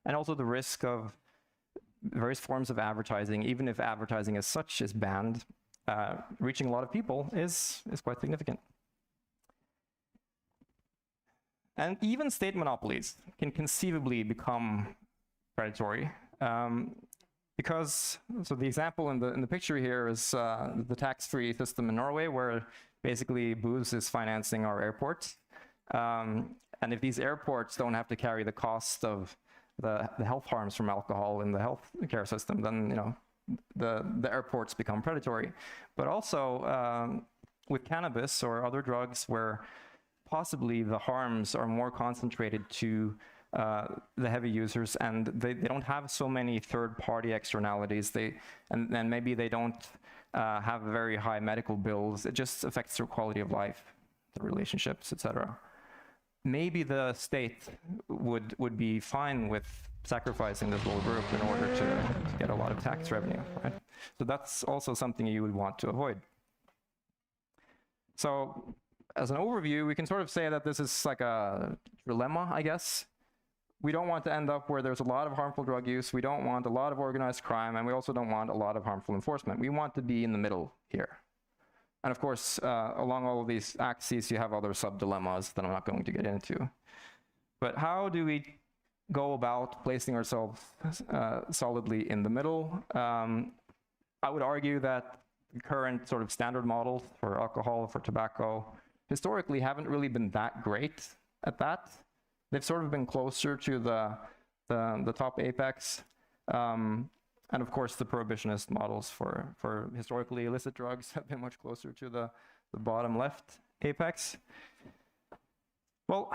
And also the risk of various forms of advertising, even if advertising as such is banned, reaching a lot of people is quite significant. And even state monopolies can conceivably become predatory. Because, so the example in the picture here is the tax-free system in Norway, where basically booze is financing our airports. And if these airports don't have to carry the cost of the health harms from alcohol in the health care system, then the airports become predatory. But also with cannabis or other drugs where possibly the harms are more concentrated to the heavy users, and they don't have so many third-party externalities. And maybe they don't have very high medical bills. It just affects their quality of life, the relationships, etc. Maybe the state would be fine with sacrificing this little group in order to get a lot of tax revenue, right? So that's also something you would want to avoid. So as an overview, we can sort of say that this is like a dilemma, I guess. We don't want to end up where there's a lot of harmful drug use. We don't want a lot of organized crime, and we also don't want a lot of harmful enforcement. We want to be in the middle here. And of course, along all of these axes, you have other sub-dilemmas that I'm not going to get into. But how do we go about placing ourselves solidly in the middle? I would argue that the current sort of standard models for alcohol, for tobacco, historically haven't really been that great at that. They've sort of been closer to the top apex. And of course, the prohibitionist models for historically illicit drugs have been much closer to the bottom left apex. Well,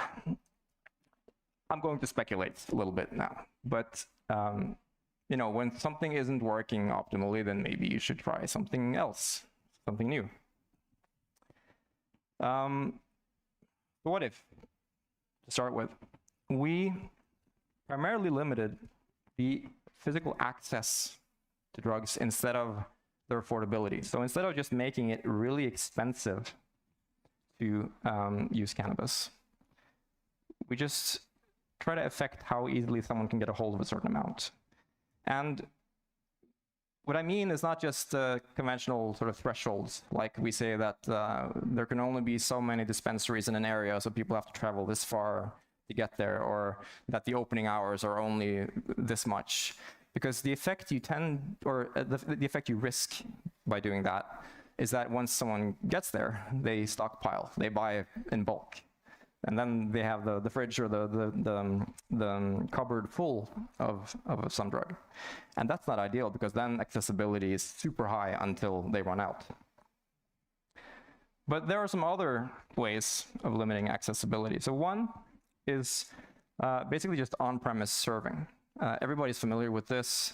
I'm going to speculate a little bit now, but when something isn't working optimally, then maybe you should try something else, something new. What if, to start with, we primarily limited the physical access to drugs instead of their affordability? So instead of just making it really expensive to use cannabis, we just try to affect how easily someone can get a hold of a certain amount. And what I mean is not just conventional sort of thresholds, like we say that there can only be so many dispensaries in an area, so people have to travel this far to get there, or that the opening hours are only this much. Because the effect you the effect you risk by doing that is that once someone gets there, they stockpile, they buy in bulk. And then they have the fridge or the cupboard full of some drug. And that's not ideal, because then accessibility is super high until they run out. But there are some other ways of limiting accessibility. So one is basically just on-premise serving. Everybody's familiar with this.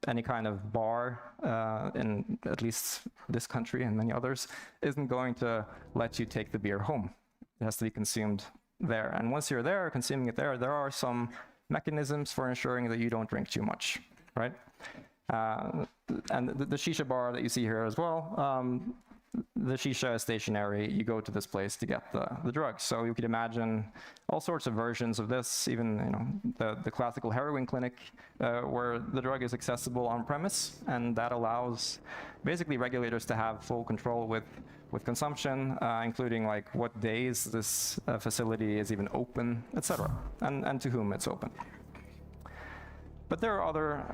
Any kind of bar, in at least this country and many others, isn't going to let you take the beer home. It has to be consumed there. And once you're there, consuming it there are some mechanisms for ensuring that you don't drink too much, right? And the shisha bar that you see here as well, the shisha is stationary. You go to this place to get the drugs. So you could imagine all sorts of versions of this, even the classical heroin clinic, where the drug is accessible on premise, and that allows basically regulators to have full control with consumption, including like what days this facility is even open, etc., and to whom it's open. But there are other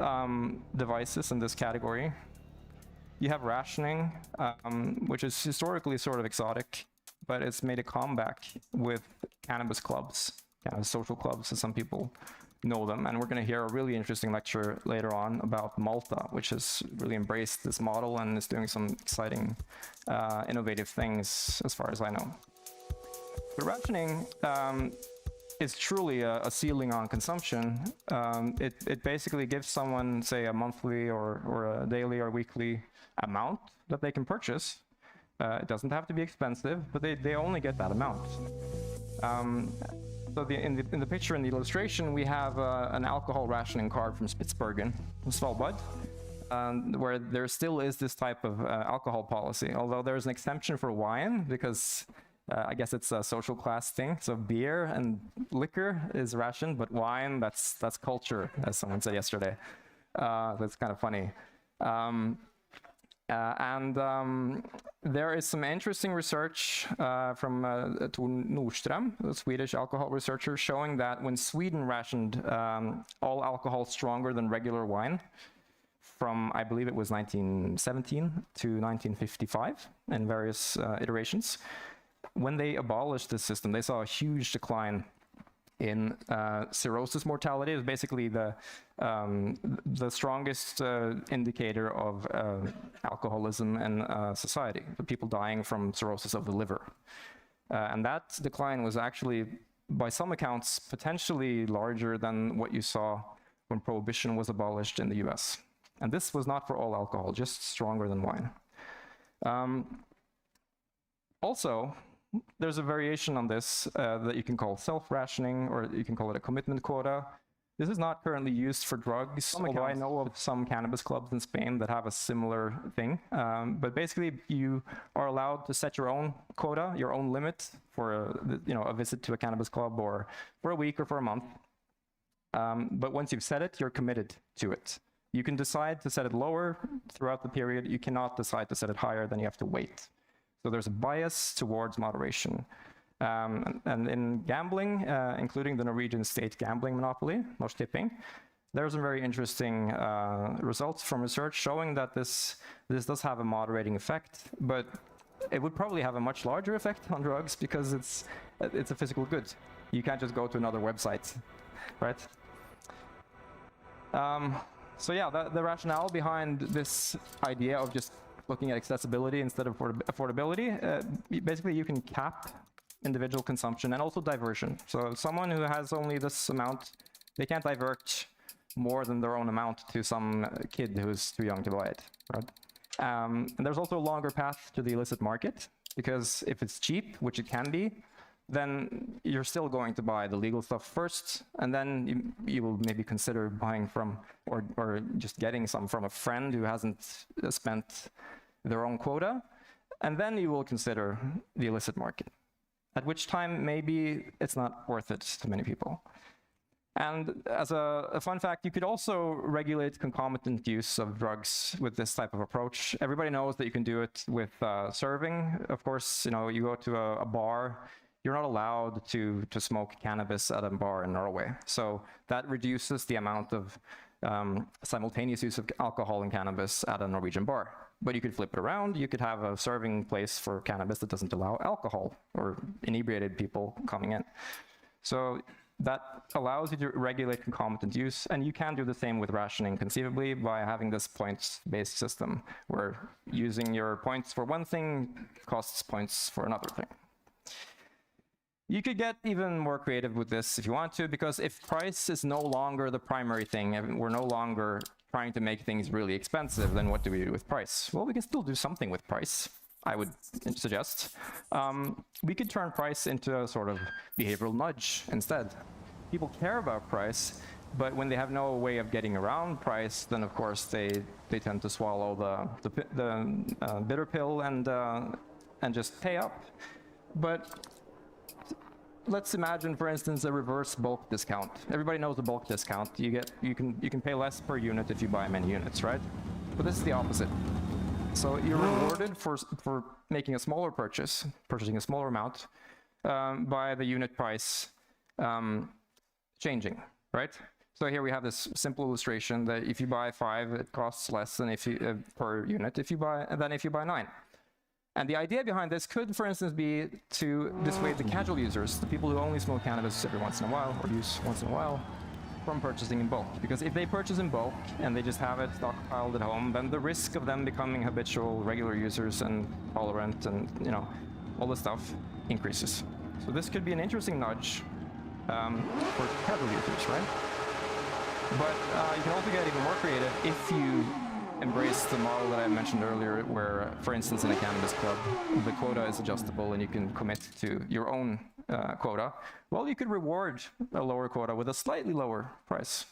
devices in this category. You have rationing, which is historically sort of exotic, but it's made a comeback with cannabis clubs, cannabis social clubs, as some people know them. And we're going to hear a really interesting lecture later on about Malta, which has really embraced this model and is doing some exciting, innovative things, as far as I know. But rationing is truly a ceiling on consumption. It basically gives someone, say, a monthly or a daily or weekly amount that they can purchase. It doesn't have to be expensive, but they only get that amount. So in the picture, in the illustration, we have an alcohol rationing card from Spitsbergen, Svalbard, where there still is this type of alcohol policy, although there's an exemption for wine, because I guess it's a social class thing. So beer and liquor is rationed, but wine, that's culture, as someone said yesterday. That's kind of funny. There is some interesting research from Tor Nordström, a Swedish alcohol researcher, showing that when Sweden rationed all alcohol stronger than regular wine from, I believe it was 1917 to 1955 in various iterations, when they abolished this system, they saw a huge decline in cirrhosis mortality. It was basically the strongest indicator of alcoholism in society, the people dying from cirrhosis of the liver. And that decline was actually, by some accounts, potentially larger than what you saw when prohibition was abolished in the US. And this was not for all alcohol, just stronger than wine. Also, there's a variation on this that you can call self-rationing, or you can call it a commitment quota. This is not currently used for drugs, although I know of some cannabis clubs in Spain that have a similar thing. But basically, you are allowed to set your own quota, your own limit for a visit to a cannabis club, or for a week or for a month. But once you've set it, you're committed to it. You can decide to set it lower throughout the period. You cannot decide to set it higher, then you have to wait. So there's a bias towards moderation. And in gambling, including the Norwegian state gambling monopoly, Norsk Tipping, there are some very interesting results from research showing that this does have a moderating effect, but it would probably have a much larger effect on drugs because it's a physical good. You can't just go to another website, right? So yeah, the rationale behind this idea of just looking at accessibility instead of affordability, basically you can cap individual consumption and also diversion. So someone who has only this amount, they can't divert more than their own amount to some kid who's too young to buy it, right? And there's also a longer path to the illicit market, because if it's cheap, which it can be, then you're still going to buy the legal stuff first, and then you will maybe consider buying from, or just getting some from a friend who hasn't spent their own quota, and then you will consider the illicit market, at which time maybe it's not worth it to many people. And as a fun fact, you could also regulate concomitant use of drugs with this type of approach. Everybody knows that you can do it with serving. Of course, you go to a bar, you're not allowed to smoke cannabis at a bar in Norway. So that reduces the amount of simultaneous use of alcohol and cannabis at a Norwegian bar. But you could flip it around. You could have a serving place for cannabis that doesn't allow alcohol or inebriated people coming in. So that allows you to regulate concomitant use, and you can do the same with rationing conceivably by having this points-based system, where using your points for one thing costs points for another thing. You could get even more creative with this if you want to, because if price is no longer the primary thing, and we're no longer trying to make things really expensive, then what do we do with price? Well, we can still do something with price, I would suggest. We could turn price into a sort of behavioral nudge instead. People care about price, but when they have no way of getting around price, then of course they tend to swallow the bitter pill and just pay up. But let's imagine, for instance, a reverse bulk discount. Everybody knows the bulk discount. You can pay less per unit if you buy many units, right? But this is the opposite. So you're rewarded for making a smaller purchase, purchasing a smaller amount, by the unit price changing, right? So here we have this simple illustration that if you buy 5, it costs less than per unit than if you buy 9. And the idea behind this could, for instance, be to dissuade the casual users, the people who only smoke cannabis every once in a while, or use once in a while, from purchasing in bulk. Because if they purchase in bulk and they just have it stockpiled at home, then the risk of them becoming habitual regular users and tolerant and all this stuff increases. So this could be an interesting nudge for casual users, right? But you can also get even more creative if you embrace the model that I mentioned earlier, where, for instance, in a cannabis club, the quota is adjustable and you can commit to your own quota. Well, you could reward a lower quota with a slightly lower price.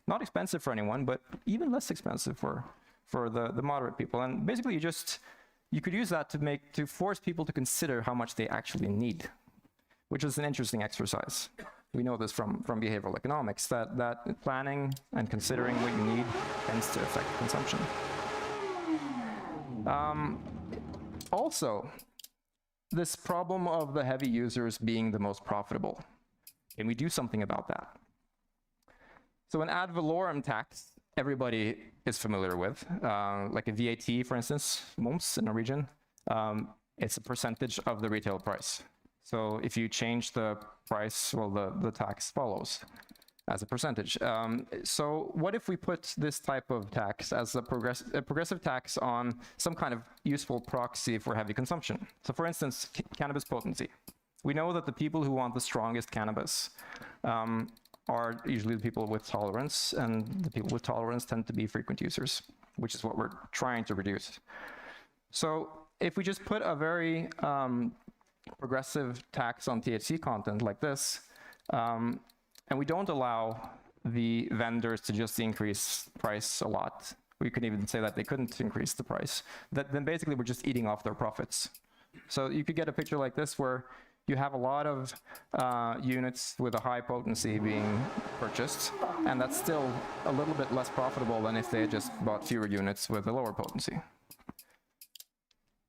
Not expensive for anyone, but even less expensive for the moderate people. And basically, you just you could use that to force people to consider how much they actually need, which is an interesting exercise. We know this from behavioral economics, that planning and considering what you need tends to affect consumption. Also, this problem of the heavy users being the most profitable. Can we do something about that? So an ad valorem tax, everybody is familiar with, like a VAT, for instance, moms in Norwegian. It's a percentage of the retail price. So if you change the price, well, the tax follows as a percentage. So what if we put this type of tax as a progressive tax on some kind of useful proxy for heavy consumption? So for instance, cannabis potency. We know that the people who want the strongest cannabis are usually the people with tolerance, and the people with tolerance tend to be frequent users, which is what we're trying to reduce. So if we just put a very progressive tax on THC content like this, and we don't allow the vendors to just increase price a lot, we could even say that they couldn't increase the price, then basically we're just eating off their profits. So you could get a picture like this where you have a lot of units with a high potency being purchased, and that's still a little bit less profitable than if they had just bought fewer units with a lower potency.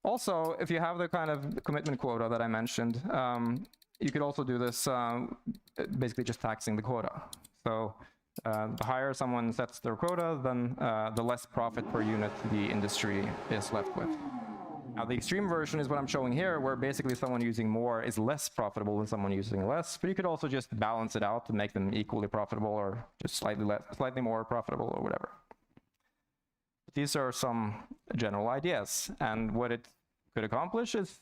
Also, if you have the kind of commitment quota that I mentioned, you could also do this basically just taxing the quota. So the higher someone sets their quota, then the less profit per unit the industry is left with. Now, the extreme version is what I'm showing here, where basically someone using more is less profitable than someone using less, but you could also just balance it out to make them equally profitable or just slightly more profitable or whatever. These are some general ideas, and what it could accomplish is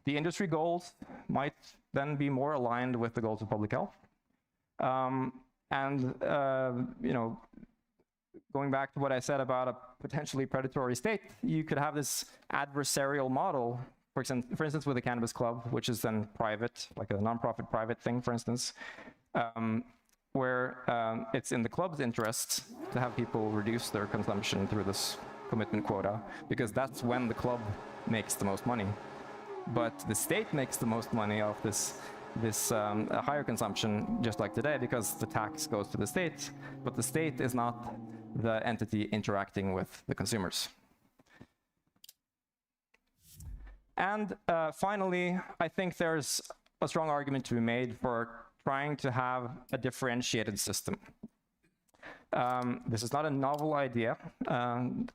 the industry goals might then be more aligned with the goals of public health. You know, going back to what I said about a potentially predatory state, you could have this adversarial model, for instance, with a cannabis club, which is then private, like a nonprofit private thing, for instance, where it's in the club's interest to have people reduce their consumption through this commitment quota, because that's when the club makes the most money. But the state makes the most money off this higher consumption, just like today, because the tax goes to the state, but the state is not the entity interacting with the consumers. And finally, I think there's a strong argument to be made for trying to have a differentiated system. This is not a novel idea.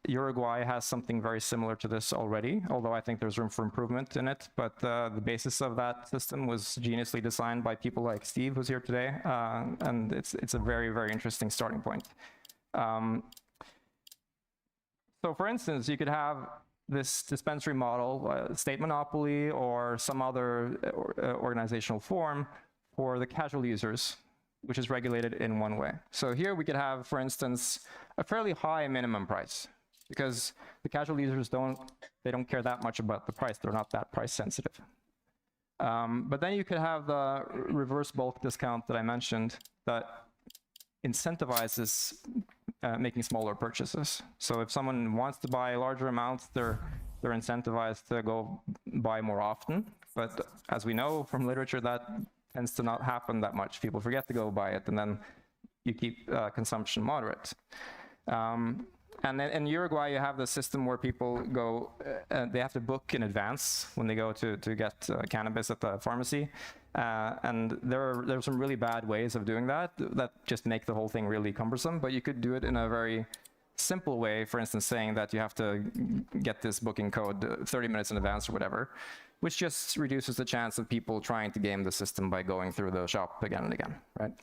Uruguay has something very similar to this already, although I think there's room for improvement in it. But the basis of that system was geniusly designed by people like Steve, who's here today, and it's a very, very interesting starting point. So for instance, you could have this dispensary model, state monopoly, or some other organizational form for the casual users, which is regulated in one way. So here we could have, for instance, a fairly high minimum price, because the casual users don't care that much about the price. They're not that price sensitive. But then you could have the reverse bulk discount that I mentioned that incentivizes making smaller purchases. So if someone wants to buy larger amounts, they're incentivized to go buy more often. But as we know from literature, that tends to not happen that much. People forget to go buy it, and then you keep consumption moderate. And then in Uruguay, you have the system where people go, they have to book in advance when they go to get cannabis at the pharmacy. And there are some really bad ways of doing that just make the whole thing really cumbersome, but you could do it in a very simple way, for instance, saying that you have to get this booking code 30 minutes in advance or whatever, which just reduces the chance of people trying to game the system by going through the shop again and again, right?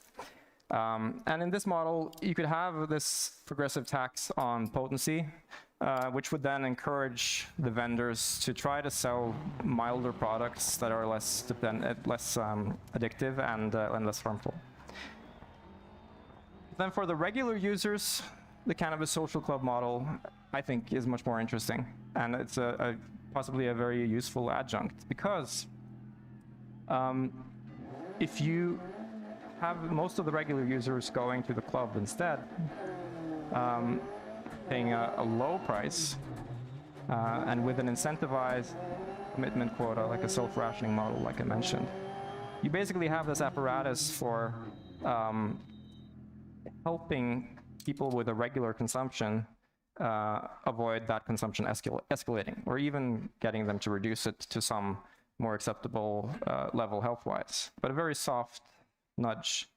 And in this model, you could have this progressive tax on potency, which would then encourage the vendors to try to sell milder products that are less addictive and less harmful. Then for the regular users, the cannabis social club model, I think, is much more interesting, and it's possibly a very useful adjunct, because if you have most of the regular users going to the club instead, paying a low price and with an incentivized commitment quota, like a self-rationing model, like I mentioned, you basically have this apparatus for helping people with a regular consumption avoid that consumption escalating, or even getting them to reduce it to some more acceptable level health-wise. But a very soft nudge,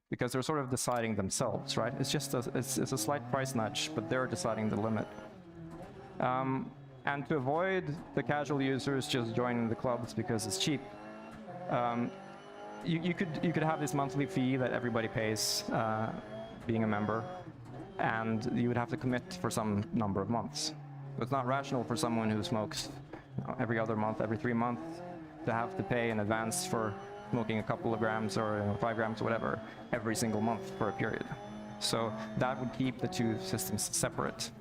because they're sort of deciding themselves, right? It's just it's a slight price nudge, but they're deciding the limit. And to avoid the casual users just joining the clubs because it's cheap, you could have this monthly fee that everybody pays being a member, and you would have to commit for some number of months. So it's not rational for someone who smokes every other month, every 3 months, to have to pay in advance for smoking a couple of grams or 5 grams or whatever every single month for a period. So that would keep the two systems separate.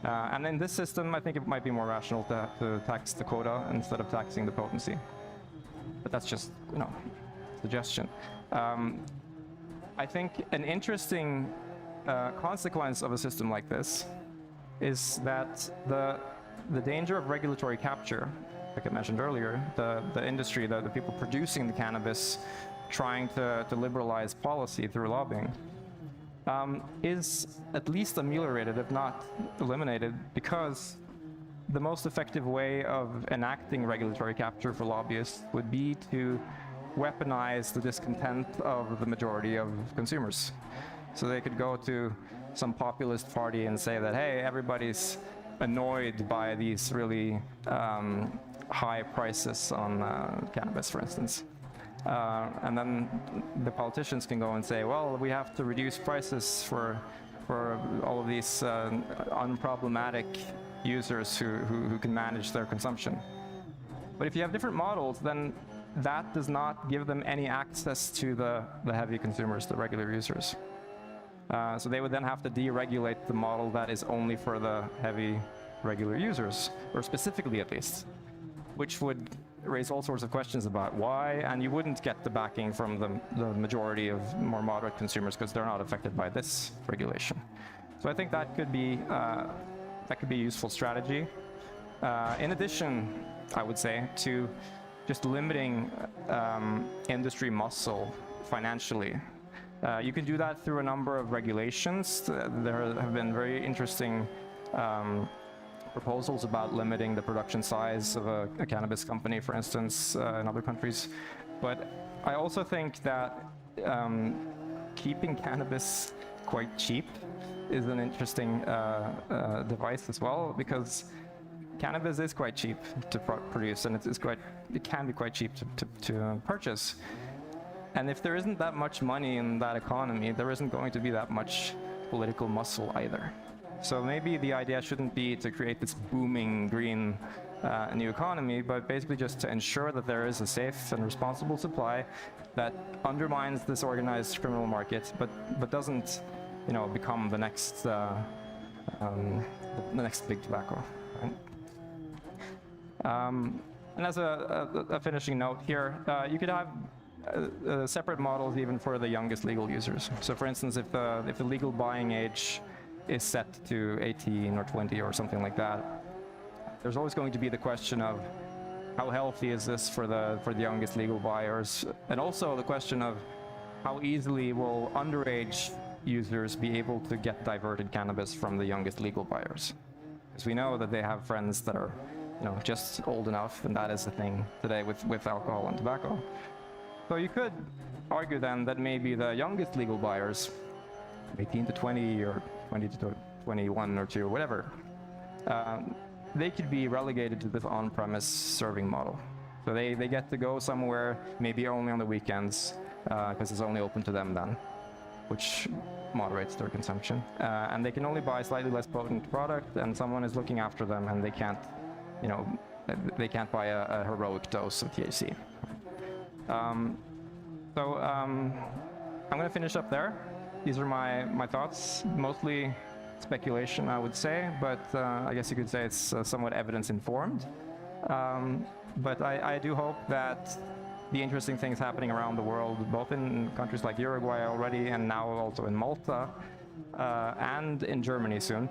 And in this system, I think it might be more rational to tax the quota instead of taxing the potency. But that's just, suggestion. I think an interesting consequence of a system like this is that the danger of regulatory capture, like I mentioned earlier, the industry, the people producing the cannabis, trying to liberalize policy through lobbying, is at least ameliorated, if not eliminated, because the most effective way of enacting regulatory capture for lobbyists would be to weaponize the discontent of the majority of consumers. So they could go to some populist party and say that, hey, everybody's annoyed by these really high prices on cannabis, for instance. And then the politicians can go and say, well, we have to reduce prices for all of these unproblematic users who can manage their consumption. But if you have different models, then that does not give them any access to the heavy consumers, the regular users. So they would then have to deregulate the model that is only for the heavy regular users, or specifically at least, which would raise all sorts of questions about why, and you wouldn't get the backing from the majority of more moderate consumers because they're not affected by this regulation. So I think that could be a useful strategy. In addition, I would say, to just limiting industry muscle financially. You can do that through a number of regulations. There have been very interesting proposals about limiting the production size of a cannabis company, for instance, in other countries. But I also think that keeping cannabis quite cheap is an interesting device as well, because cannabis is quite cheap to produce, and it can be quite cheap to purchase. And if there isn't that much money in that economy, there isn't going to be that much political muscle either. So maybe the idea shouldn't be to create this booming green new economy, but basically just to ensure that there is a safe and responsible supply that undermines this organized criminal market, but doesn't, become the next big tobacco. Right? And as a finishing note here, you could have separate models even for the youngest legal users. So for instance, if the legal buying age is set to 18 or 20 or something like that, there's always going to be the question of how healthy is this for the youngest legal buyers, and also the question of how easily will underage users be able to get diverted cannabis from the youngest legal buyers. Because we know that they have friends that are just old enough, and that is the thing today with alcohol and tobacco. So you could argue then that maybe the youngest legal buyers, 18 to 20 or 20 to 21 or 2 or whatever, they could be relegated to this on-premise serving model. So they get to go somewhere, maybe only on the weekends, because it's only open to them then, which moderates their consumption. And they can only buy slightly less potent product, and someone is looking after them, and they can't buy a heroic dose of THC. I'm going to finish up there. These are my thoughts, mostly speculation, I would say, but I guess you could say it's somewhat evidence-informed. But I do hope that the interesting things happening around the world, both in countries like Uruguay already and now also in Malta and in Germany soon,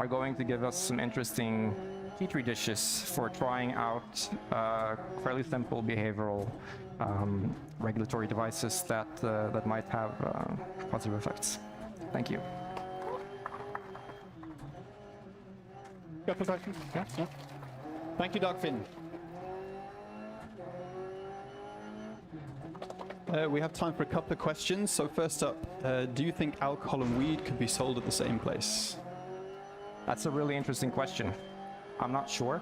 are going to give us some interesting petri dishes for trying out fairly simple behavioral regulatory devices that might have positive effects. Thank you. Couple of questions? Yeah. Thank you, Dagfinn. We have time for a couple of questions. So first up, do you think alcohol and weed could be sold at the same place? That's a really interesting question. I'm not sure.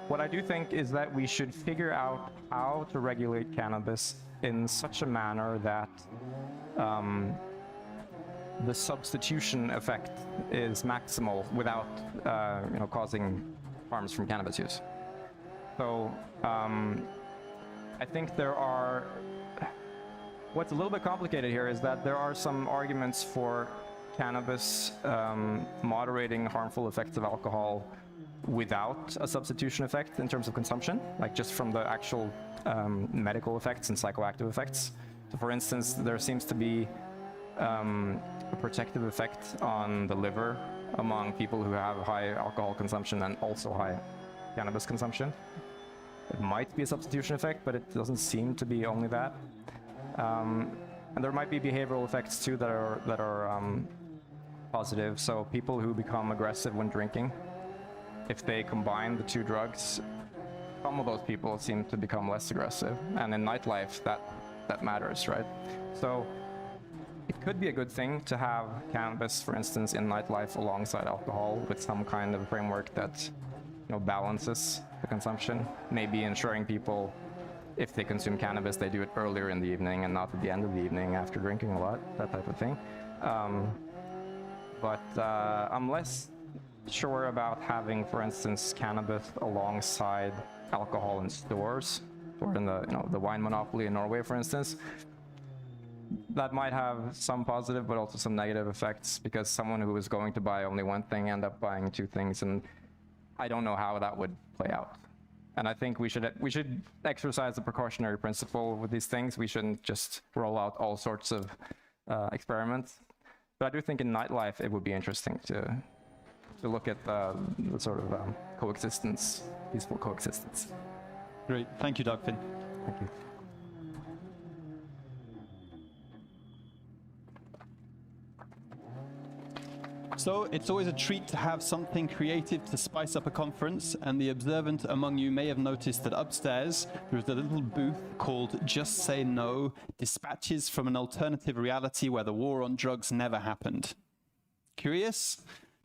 What I do think is that we should figure out how to regulate cannabis in such a manner that the substitution effect is maximal without causing harms from cannabis use. So I think what's a little bit complicated here is that there are some arguments for cannabis moderating harmful effects of alcohol without a substitution effect in terms of consumption, like just from the actual medical effects and psychoactive effects. So for instance, there seems to be a protective effect on the liver among people who have high alcohol consumption and also high cannabis consumption. It might be a substitution effect, but it doesn't seem to be only that. And there might be behavioral effects too that are positive. So people who become aggressive when drinking, if they combine the two drugs, some of those people seem to become less aggressive. And in nightlife, that matters, right? So it could be a good thing to have cannabis, for instance, in nightlife alongside alcohol with some kind of framework that balances the consumption. Maybe ensuring people, if they consume cannabis, they do it earlier in the evening and not at the end of the evening after drinking a lot, that type of thing. But I'm less sure about having, for instance, cannabis alongside alcohol in stores or in the wine monopoly in Norway, for instance. That might have some positive but also some negative effects, because someone who is going to buy only one thing end up buying two things, and I don't know how that would play out. And I think we should exercise the precautionary principle with these things. We shouldn't just roll out all sorts of experiments. But I do think in nightlife it would be interesting to look at the sort of coexistence, peaceful coexistence. Great, thank you, Dagfinn. Thank you. So it's always a treat to have something creative to spice up a conference, and the observant among you may have noticed that upstairs there is a little booth called Just Say No, dispatches from an alternative reality where the war on drugs never happened. Curious?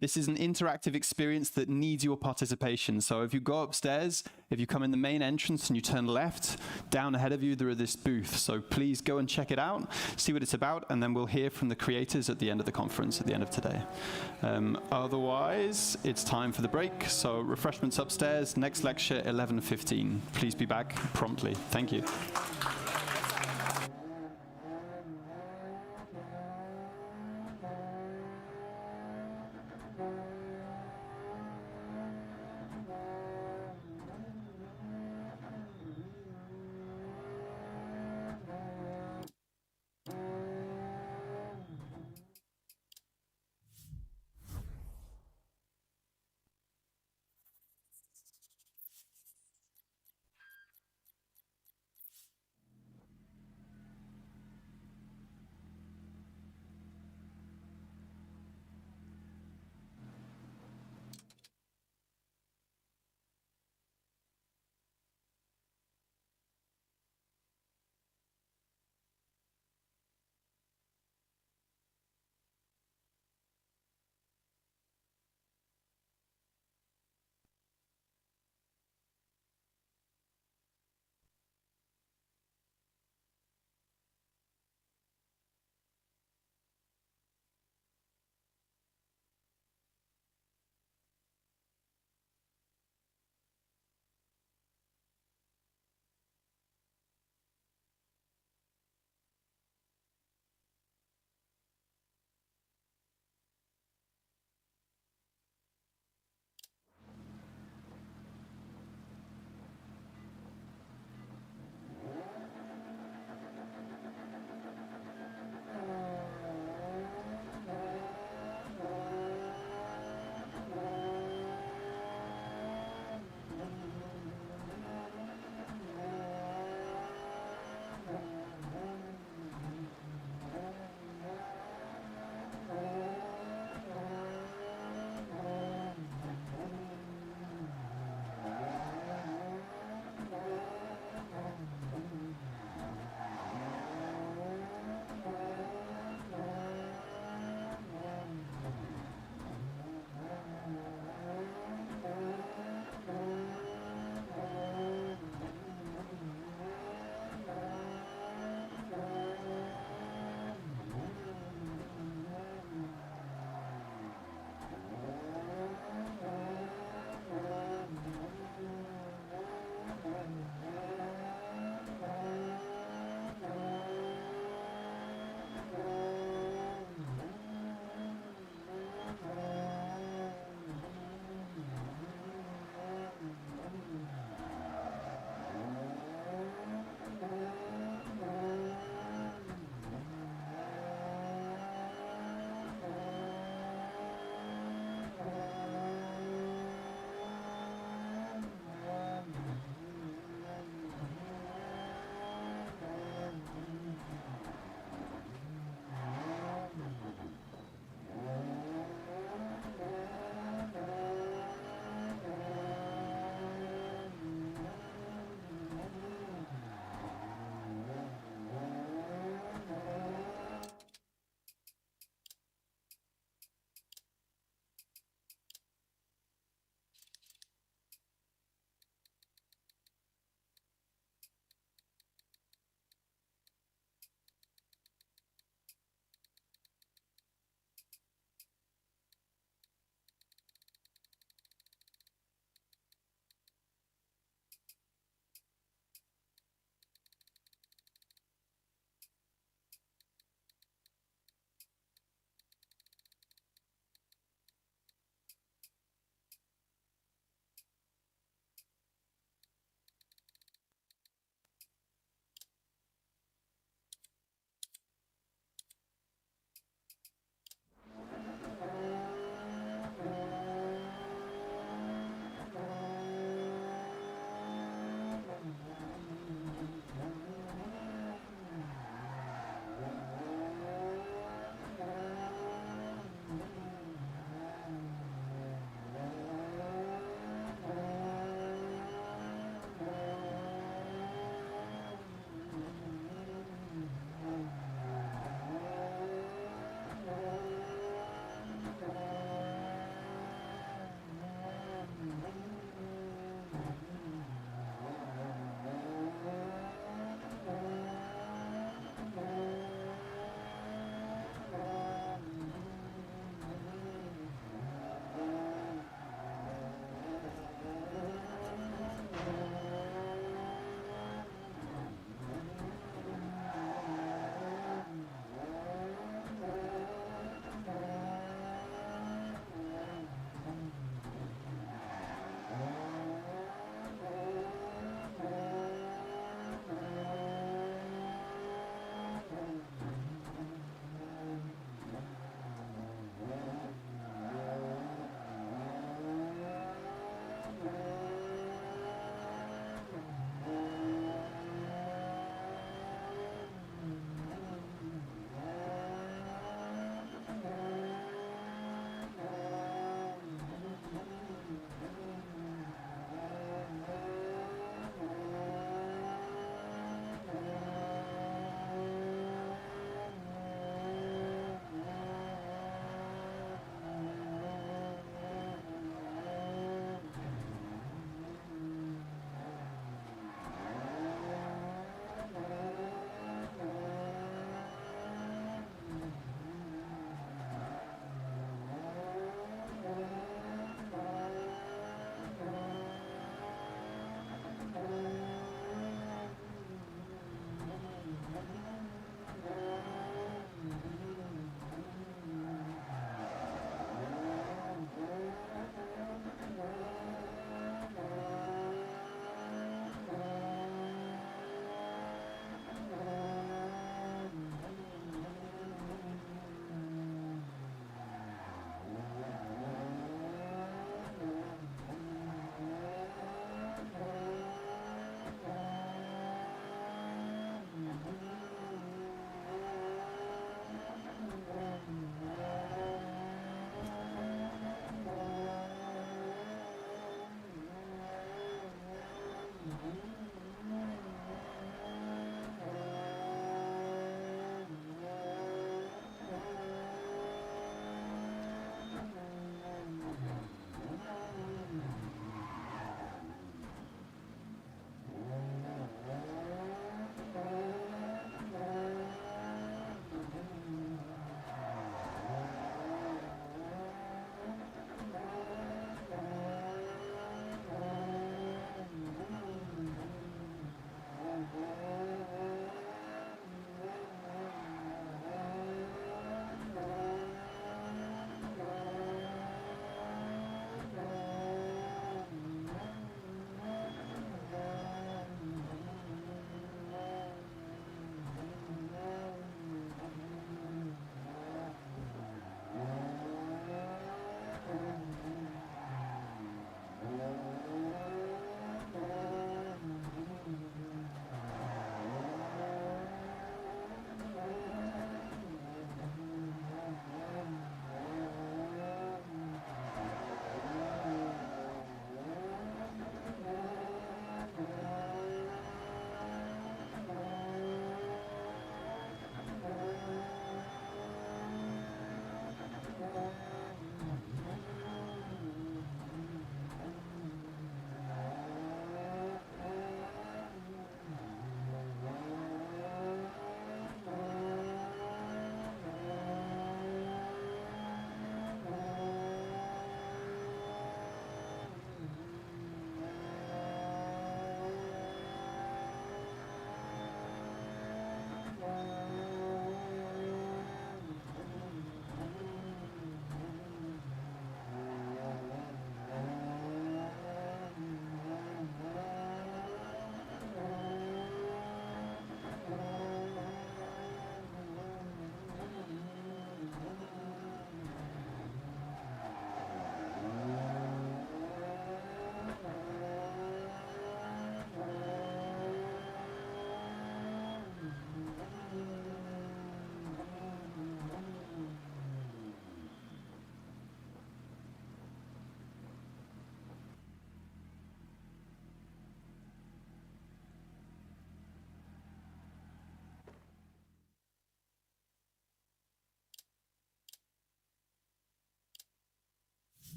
This is an interactive experience that needs your participation. So if you go upstairs, if you come in the main entrance and you turn left, down ahead of you there is this booth. So please go and check it out, see what it's about, and then we'll hear from the creators at the end of the conference, at the end of today. Otherwise, it's time for the break. So refreshments upstairs, next lecture 11:15. Please be back promptly. Thank you.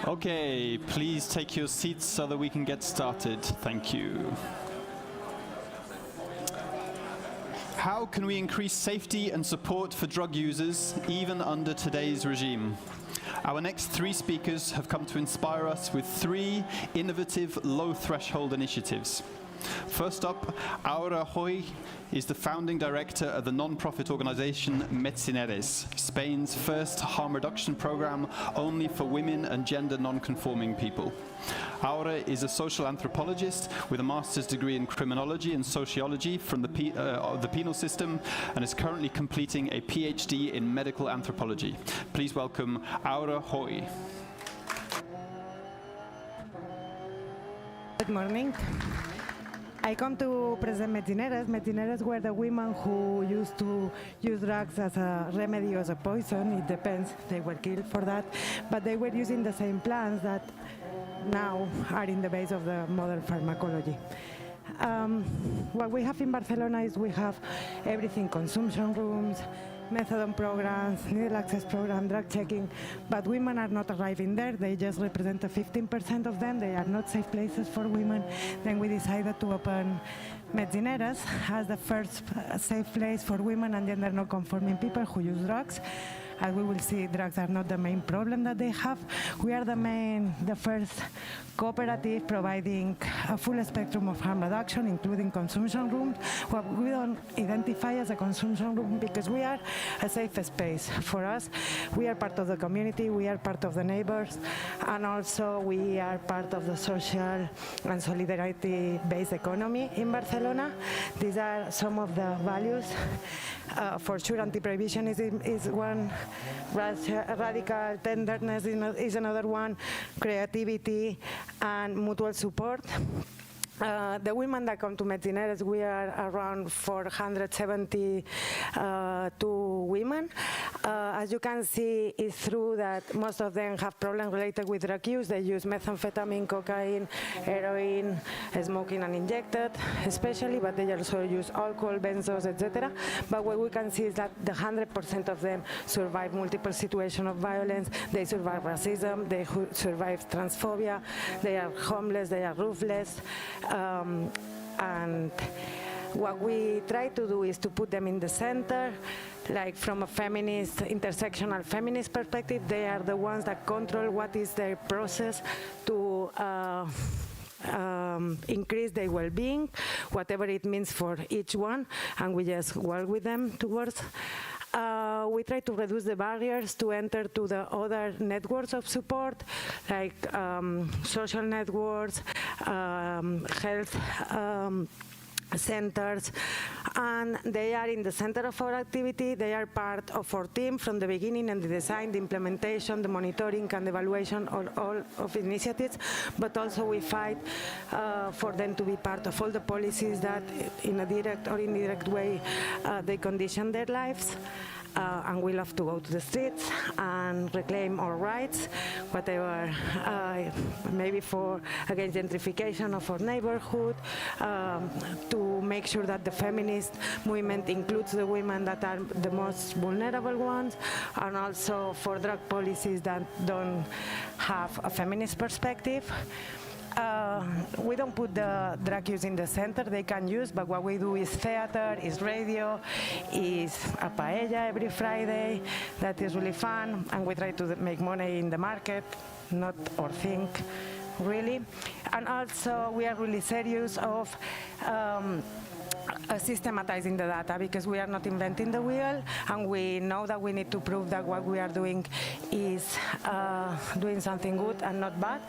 Okay, please take your seats so that we can get started. Thank you. How can we increase safety and support for drug users, even under today's regime? Our next three speakers have come to inspire us with three innovative low-threshold initiatives. First up, Aura Hoy is the founding director of the non-profit organization Medicineres, Spain's first harm reduction program only for women and gender non-conforming people. Aura is a social anthropologist with a master's degree in criminology and sociology from the penal system and is currently completing a PhD in medical anthropology. Please welcome Aura Hoy. Good morning. I come to present Medicineres. Medicineres were the women who used to use drugs as a remedy or as a poison. It depends. They were killed for that. But they were using the same plants that now are in the base of the modern pharmacology. What we have in Barcelona is we have everything: consumption rooms, methadone programs, needle access program, drug checking, but women are not arriving there. They just represent 15% of them. They are not safe places for women. Then we decided to open Medicineres as the first safe place for women and gender non-conforming people who use drugs. As we will see, drugs are not the main problem that they have. We are the first cooperative providing a full spectrum of harm reduction, including consumption rooms. What we don't identify as a consumption room because we are a safe space for us. We are part of the community, we are part of the neighbors, and also we are part of the social and solidarity-based economy in Barcelona. These are some of the values. For sure, anti-prohibitionism is one, radical tenderness is another one, creativity and mutual support. The women that come to Medicineres, we are around 472 women. As you can see, it's true that most of them have problems related with drug use. They use methamphetamine, cocaine, heroin, smoking and injected, especially, but they also use alcohol, benzos, etc. But what we can see is that the 100% of them survive multiple situations of violence. They survive racism, they survive transphobia, they are homeless, they are roofless. And what we try to do is to put them in the center, like from a feminist, intersectional feminist perspective. They are the ones that control what is their process to increase their well-being, whatever it means for each one, and we just work with them towards. We try to reduce the barriers to enter to the other networks of support, like social networks, health centers, and they are in the center of our activity. They are part of our team from the beginning, and the design, the implementation, the monitoring, and the evaluation of all of initiatives, but also we fight for them to be part of all the policies that in a direct or indirect way they condition their lives. And we love to go to the streets and reclaim our rights, whatever, maybe for against gentrification of our neighborhood, to make sure that the feminist movement includes the women that are the most vulnerable ones, and also for drug policies that don't have a feminist perspective. We don't put the drug use in the center. They can use, but what we do is theater, is radio, is a paella every Friday. That is really fun, and we try to make money in the market, not our thing, really. And also, we are really serious of systematizing the data, because we are not inventing the wheel, and we know that we need to prove that what we are doing is doing something good and not bad,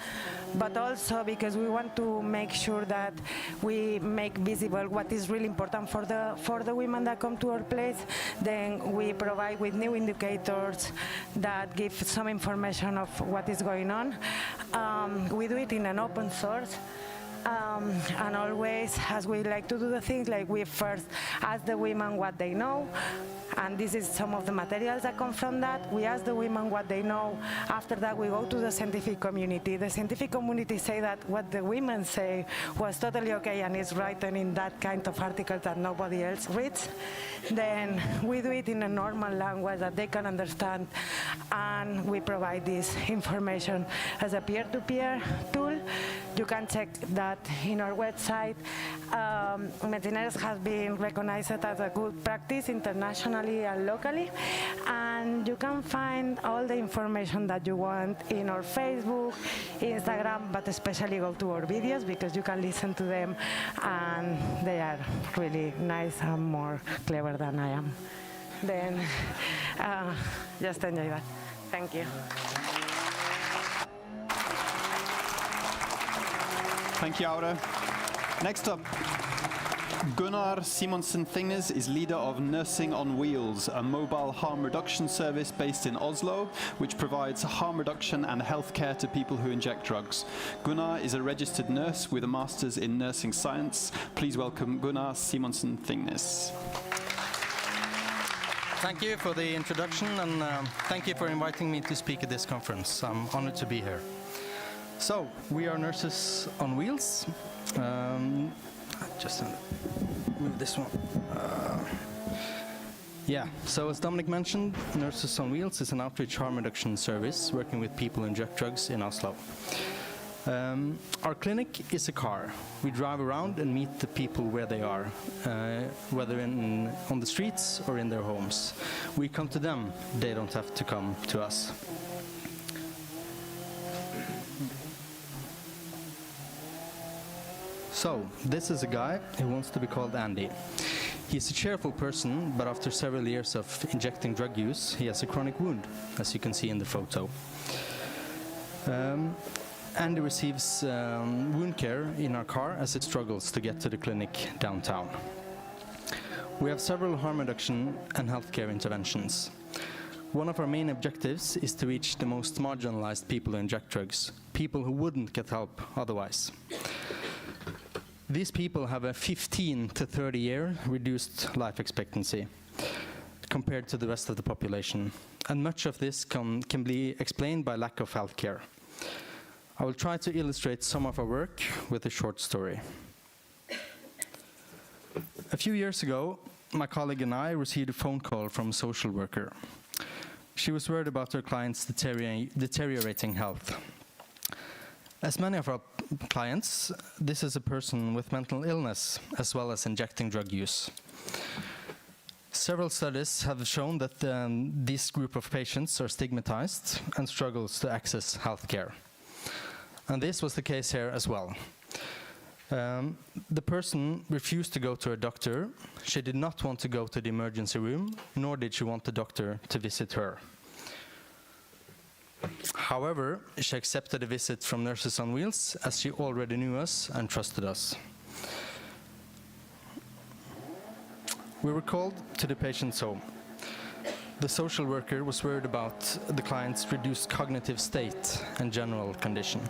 but also because we want to make sure that we make visible what is really important for the women that come to our place. Then we provide with new indicators that give some information of what is going on. We do it in an open source And always, as we like to do the things, like we first ask the women what they know, and this is some of the materials that come from that. We ask the women what they know. After that, we go to the scientific community. The scientific community say that what the women say was totally okay and is written in that kind of article that nobody else reads. Then we do it in a normal language that they can understand, and we provide this information as a peer-to-peer tool. You can check that in our website. Medicineres has been recognized as a good practice internationally and locally, and you can find all the information that you want in our Facebook, Instagram, but especially go to our videos because you can listen to them, and they are really nice and more clever than I am. Then just enjoy that. Thank you. Thank you, Aura. Next up, Gunnar Simonsen-Thingnes is leader of Nursing on Wheels, a mobile harm reduction service based in Oslo, which provides harm reduction and healthcare to people who inject drugs. Gunnar is a registered nurse with a master's in nursing science. Please welcome Gunnar Simonsen-Thingnes. Thank you for the introduction, and thank you for inviting me to speak at this conference. I'm honored to be here. So, we are Nurses on Wheels. Just move this one. So as Dominic mentioned, Nurses on Wheels is an outreach harm reduction service working with people who inject drugs in Oslo. Our clinic is a car. We drive around and meet the people where they are, whether on the streets or in their homes. We come to them, they don't have to come to us. So, this is a guy who wants to be called Andy. He's a cheerful person, but after several years of injecting drug use, he has a chronic wound, as you can see in the photo. Andy receives wound care in our car as it struggles to get to the clinic downtown. We have several harm reduction and healthcare interventions. One of our main objectives is to reach the most marginalized people who inject drugs, people who wouldn't get help otherwise. These people have a 15 to 30 year reduced life expectancy compared to the rest of the population, and much of this can be explained by lack of healthcare. I will try to illustrate some of our work with a short story. A few years ago, my colleague and I received a phone call from a social worker. She was worried about her client's deteriorating health. As many of our clients, this is a person with mental illness as well as injecting drug use. Several studies have shown that this group of patients are stigmatized and struggles to access healthcare. And this was the case here as well. The person refused to go to a doctor. She did not want to go to the emergency room, nor did she want the doctor to visit her. However, she accepted a visit from Nurses on Wheels as she already knew us and trusted us. We were called to the patient's home. The social worker was worried about the client's reduced cognitive state and general condition.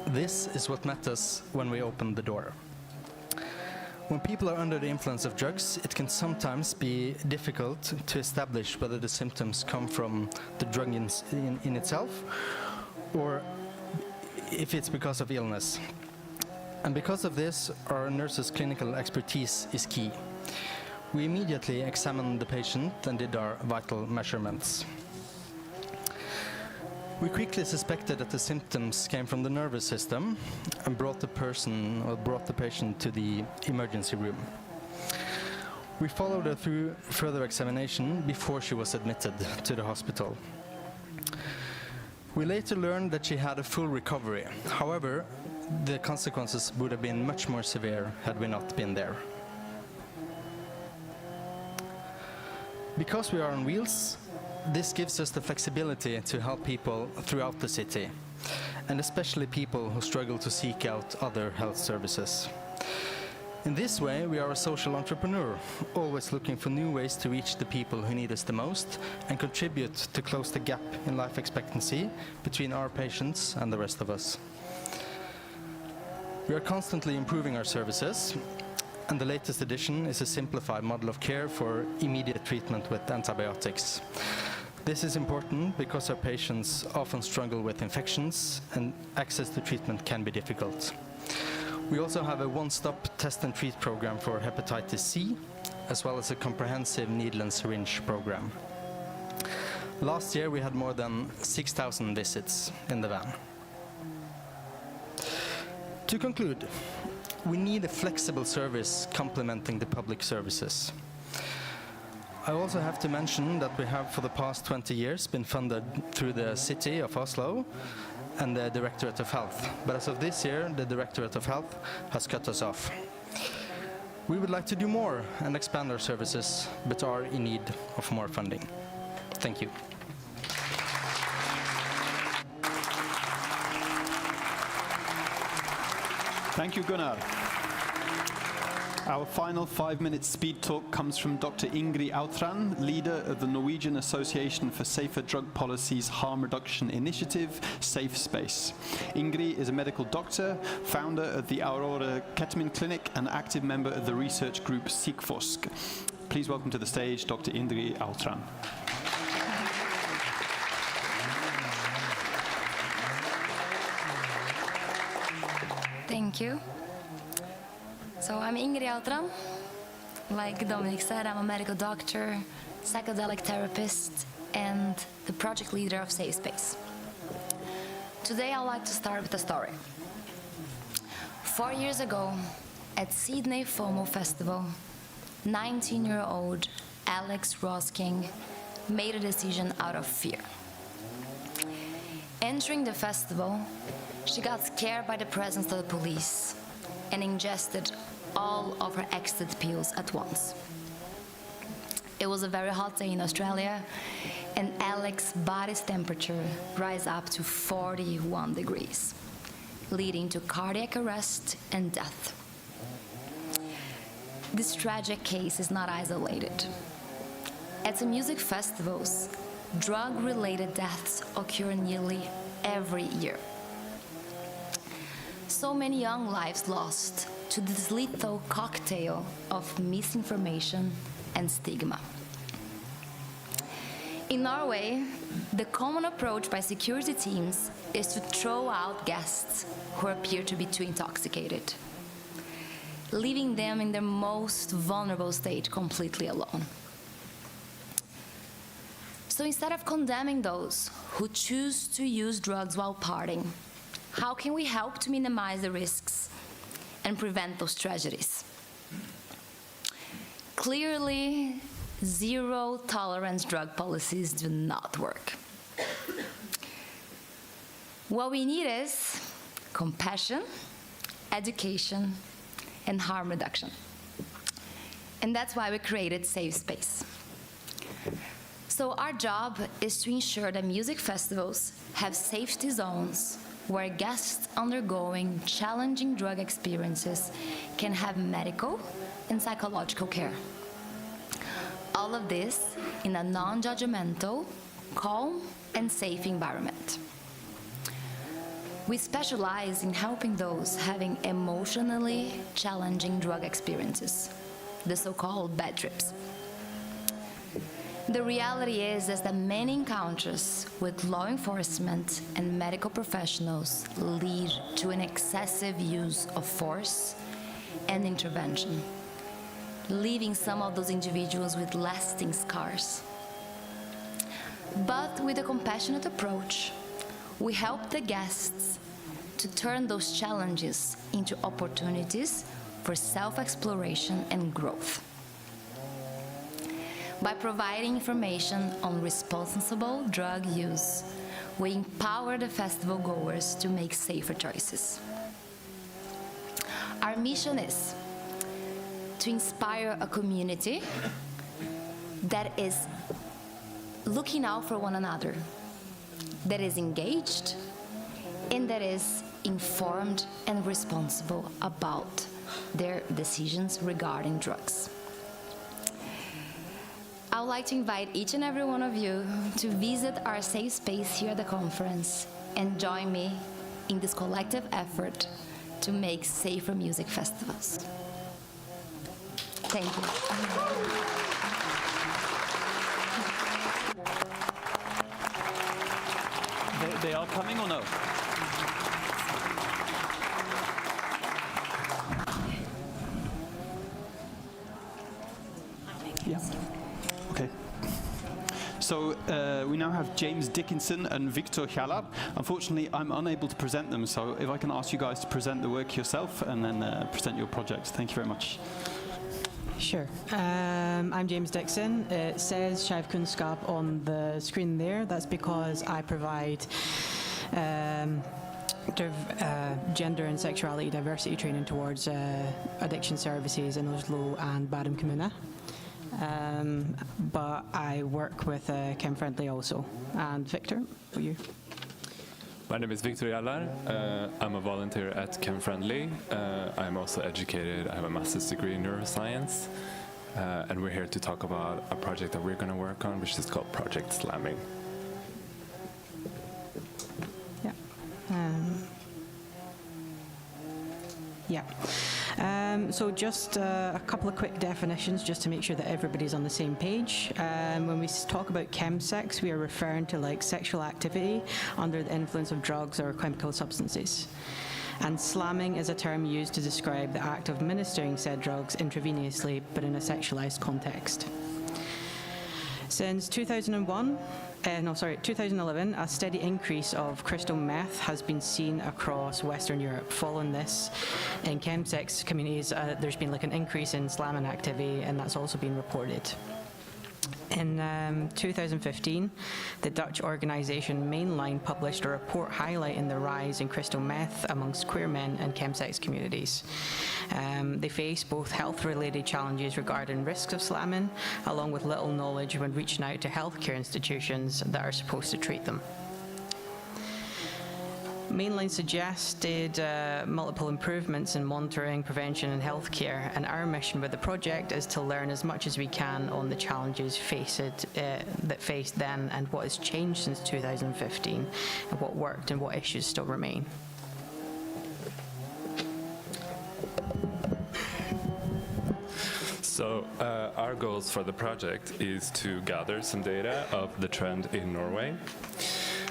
This is what met us when we opened the door. When people are under the influence of drugs, it can sometimes be difficult to establish whether the symptoms come from the drug in itself or if it's because of illness. And because of this, our nurses' clinical expertise is key. We immediately examined the patient and did our vital measurements. We quickly suspected that the symptoms came from the nervous system and brought the patient to the emergency room. We followed her through further examination before she was admitted to the hospital. We later learned that she had a full recovery. However, the consequences would have been much more severe had we not been there. Because we are on wheels, this gives us the flexibility to help people throughout the city, and especially people who struggle to seek out other health services. In this way, we are a social entrepreneur, always looking for new ways to reach the people who need us the most and contribute to close the gap in life expectancy between our patients and the rest of us. We are constantly improving our services, and the latest addition is a simplified model of care for immediate treatment with antibiotics. This is important because our patients often struggle with infections and access to treatment can be difficult. We also have a one-stop test and treat program for hepatitis C, as well as a comprehensive needle and syringe program. Last year we had more than 6,000 visits in the van. To conclude, we need a flexible service complementing the public services. I also have to mention that we have for the past 20 years been funded through the City of Oslo and the Directorate of Health. But as of this year, the Directorate of Health has cut us off. We would like to do more and expand our services, but are in need of more funding. Thank you. Thank you, Gunnar. Our final 5-minute speed talk comes from Dr. Ingrid Autran, leader of the Norwegian Association for Safer Drug Policy's Harm Reduction Initiative, Safe Space. Ingrid is a medical doctor, founder of the Aurora Ketamine Clinic, and active member of the research group Sikfosk. Please welcome to the stage Dr. Ingrid Autran. Thank you. So I'm Ingrid Autran. Like Dominic said, I'm a medical doctor, psychedelic therapist, and the project leader of Safe Space. Today I'd like to start with a story. 4 years ago, at Sydney FOMO Festival, 19-year-old Alex Rosking made a decision out of fear. Entering the festival, she got scared by the presence of the police and ingested all of her ecstasy pills at once. It was a very hot day in Australia, and Alex's body's temperature rose up to 41 degrees, leading to cardiac arrest and death. This tragic case is not isolated. At the music festivals, drug-related deaths occur nearly every year. So many young lives lost to this lethal cocktail of misinformation and stigma. In Norway, the common approach by security teams is to throw out guests who appear to be too intoxicated, leaving them in their most vulnerable state completely alone. So instead of condemning those who choose to use drugs while partying, how can we help to minimize the risks and prevent those tragedies? Clearly, zero-tolerance drug policies do not work. What we need is compassion, education, and harm reduction. And that's why we created Safe Space. So our job is to ensure that music festivals have safety zones where guests undergoing challenging drug experiences can have medical and psychological care. All of this in a non-judgmental, calm, and safe environment. We specialize in helping those having emotionally challenging drug experiences, the so-called bad trips. The reality is that many encounters with law enforcement and medical professionals lead to an excessive use of force and intervention, leaving some of those individuals with lasting scars. But with a compassionate approach, we help the guests to turn those challenges into opportunities for self-exploration and growth. By providing information on responsible drug use, we empower the festival goers to make safer choices. Our mission is to inspire a community that is looking out for one another, that is engaged, and that is informed and responsible about their decisions regarding drugs. I would like to invite each and every one of you to visit our safe space here at the conference and join me in this collective effort to make safer music festivals. Thank you. They are coming or no? Yeah. Okay. So we now have James Dickinson and Victor Hjallar. Unfortunately, I'm unable to present them, so if I can ask you guys to present the work yourself and then present your project. Thank you very much. Sure. I'm James Dixon. It says Schijfkunstskap on the screen there. That's because I provide gender and sexuality diversity training towards addiction services in Oslo and Bærum kommune. But I work with Chem Friendly also. And Victor, for you. My name is Victor Hjallar. I'm a volunteer at Chem Friendly. I'm also educated. I have a master's degree in neuroscience. And we're here to talk about a project that we're going to work on, which is called Project Slamming. Yeah. So just a couple of quick definitions just to make sure that everybody's on the same page. When we talk about chemsex, we are referring to like sexual activity under the influence of drugs or chemical substances. And slamming is a term used to describe the act of administering said drugs intravenously, but in a sexualized context. Since 2011, a steady increase of crystal meth has been seen across Western Europe. Following this, in chemsex communities, there's been like an increase in slamming activity, and that's also been reported. In 2015, the Dutch organisation Mainline published a report highlighting the rise in crystal meth amongst queer men and chemsex communities. They face both health-related challenges regarding risks of slamming, along with little knowledge when reaching out to healthcare institutions that are supposed to treat them. Mainline suggested multiple improvements in monitoring, prevention and healthcare, and our mission with the project is to learn as much as we can on the challenges that faced then and what has changed since 2015 and what worked and what issues still remain. So our goals for the project is to gather some data of the trend in Norway.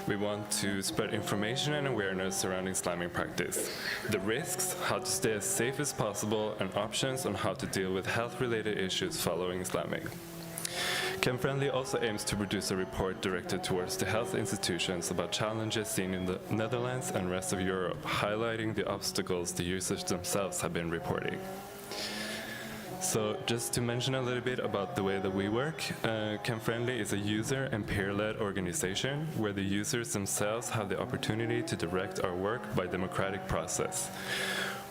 We want to spread information and awareness surrounding slamming practice, the risks, how to stay as safe as possible, and options on how to deal with health-related issues following slamming. Chem Friendly also aims to produce a report directed towards the health institutions about challenges seen in the Netherlands and rest of Europe, highlighting the obstacles the users themselves have been reporting. So just to mention a little bit about the way that we work, Chem Friendly is a user and peer-led organization where the users themselves have the opportunity to direct our work by democratic process.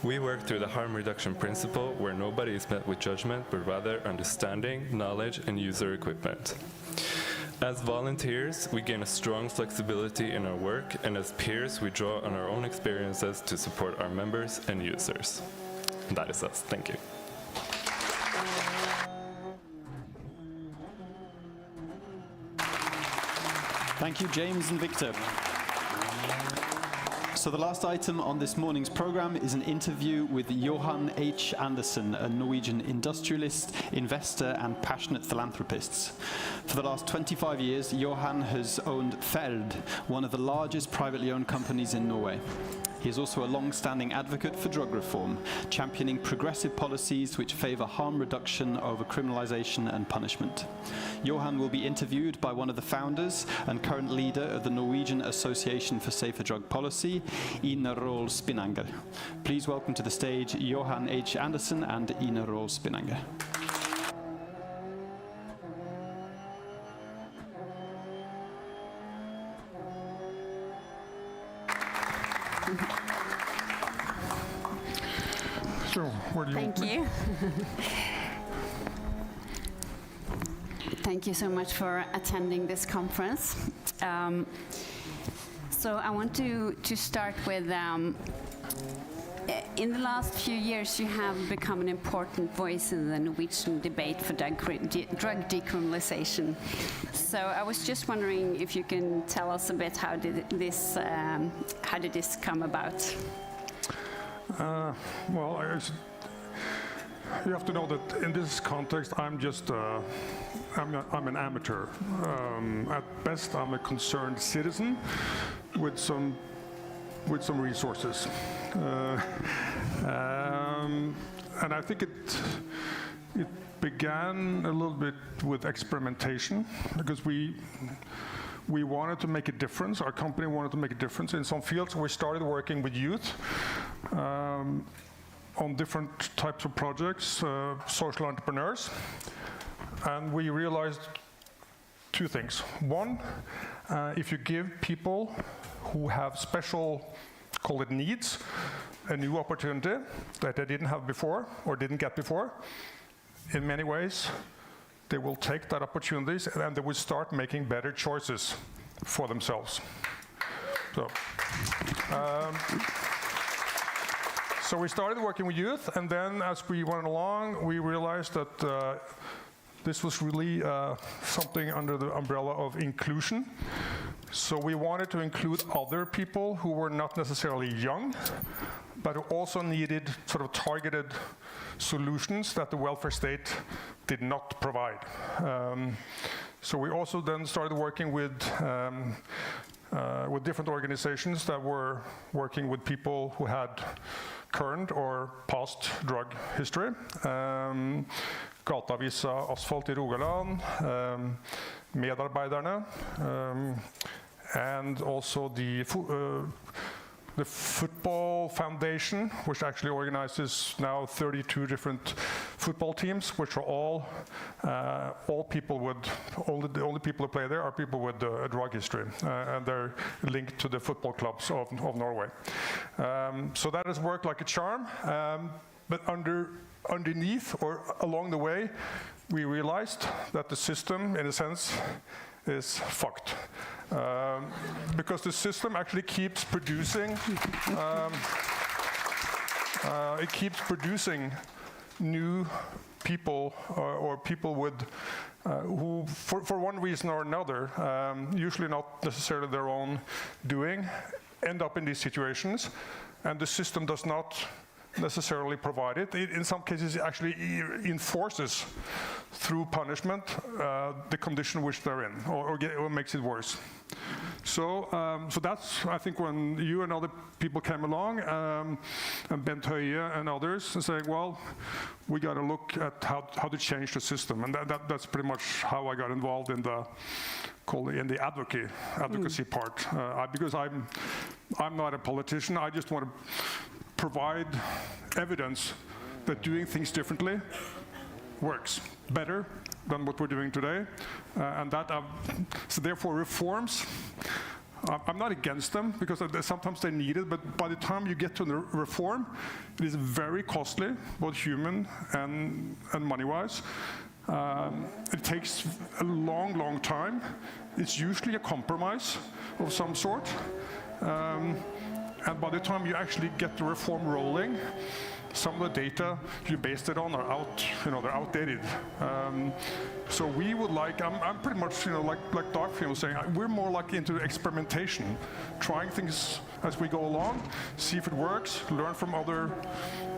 We work through the harm reduction principle where nobody is met with judgment, but rather understanding, knowledge, and user equipment. As volunteers, we gain a strong flexibility in our work, and as peers, we draw on our own experiences to support our members and users. And that is us. Thank you. Thank you, James and Victor. So the last item on this morning's program is an interview with Johan H. Andersen, a Norwegian industrialist, investor and passionate philanthropist. For the last 25 years, Johan has owned Ferd, one of the largest privately owned companies in Norway. He is also a long-standing advocate for drug reform, championing progressive policies which favour harm reduction over criminalisation and punishment. Johan will be interviewed by one of the founders and current leader of the Norwegian Association for Safer Drug Policy, Ina Roll Spinanger. Please welcome to the stage Johan H. Andersen and Ina Roll Spinanger. So, where do you Thank you. Thank you so much for attending this conference. So I want to start with, In the last few years, you have become an important voice in the Norwegian debate for drug decriminalization. So I was just wondering if you can tell us a bit how did this come about? Well, you have to know that in this context, I'm an amateur. At best, I'm a concerned citizen with some resources. And I think it began a little bit with experimentation, because we wanted to make a difference. Our company wanted to make a difference in some fields. We started working with youth on different types of projects, social entrepreneurs, and we realized two things. One, if you give people who have special, call it needs, a new opportunity that they didn't have before or didn't get before, in many ways, they will take that opportunities and they will start making better choices for themselves. So we started working with youth, and then as we went along, we realized that this was really something under the umbrella of inclusion. So we wanted to include other people who were not necessarily young, but who also needed sort of targeted solutions that the welfare state did not provide. So we also then started working with different organizations that were working with people who had current or past drug history. Gateavisa Asfalt I Rogaland, Medarbeiderne, and also the Football Foundation, which actually organizes now 32 different football teams, which are all people with, the only people who play there are people with a drug history, and they're linked to the football clubs of Norway. So that has worked like a charm, but underneath or along the way, we realized that the system, in a sense, is fucked. Because the system actually keeps producing, new people or people with who, for one reason or another, usually not necessarily their own doing, end up in these situations, and the system does not necessarily provide it. In some cases, it actually enforces through punishment the condition which they're in, or makes it worse. So that's, I think, when you and other people came along, and Bent Høie and others, and saying, well, we got to look at how to change the system, and that's pretty much how I got involved in the advocacy part, because I'm not a politician. I just want to provide evidence that doing things differently works better than what we're doing today, and that so therefore reforms, I'm not against them, because sometimes they're needed, but by the time you get to the reform, it is very costly, both human and money-wise. It takes a long time. It's usually a compromise of some sort. And by the time you actually get the reform rolling, some of the data you based it on are out, they're outdated. So we would like, I'm pretty much, like Dagfinn was saying, we're more like into experimentation, trying things as we go along, see if it works, learn from other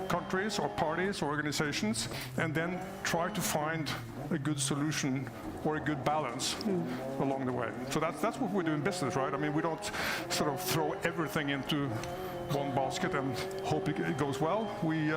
countries or parties or organizations, and then try to find a good solution or a good balance along the way. So that's what we do in business, right? I mean, we don't sort of throw everything into one basket and hope it goes well. We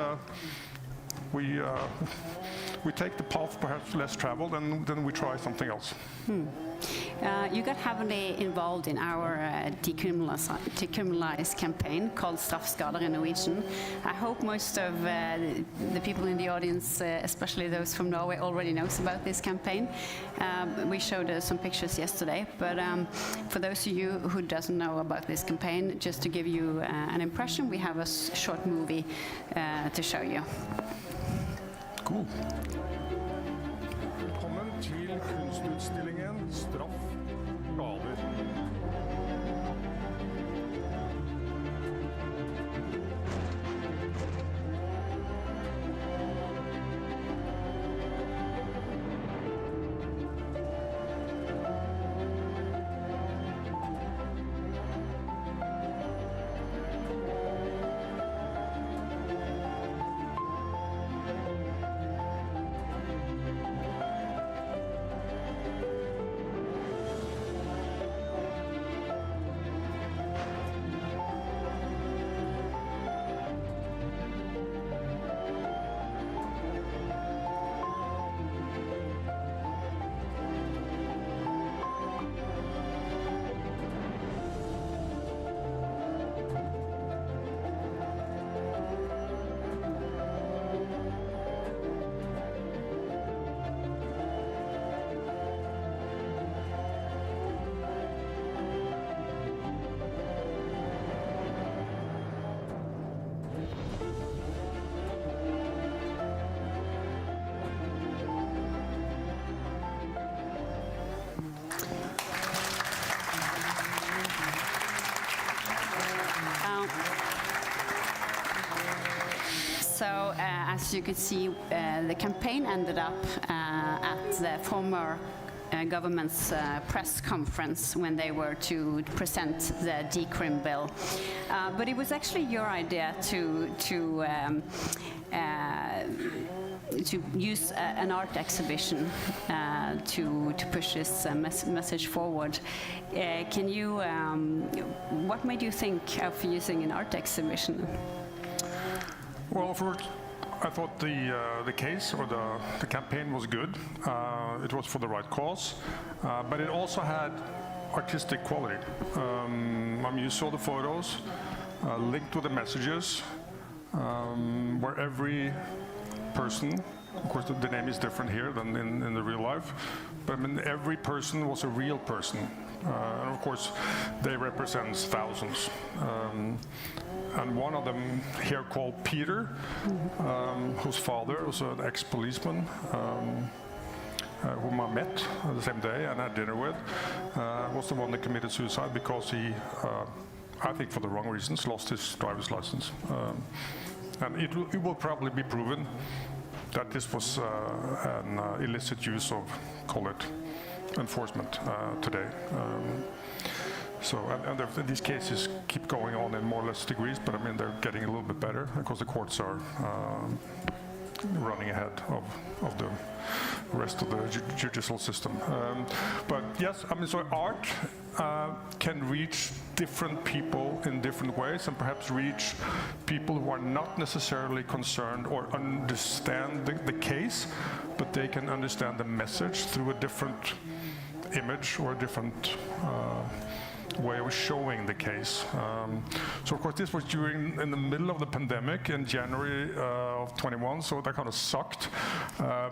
take the path perhaps less traveled, and then we try something else. You got heavily involved in our decriminalize campaign called Straffskader in Norwegian. I hope most of the people in the audience, especially those from Norway, already knows about this campaign. We showed some pictures yesterday, but for those of you who doesn't know about this campaign, just to give you an impression, we have a short movie to show you. Cool. Velkommen til kunstutstillingen Straff skader. as you could see, the campaign ended up at the former government's press conference when they were to present the decrim bill. But it was actually your idea to use an art exhibition to push this message forward. Can you? What made you think of using an art exhibition? Well, I thought the case or the campaign was good. It was for the right cause, but it also had artistic quality. You saw the photos linked with the messages, where every person, of course the name is different here than in the real life, but every person was a real person. And of course they represent thousands. And one of them here called Peter, whose father was an ex-policeman, whom I met the same day and had dinner with, was the one that committed suicide because he, I think for the wrong reasons, lost his driver's license. And it will probably be proven that this was an illicit use of, call it, enforcement today. So, and these cases keep going on in more or less degrees, but I mean they're getting a little bit better because the courts are running ahead of the rest of the judicial system. But yes, I mean, so art can reach different people in different ways, and perhaps reach people who are not necessarily concerned or understand the case, but they can understand the message through a different image or a different way of showing the case. So of course this was in the middle of the pandemic in January of 21, so that kind of sucked.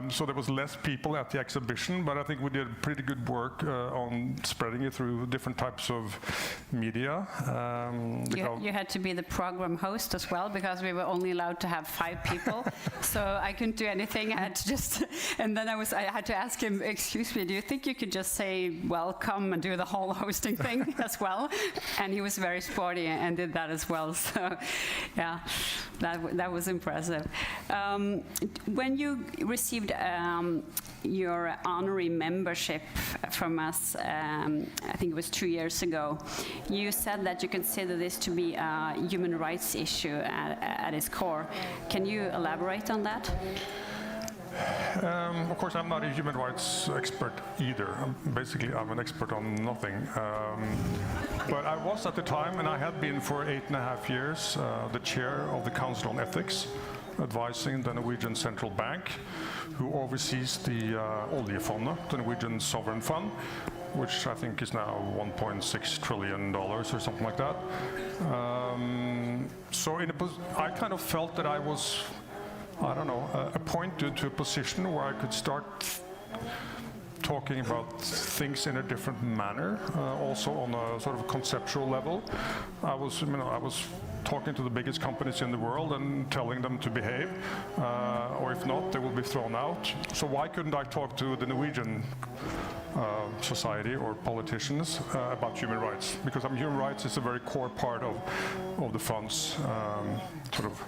So there was less people at the exhibition, but I think we did pretty good work on spreading it through different types of media. You had to be the program host as well, because we were only allowed to have 5 people. So I couldn't do anything. I had to just, and then I had to ask him, excuse me, do you think you could just say welcome and do the whole hosting thing as well? And he was very sporty and did that as well. So yeah, that was impressive. When you received your honorary membership from us, I think it was 2 years ago, you said that you consider this to be a human rights issue at its core. Can you elaborate on that? Of course, I'm not a human rights expert either. I'm an expert on nothing. But I was at the time, and I had been for 8.5 years, the chair of the Council on Ethics, advising the Norwegian Central Bank, who oversees the Oljefondet, the Norwegian sovereign fund, which I think is now $1.6 trillion or something like that. So I kind of felt that I was, I don't know, appointed to a position where I could start talking about things in a different manner, also on a sort of conceptual level. I was talking to the biggest companies in the world and telling them to behave, or if not, they will be thrown out. So why couldn't I talk to the Norwegian society or politicians about human rights? Because human rights is a very core part of the fund's sort of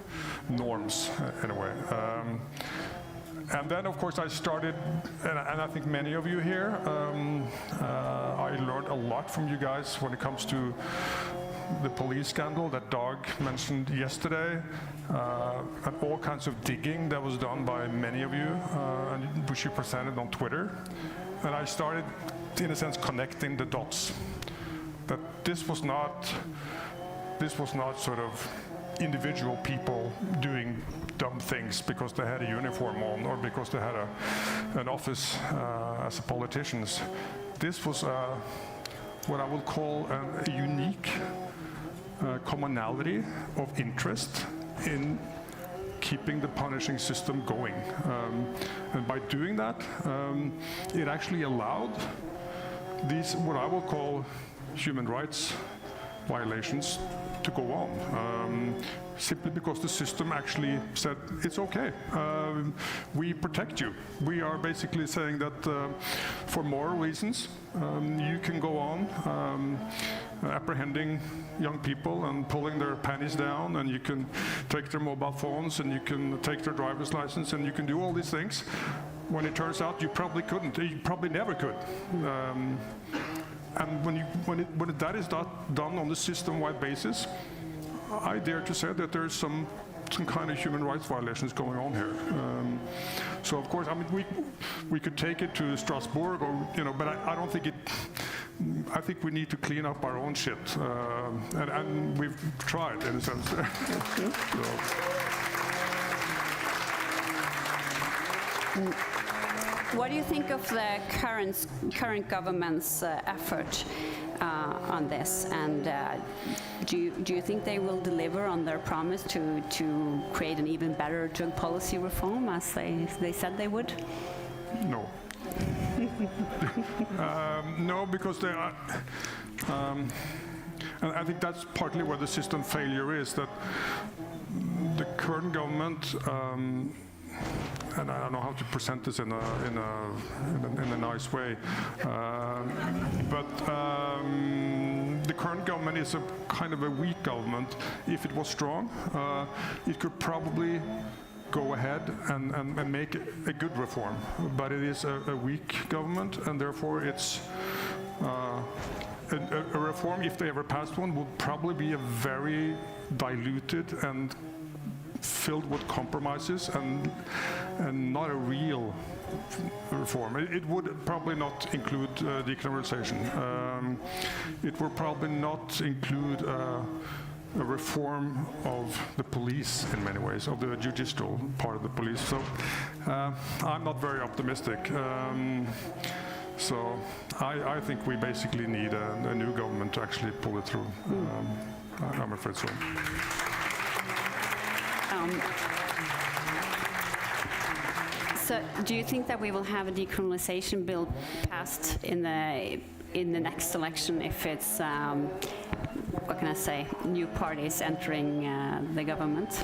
norms in a way. And then, of course, I started, and I think many of you here, I learned a lot from you guys when it comes to the police scandal that Dag mentioned yesterday, and all kinds of digging that was done by many of you, and which you presented on Twitter. And I started, in a sense, connecting the dots. That this was not sort of individual people doing dumb things because they had a uniform on or because they had an office as politicians. This was what I would call a unique commonality of interest in keeping the punishing system going. And by doing that, it actually allowed these, what I will call human rights violations, to go on, simply because the system actually said, it's okay, we protect you. We are basically saying that for moral reasons, you can go on apprehending young people and pulling their panties down, and you can take their mobile phones, and you can take their driver's license, and you can do all these things, when it turns out you probably couldn't. You probably never could. And when that is not done on a system-wide basis, I dare to say that there's some kind of human rights violations going on here. So of course, I mean, we could take it to Strasbourg, or but I don't think it. I think we need to clean up our own shit, and we've tried in a sense. What do you think of the current government's effort on this, and do you think they will deliver on their promise to create an even better drug policy reform, as they said they would? No. No, because they are. And I think that's partly where the system failure is, that the current government. And I don't know how to present this in a nice way, but the current government is a kind of a weak government. If it was strong, it could probably go ahead and make a good reform. But it is a weak government, and therefore it's a reform, if they ever passed one, would probably be a very diluted and filled with compromises, and not a real reform. It would probably not include decriminalization. It would probably not include a reform of the police in many ways, of the judicial part of the police. So I'm not very optimistic. So I think we basically need a new government to actually pull it through. I'm afraid so. So, do you think that we will have a decriminalization bill passed in the next election if it's, what can I say, new parties entering the government?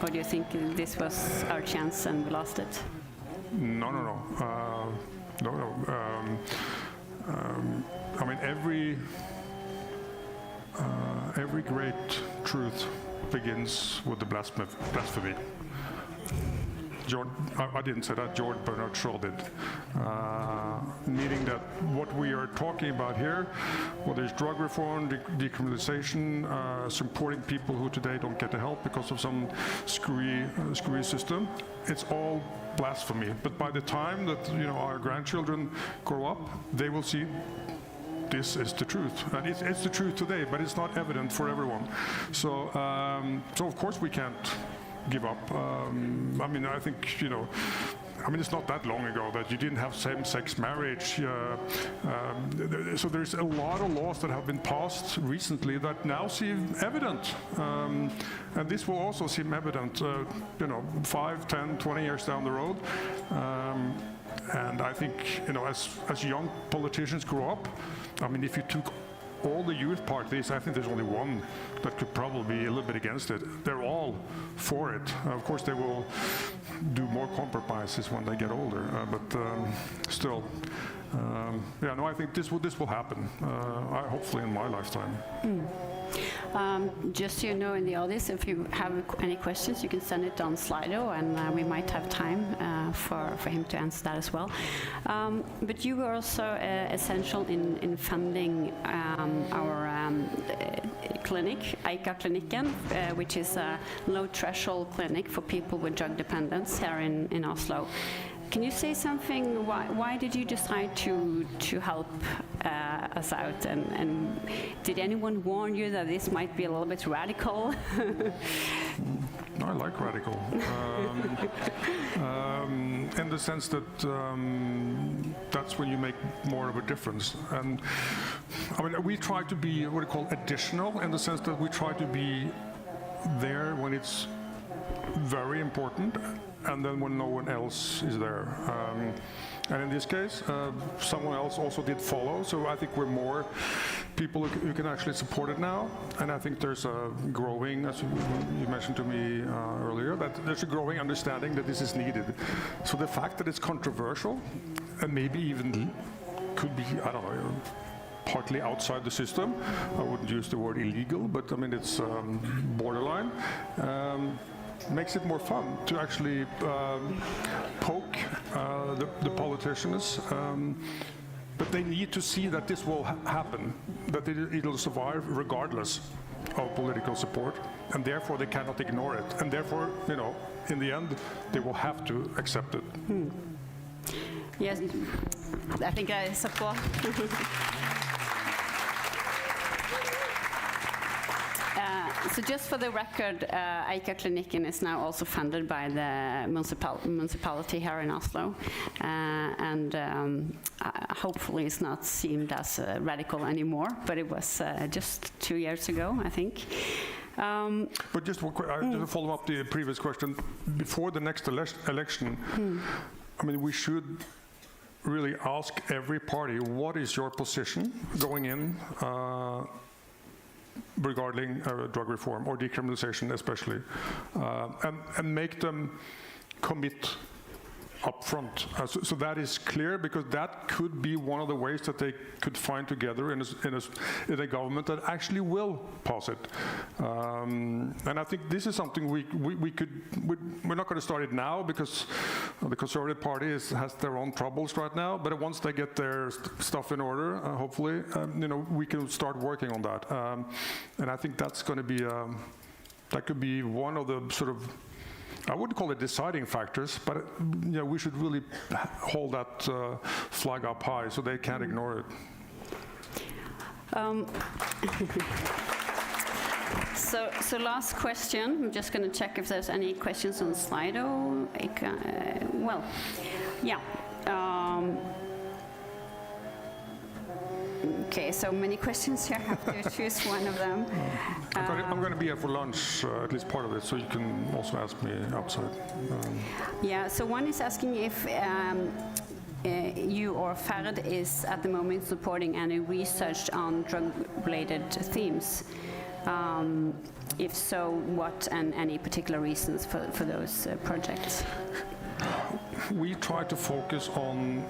Or do you think this was our chance and we lost it? No. I mean, every great truth begins with the blasphemy. I didn't say that, George Bernard Shaw did. Meaning that what we are talking about here, whether it's drug reform, decriminalization, supporting people who today don't get the help because of some screwy system, it's all blasphemy. But by the time that our grandchildren grow up, they will see this is the truth, and it's the truth today, but it's not evident for everyone. So of course we can't give up. I mean, I think it's not that long ago that you didn't have same-sex marriage. So there's a lot of laws that have been passed recently that now seem evident, and this will also seem evident, 5, 10, 20 years down the road. And I think, as young politicians grow up, I mean, if you took all the youth parties, I think there's only one that could probably be a little bit against it. They're all for it. Of course, they will do more compromises when they get older, but still, I think this will happen, hopefully in my lifetime. Just so you know, in the audience, if you have any questions, you can send it on Slido, and we might have time for him to answer that as well. But you were also essential in funding our clinic, Eika-klinikken, which is a low-threshold clinic for people with drug dependence here in Oslo. Can you say something? Why did you decide to help us out? And did anyone warn you that this might be a little bit radical? I like radical, in the sense that that's when you make more of a difference. And I mean, we try to be what we call additional, in the sense that we try to be there when it's very important, and then when no one else is there. And in this case, someone else also did follow, so I think we're more people who can actually support it now. And I think there's a growing, as you mentioned to me earlier, that there's a growing understanding that this is needed. So the fact that it's controversial, and maybe even could be, I don't know, partly outside the system. I wouldn't use the word illegal, but I mean it's borderline. Makes it more fun to actually poke the politicians. But they need to see that this will happen, that it'll survive regardless of political support, and therefore they cannot ignore it. And therefore, you know, in the end, they will have to accept it. Yes, I think I support. So just for the record, Eika-klinikken is now also funded by the municipality here in Oslo, and hopefully it's not seemed as radical anymore, but it was just 2 years ago, I think. But just to follow up the previous question, before the next election, I mean, we should really ask every party, what is your position going in regarding drug reform or decriminalization especially, and make them commit up front. So that is clear, because that could be one of the ways that they could find together in a government that actually will pass it. And I think this is something we're not going to start it now, because the Conservative Party has their own troubles right now, but once they get their stuff in order, hopefully, you know, we can start working on that. And I think that's going to be, that could be one of the sort of, I wouldn't call it deciding factors, but you know, we should really hold that flag up high so they can't ignore it. So last question. I'm just going to check if there's any questions on Slido. Well, yeah. Okay, so many questions here. I have to choose one of them. I'm going to be here for lunch, at least part of it, so you can also ask me outside. Yeah, so one is asking if you or Ferd is at the moment supporting any research on drug-related themes. If so, what, and any particular reasons for those projects? We try to focus on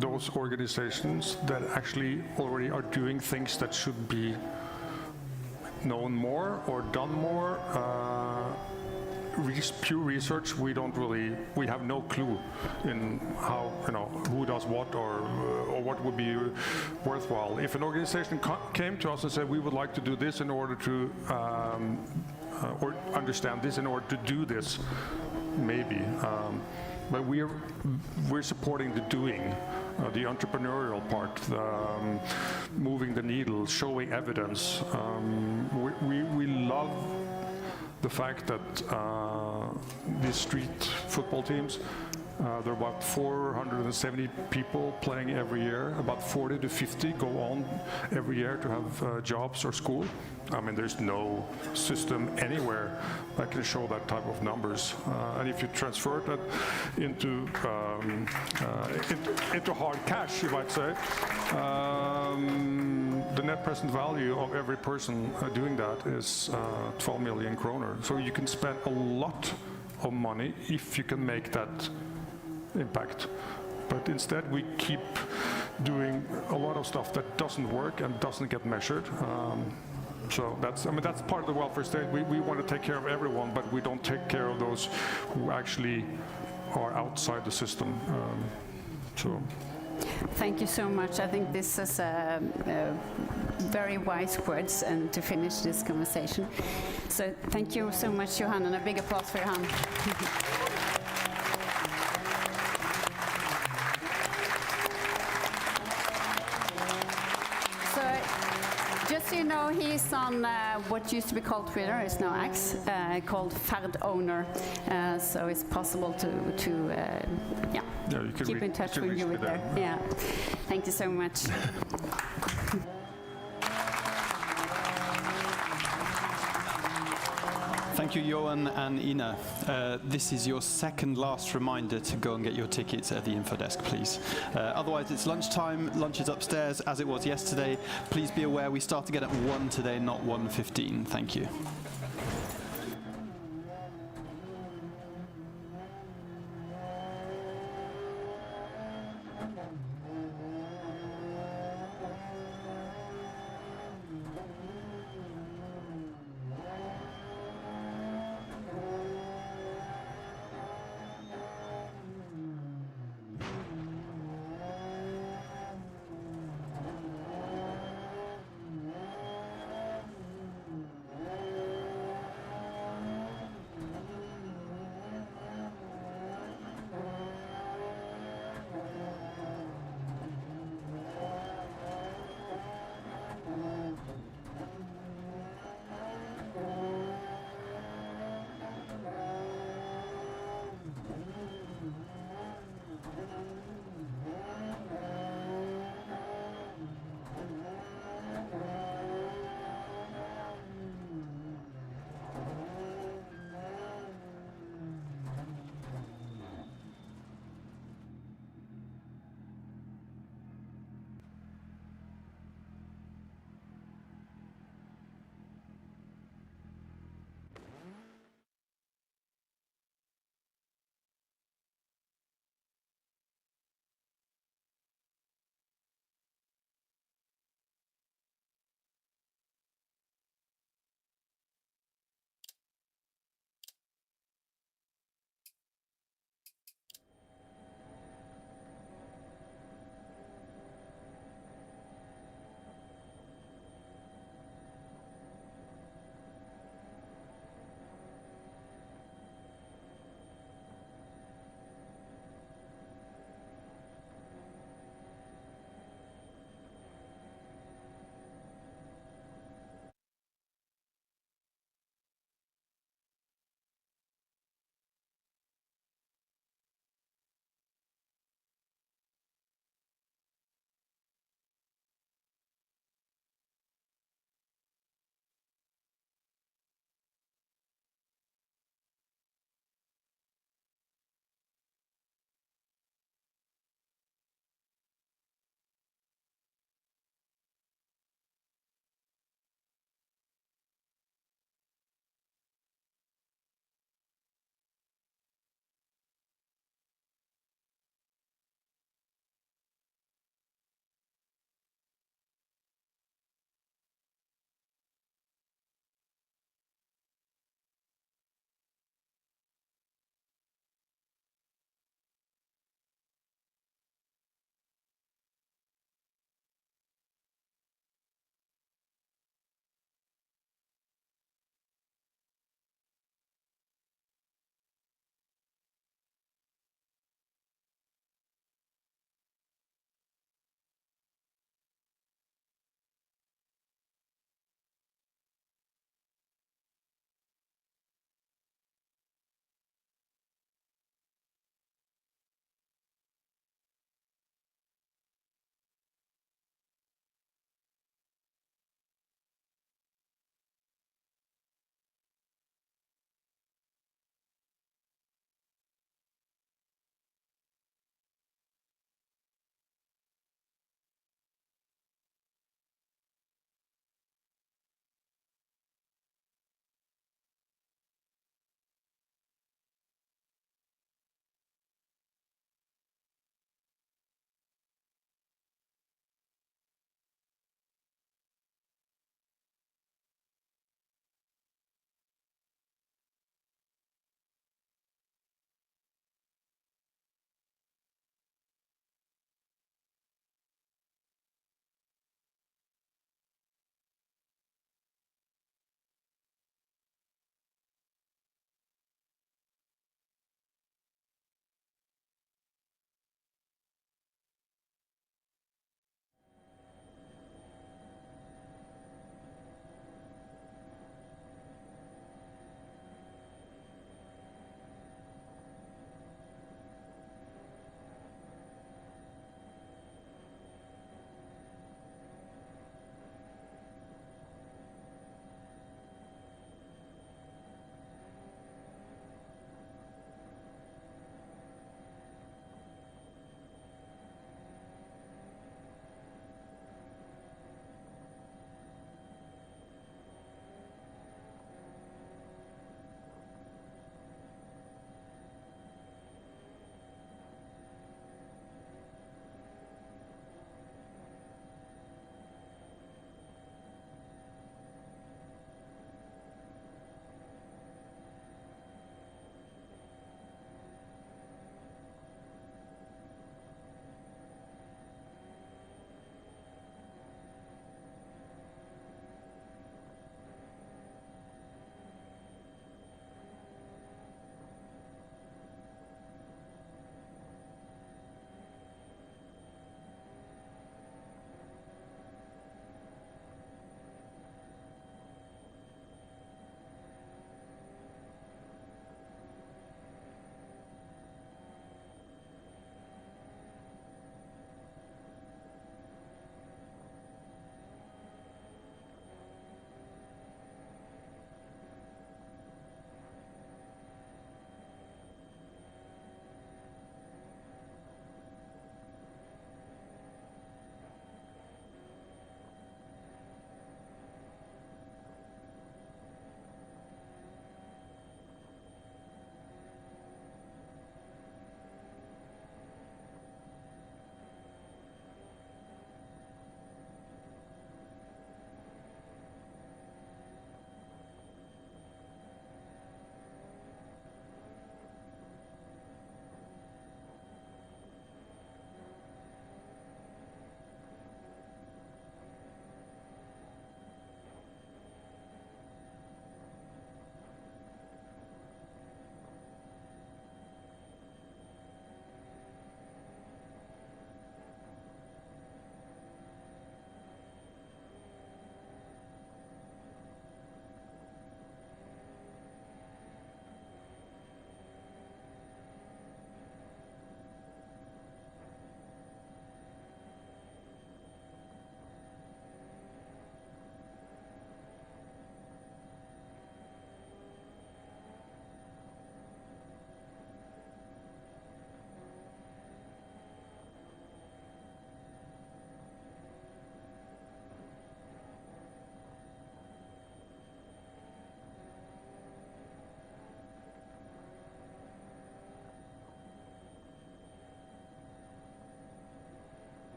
those organizations that actually already are doing things that should be known more or done more. Pure research, we have no clue in how, you know, who does what or what would be worthwhile. If an organization came to us and said, we would like to do this in order to, or understand this in order to do this, maybe. But we're supporting the doing, the entrepreneurial part, moving the needle, showing evidence. We love the fact that these street football teams, there are about 470 people playing every year. About 40 to 50 go on every year to have jobs or school. I mean, there's no system anywhere that can show that type of numbers. And if you transfer that into hard cash, you might say, the net present value of every person doing that is 12 million kroner. So you can spend a lot of money if you can make that impact. But instead we keep doing a lot of stuff that doesn't work and doesn't get measured. So that's part of the welfare state. We want to take care of everyone, but we don't take care of those who actually are outside the system. Thank you so much. I think this is very wise words and to finish this conversation. So thank you so much, Johan, and a big applause for Johan. Just so you know, he's on what used to be called Twitter, it's now X, called Ferd Owner. So it's possible to keep in touch with you there. Yeah. Thank you so much. Thank you, Johan and Ina. This is your second last reminder to go and get your tickets at the info desk, please. Otherwise, it's lunchtime. Lunch is upstairs, as it was yesterday. Please be aware we start again at 1 today, not 1:15. Thank you.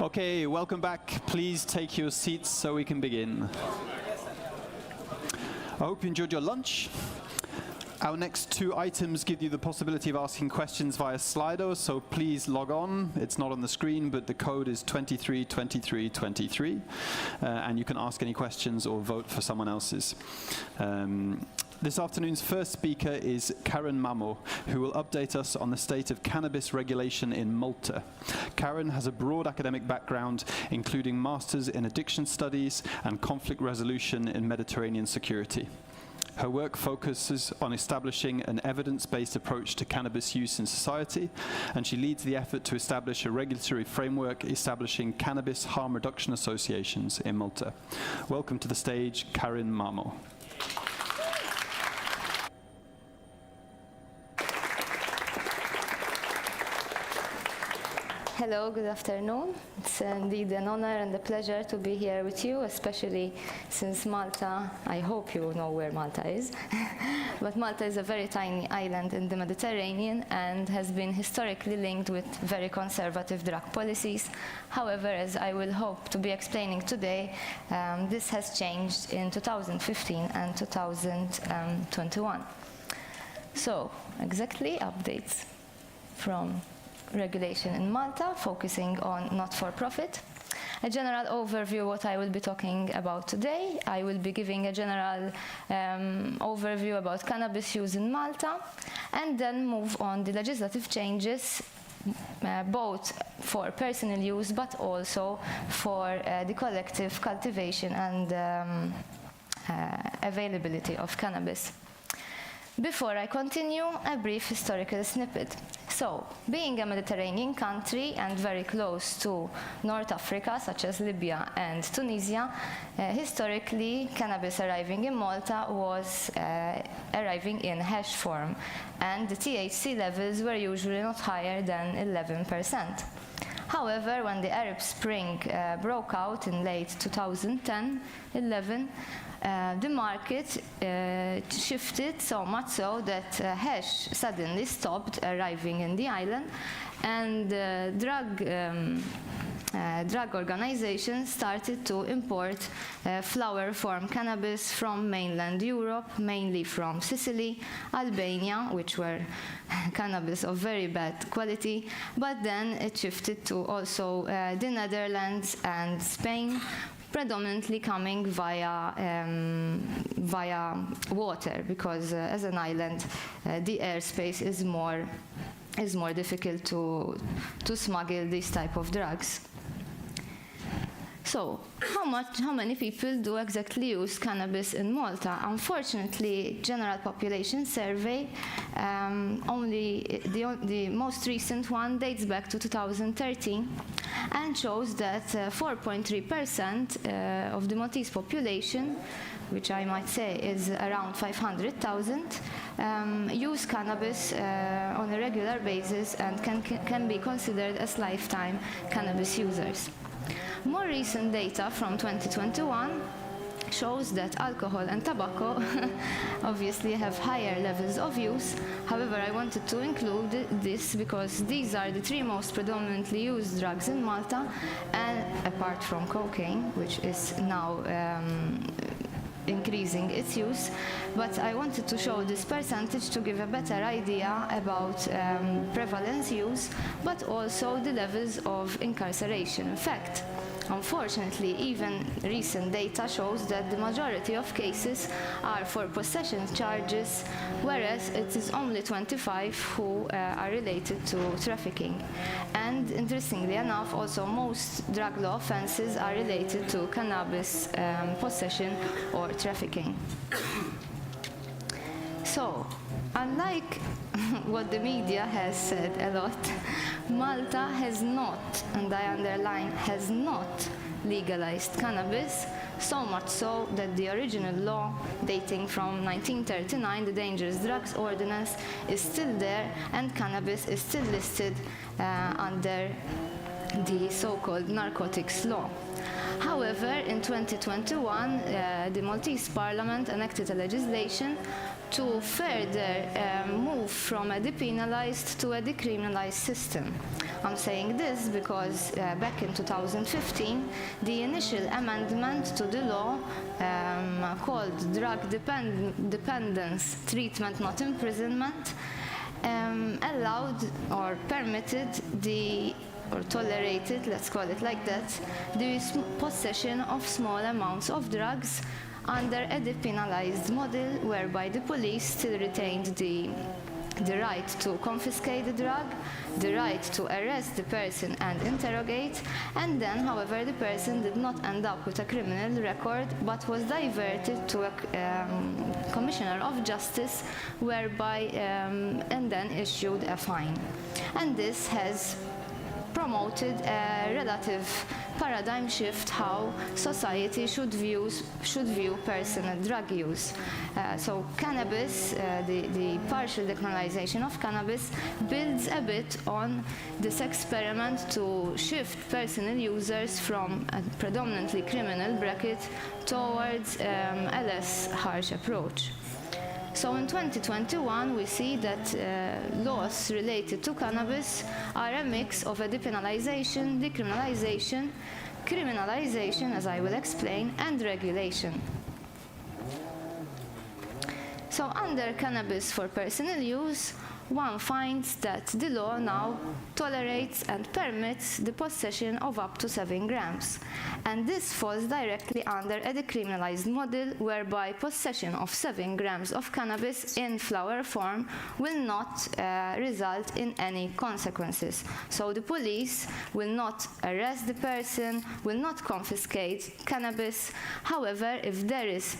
Okay, welcome back. Please take your seats so we can begin. I hope you enjoyed your lunch. Our next two items give you the possibility of asking questions via Slido, so please log on. It's not on the screen, but the code is 232323, and you can ask any questions or vote for someone else's. This afternoon's first speaker is Karen Mamo, who will update us on the state of cannabis regulation in Malta. Karen has a broad academic background, including masters in addiction studies and conflict resolution in Mediterranean security. Her work focuses on establishing an evidence-based approach to cannabis use in society, and she leads the effort to establish a regulatory framework establishing cannabis harm reduction associations in Malta. Welcome to the stage, Karen Mamo. Hello, good afternoon. It's indeed an honor and a pleasure to be here with you, especially since Malta, I hope you know where Malta is, but Malta is a very tiny island in the Mediterranean and has been historically linked with very conservative drug policies. However, as I will hope to be explaining today, this has changed in 2015 and 2021. So, exactly updates from regulation in Malta, focusing on not-for-profit. A general overview what I will be talking about today. I will be giving a general overview about cannabis use in Malta, and then move on the legislative changes, both for personal use but also for the collective cultivation and availability of cannabis. Before I continue, a brief historical snippet. So, being a Mediterranean country and very close to North Africa, such as Libya and Tunisia, historically cannabis arriving in Malta was arriving in hash form, and the THC levels were usually not higher than 11%. However, when the Arab Spring broke out in late 2010-11, the market shifted so much so that hash suddenly stopped arriving in the island, and drug organizations started to import flower form cannabis from mainland Europe, mainly from Sicily, Albania, which were cannabis of very bad quality, but then it shifted to also the Netherlands and Spain, predominantly coming via water, because as an island, the airspace is more difficult to smuggle these type of drugs. So, how many people do exactly use cannabis in Malta? Unfortunately, general population survey, only the most recent one dates back to 2013 and shows that 4.3% of the Maltese population, which I might say is around 500,000, use cannabis on a regular basis and can be considered as lifetime cannabis users. More recent data from 2021 shows that alcohol and tobacco obviously have higher levels of use. However, I wanted to include this because these are the three most predominantly used drugs in Malta, and apart from cocaine, which is now increasing its use, but I wanted to show this percentage to give a better idea about prevalence use, but also the levels of incarceration. In fact, unfortunately, even recent data shows that the majority of cases are for possession charges, whereas it is only 25 who are related to trafficking. And interestingly enough, also most drug law offenses are related to cannabis possession or trafficking. So, unlike what the media has said a lot, Malta has not, and I underline, has not legalized cannabis, so much so that the original law dating from 1939, the Dangerous Drugs Ordinance, is still there, and cannabis is still listed under the so-called narcotics law. However, in 2021, the Maltese Parliament enacted a legislation to further move from a depenalized to a decriminalized system. I'm saying this because back in 2015, the initial amendment to the law called Drug Dependence Treatment Not Imprisonment allowed or permitted or tolerated, let's call it like that, the possession of small amounts of drugs under a depenalized model whereby the police still retained the right to confiscate the drug, the right to arrest the person and interrogate, and then, however, the person did not end up with a criminal record but was diverted to a commissioner of justice whereby and then issued a fine. And this has promoted a relative paradigm shift how society should view personal drug use. So cannabis, the partial decriminalization of cannabis builds a bit on this experiment to shift personal users from a predominantly criminal bracket towards a less harsh approach. So in 2021, we see that laws related to cannabis are a mix of a depenalization, decriminalization, criminalization, as I will explain, and regulation. So under cannabis for personal use, one finds that the law now tolerates and permits the possession of up to 7 grams. And this falls directly under a decriminalized model whereby possession of 7 grams of cannabis in flower form will not result in any consequences. So the police will not arrest the person, will not confiscate cannabis. However, if there is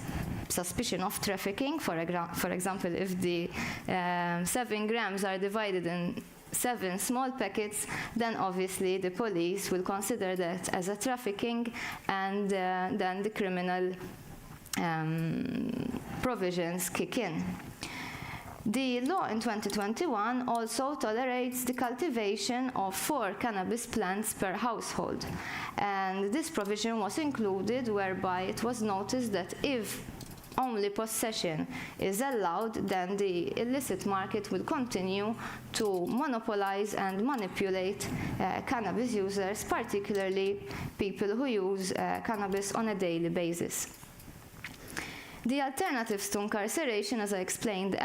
suspicion of trafficking, for example, if the 7 grams are divided in 7 small packets, then obviously the police will consider that as a trafficking, and then the criminal provisions kick in. The law in 2021 also tolerates the cultivation of 4 cannabis plants per household. And this provision was included whereby it was noticed that if only possession is allowed, then the illicit market will continue to monopolize and manipulate cannabis users, particularly people who use cannabis on a daily basis. The alternatives to incarceration, as I explained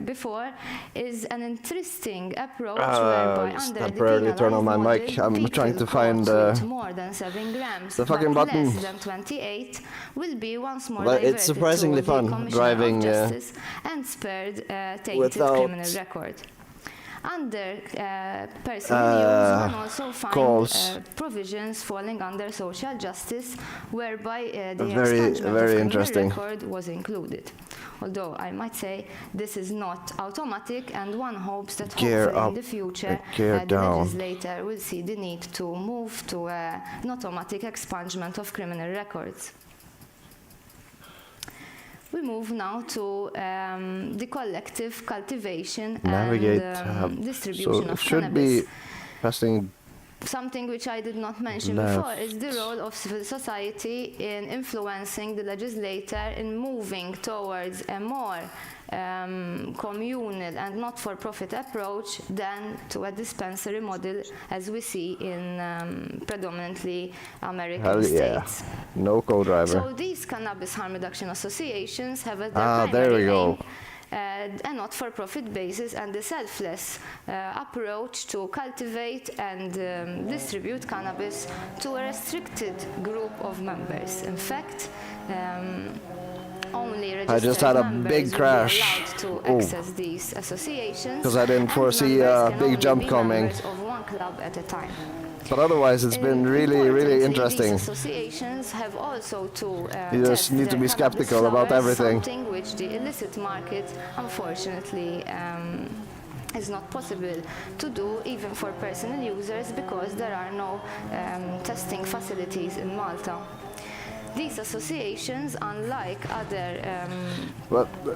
before, is an interesting approach whereby under temporarily turn on my mic. I'm trying to find more than 7 grams, the fucking button. Less than 28 will be once more But diverted it's surprisingly to the fun Commissioner driving of Justice and spared tainted without criminal record. Under personal use, one also finds provisions falling under social justice, whereby the expungement of criminal record was included. Although I might say this is not automatic, and one hopes that hopefully in the future the legislator will see the need to move to an automatic expungement of criminal records. We move now to the collective cultivation and distribution of cannabis. Something which I did not mention before is the role of civil society in influencing the legislator in moving towards a more communal and not-for-profit approach than to a dispensary model as we see in predominantly American states. No co-driver. So these cannabis harm reduction associations have a primary aim, a not-for-profit basis and a selfless approach to cultivate and distribute cannabis to a restricted group of members. In fact, only registered I just had a big crash because I didn't foresee a big jump coming. Of one club at a time. But otherwise, it's been really interesting. These associations have also to you just need to be skeptical about everything. Something which the illicit market, unfortunately, is not possible to do even for personal users because there are no testing facilities in Malta. These associations, unlike other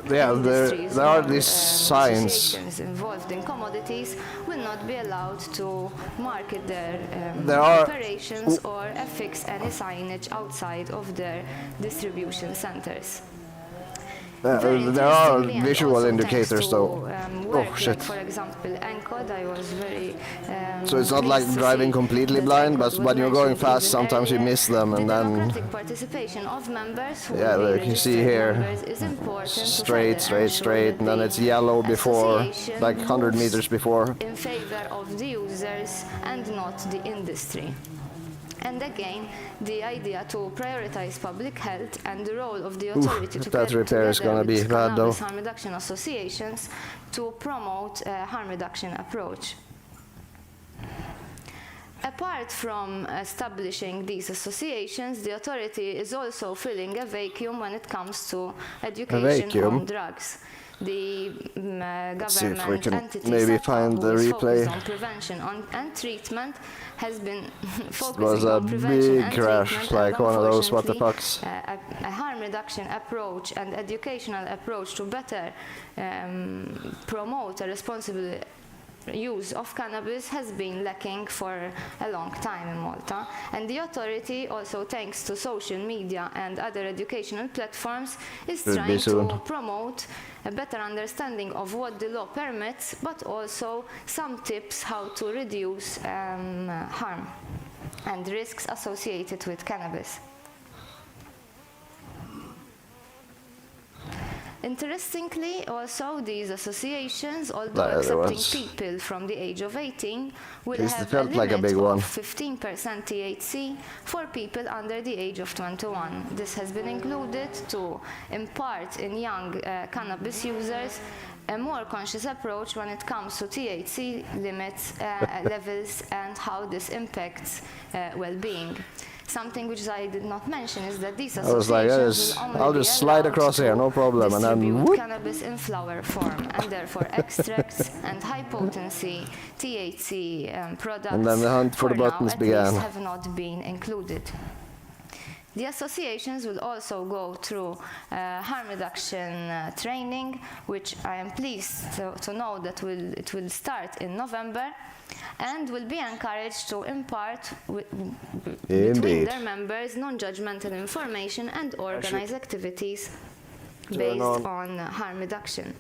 there are these signs associations involved in commodities, will not be allowed to market their operations or affix any signage outside of their distribution centers. there are interestingly, and visual also indicators thanks to, though. work, Oh, shit. Like, for example, ENCODE, I was very So it's not like pleased to driving see completely that blind, ENCODE but was when you're going mentioned fast, even sometimes you earlier. miss them, and The then democratic participation of members who yeah, will be like you see registered here, members is important to straight, further straight, ensure straight, that and then the it's yellow before, association like 100 moves meters before. in favor of the users and not the industry. And again, the idea to prioritize public health and the role of the authority to that repair is gonna be bad though. harm reduction associations to promote a harm reduction approach. Apart from establishing these associations, the authority is also filling a vacuum when it comes to education vacuum? on drugs. The Let's see if we government can entity maybe set up find the who is replay. focused on prevention and treatment has been It focusing was a on prevention big and crash, treatment, like and one of those what the unfortunately, fucks. a harm reduction approach and educational approach to better promote a responsible use of cannabis has been lacking for a long time in Malta, and the authority, also thanks to social media and other educational platforms, is Could be trying soon. to promote a better understanding of what the law permits, but also some tips how to reduce harm and risks associated with cannabis. Interestingly, also, these associations, although The other accepting ones. people from the age of 18, will This have a felt like a limit big one. of 15% THC for people under the age of 21. This has been included to impart in young cannabis users a more conscious approach when it comes to THC limits, levels, and how this impacts well-being. Something which I did not mention is that these I was like, associations will only I'll be just slide allowed across to here, no problem, and then distribute whoop. cannabis in flower form, and therefore extracts and high-potency THC products And then the hunt for the now buttons at began. least have not been included. The associations will also go through harm reduction training, which I am pleased to know that it will start in November, and will be encouraged to impart between their members non-judgmental information and organize activities based on harm reduction.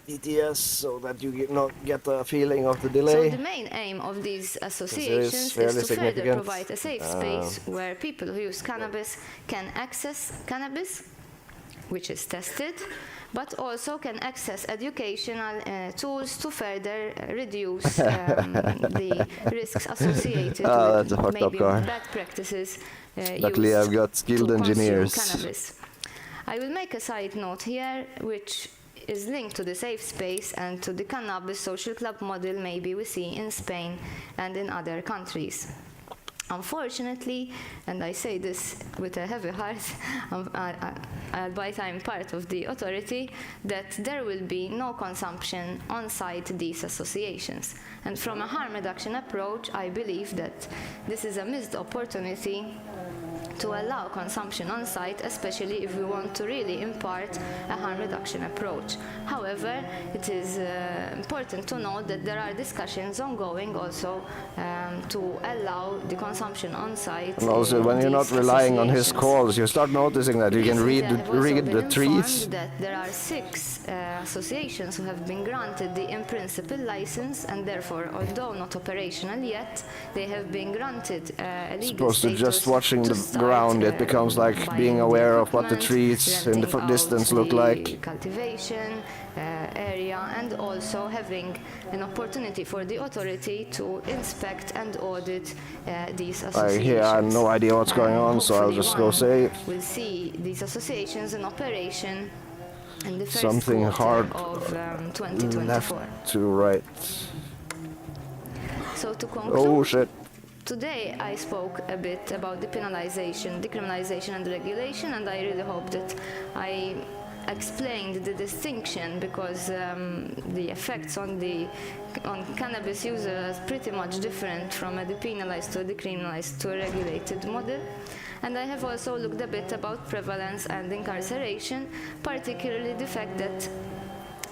ETS, so that you not get the feeling of the So delay. the main aim of these associations fairly is to further significant. provide a safe space where people who use cannabis can access cannabis, which is tested, but also can access educational tools to further reduce the risks associated that's a fucked with up maybe car. bad practices Luckily used I've got skilled to consume engineers. cannabis. I will make a side note here, which is linked to the safe space and to the cannabis social club model maybe we see in Spain and in other countries. Unfortunately, and I say this with a heavy heart, albeit I'm part of the authority, that there will be no consumption on site these associations. And from a harm reduction approach, I believe that this is a missed opportunity to allow consumption on site, especially if we want to really impart a harm reduction approach. However, it is important to note that there are discussions ongoing also to allow the consumption on site. And also, when you're not relying on his calls, you start noticing that you can read the trees. That there are 6 associations who have been granted the in-principle license, and therefore, although not operational yet, they have been granted a legal Supposed to just status watching to the start, ground, it becomes like buying being the aware of what the equipment, trees in the renting distance out look the like. cultivation area, and also having an opportunity for the authority to inspect and audit these associations. Here I have no idea what's going on, so I'll just go say We'll see these associations in operation in the first something quarter hard of 2024. left to right. So to conclude, Oh shit. today I spoke a bit about decriminalization and regulation, and I really hope that I explained the distinction, because the effects on cannabis users are pretty much different from a depenalized to a decriminalized to a regulated model. And I have also looked a bit about prevalence and incarceration, particularly the fact that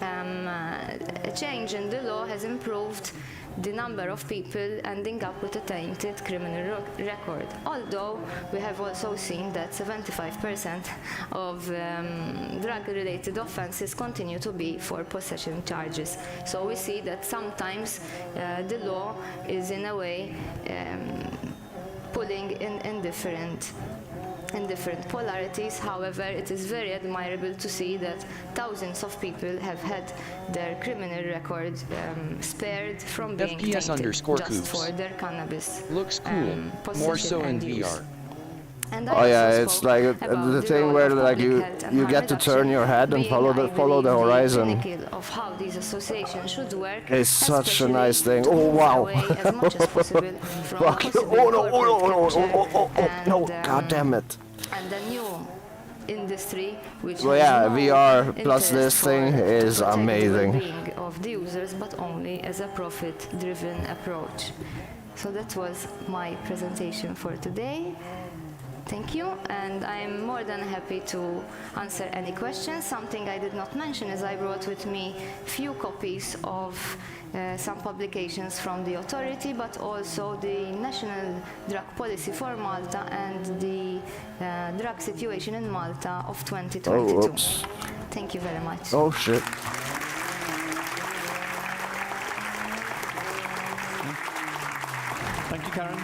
a change in the law has improved the number of people ending up with a tainted criminal record. Although we have also seen that 75% of drug-related offenses continue to be for possession charges. So we see that sometimes the law is in a way pulling in different polarities. However, it is very admirable to see that thousands of people have had their criminal record spared from being tainted just for their cannabis Looks cool. More so in VR. Oh yeah, it's like the thing where like you get to turn your head and follow the horizon. Of how these associations should work. It's such a nice thing. Oh wow! Fuck! Oh no! God damn it! And the new industry, which well, yeah, VR plus this thing is amazing. Of the users, but only as a profit-driven approach. So that was my presentation for today. Thank you, and I'm more than happy to answer any questions. Something I did not mention is I brought with me few copies of some publications from the authority, but also the National Drug Policy for Malta and the drug situation in Malta of 2022. Oh, oops. Thank you very much. Oh shit. Thank you, Karen.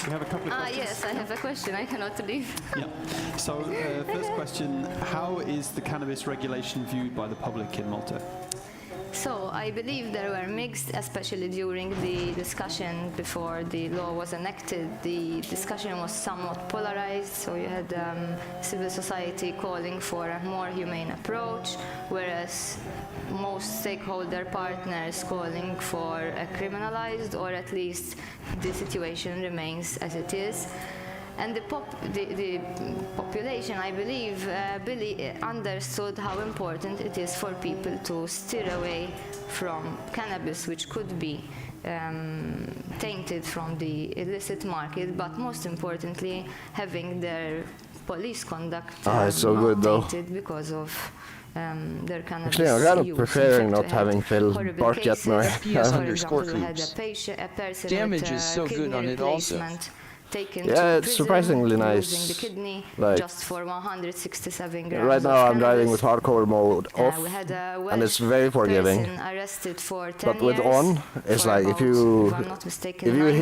We have a couple of questions. Yes, I have a question. I cannot leave. Yeah. So, first question, how is the cannabis regulation viewed by the public in Malta? So I believe there were mixed, especially during the discussion before the law was enacted. The discussion was somewhat polarized, so you had civil society calling for a more humane approach, whereas most stakeholder partners calling for a criminalized, or at least the situation remains as it is. And the population, I believe, understood how important it is for people to steer away from cannabis, which could be tainted from the illicit market, but most importantly, having their police conduct it's so good though. tainted because of their cannabis Actually, I'm kind of use. preferring not having Phil bark at me. Damage is so good on it also. Yeah, it's surprisingly nice. Like, just for 167 grams right now I'm driving cannabis. with hardcore mode off, and it's very forgiving. For 10 but with years on, it's like if you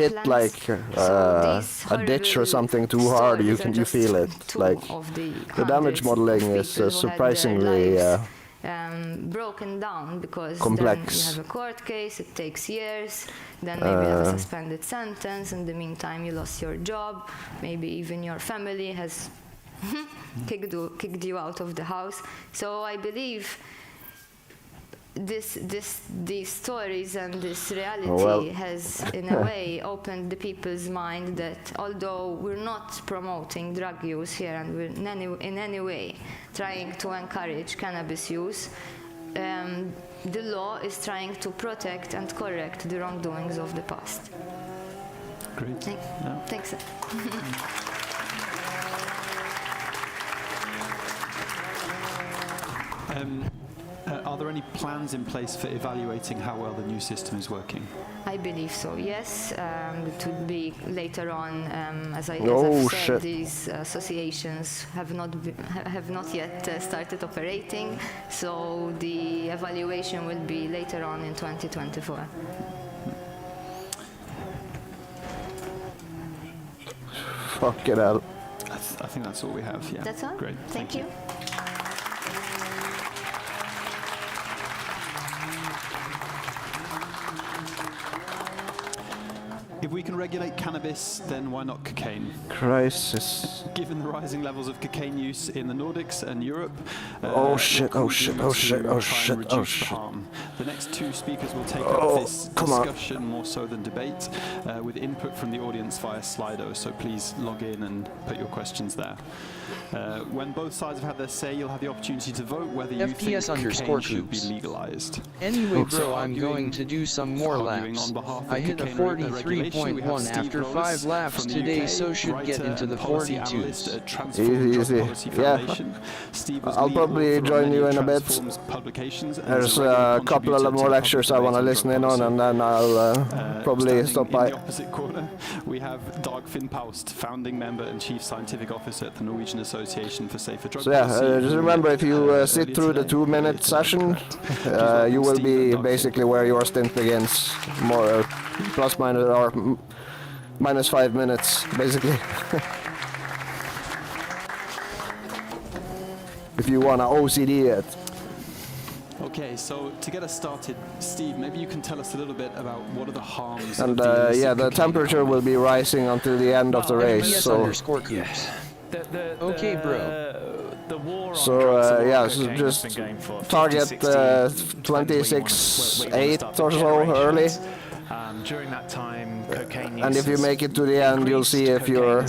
hit like a ditch or something too hard, you feel it. Like the damage modeling is surprisingly broken down, because complex. then you have a court case, it takes years, then maybe you have a suspended sentence, in the meantime you lost your job, maybe even your family has kicked you out of the house. So I believe these stories and this reality has in a way opened the people's mind that although we're not promoting drug use here and we're in any way trying to encourage cannabis use, the law is trying to protect and correct the wrongdoings of the past. Great. Thanks. Are there any plans in place for evaluating how well the new system is working? I believe so, yes. It would be later on, as I've said, these associations have not yet started operating, so the evaluation will be later on in 2024. Fuck it out. I think that's all we have, yeah. That's all? Great. Thank you. If we can regulate cannabis, then why not cocaine? Crisis. Given the rising levels of cocaine use in the Nordics and Europe, oh shit! The next two speakers will take up this discussion more so than debate, with input from the audience via Slido, so please log in and put your questions there. When both sides have had their say, you'll have the opportunity to vote whether you think cocaine should be legalized. Anyway, bro, I'm going to do some more laps. I hit a 43.1 after 5 laps today, so should get into the 42s. Easy. Yeah. I'll probably join you in a bit. There's a couple a lot more lectures I want to listen in on, and then I'll probably stop by. In the opposite corner, we have Dagfinn Paust, founding member and chief scientific officer at the Norwegian Association for Safer Drug So yeah, Policy. just remember, if you sit through the 2-minute session, you will be basically where your stint begins, more plus minus or minus 5 minutes, basically. If you wanna OCD it. Okay, so to get us started, Steve, maybe you can tell us a little bit about what are the harms. And of yeah, the temperature will be rising until the end of the race. So Okay, bro. So yeah, so just target 26.8 or so early. During that time, cocaine use And if you make it to the end, you'll see if you're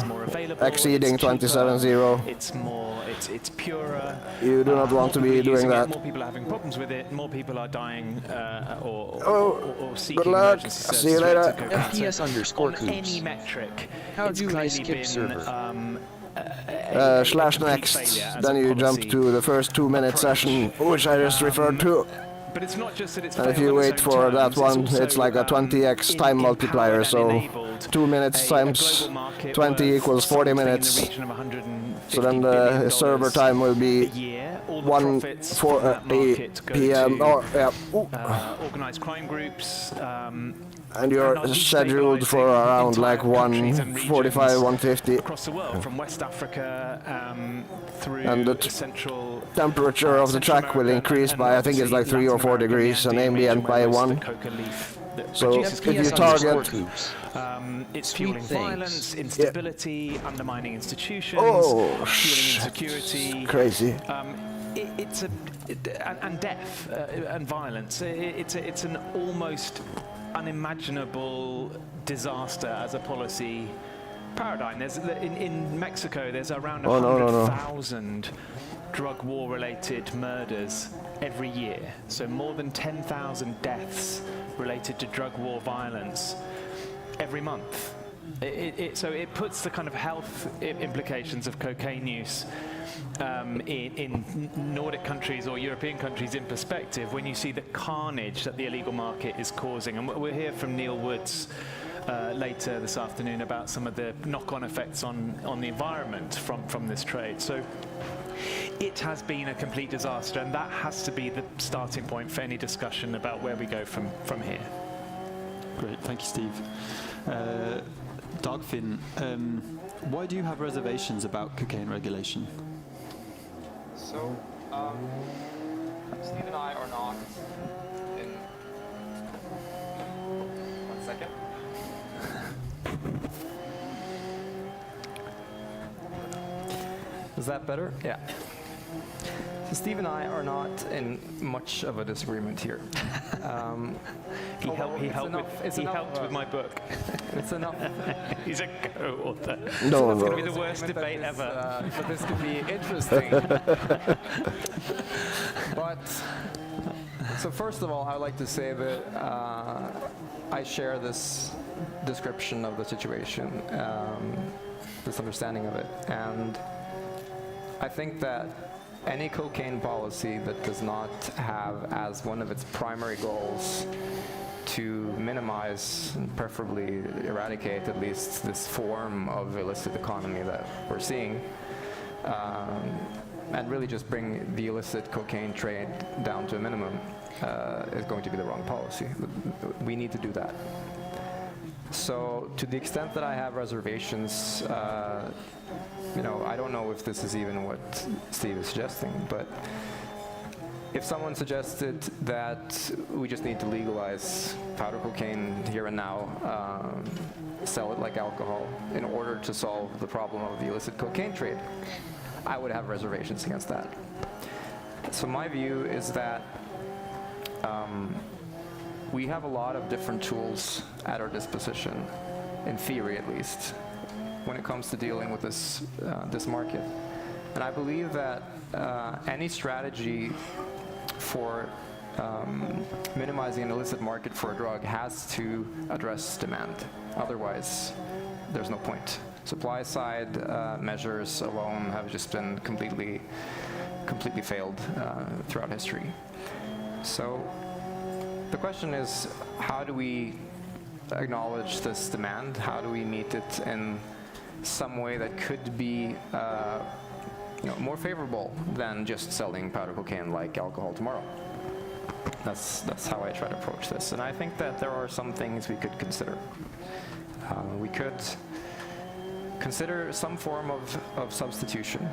exceeding 27.0. It's more, it's purer. You do not want to be doing that. More people are having problems with it. More people are dying or seeking good luck. emergency See you services later. to cocaine. FPS_coops. Any metric. How do I skip server? Slash next. Then you jump to the first 2-minute session, which I just referred to. But it's not just that it's And if you wait for that one, it's like a 20x time multiplier, so 2 minutes times 20 equals 40 minutes. So then the server time will be 1:40 p.m. or yeah. Organized crime groups. And you're scheduled for around like 1:45, 1:50. Across the world, from West Africa through And the central temperature of the track will increase by, I think it's like 3 or 4 degrees, and ambient by 1. So if you target... it's fueling violence, instability, undermining institutions, fueling insecurity. Crazy. And death and violence. It's an almost unimaginable disaster as a policy paradigm. There's in Mexico, there's around 100,000 drug war-related murders every year. So more than 10,000 deaths related to drug war violence every month. So it puts the kind of health implications of cocaine use in Nordic countries or European countries in perspective when you see the carnage that the illegal market is causing. And we'll hear from Neil Woods later this afternoon about some of the knock-on effects on the environment from this trade. So it has been a complete disaster, and that has to be the starting point for any discussion about where we go from here. Great, thank you, Steve. Dagfinn, why do you have reservations about cocaine regulation? So, Steve and I are not in... 1 second. Is that better? Yeah. So Steve and I are not in much of a disagreement here. He helped with my book. It's enough. He's a co-author. No, It's going to be the worst debate ever. But this could be interesting. But, so first of all, I'd like to say that I share this description of the situation, this understanding of it. And I think that any cocaine policy that does not have as one of its primary goals to minimize and preferably eradicate at least this form of illicit economy that we're seeing, and really just bring the illicit cocaine trade down to a minimum, is going to be the wrong policy. We need to do that. So to the extent that I have reservations, you know, I don't know if this is even what Steve is suggesting, but if someone suggested that we just need to legalize powder cocaine here and now, sell it like alcohol in order to solve the problem of the illicit cocaine trade, I would have reservations against that. So my view is that we have a lot of different tools at our disposition, in theory at least, when it comes to dealing with this market. And I believe that any strategy for minimizing an illicit market for a drug has to address demand. Otherwise, there's no point. Supply side measures alone have just been completely failed throughout history. So the question is, how do we acknowledge this demand? How do we meet it in some way that could be more favorable than just selling powder cocaine like alcohol tomorrow? That's how I try to approach this. And I think that there are some things we could consider. We could consider some form of substitution,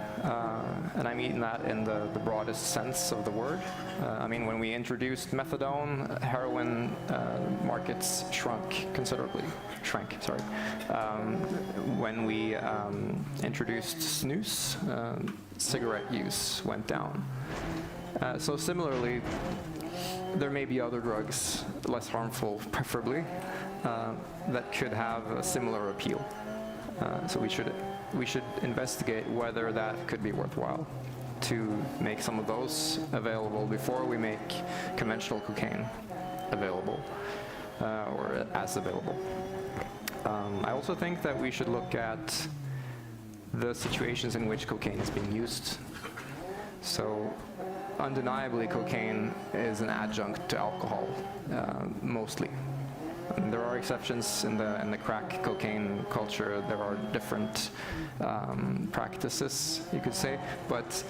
and I mean that in the broadest sense of the word. I mean, when we introduced methadone, heroin markets shrank considerably. When we introduced snus, cigarette use went down. So similarly, there may be other drugs, less harmful preferably, that could have a similar appeal. So we should investigate whether that could be worthwhile to make some of those available before we make conventional cocaine available, or as available. I also think that we should look at the situations in which cocaine is being used. So undeniably, cocaine is an adjunct to alcohol, mostly. And there are exceptions in the crack cocaine culture. There are different practices, you could say, but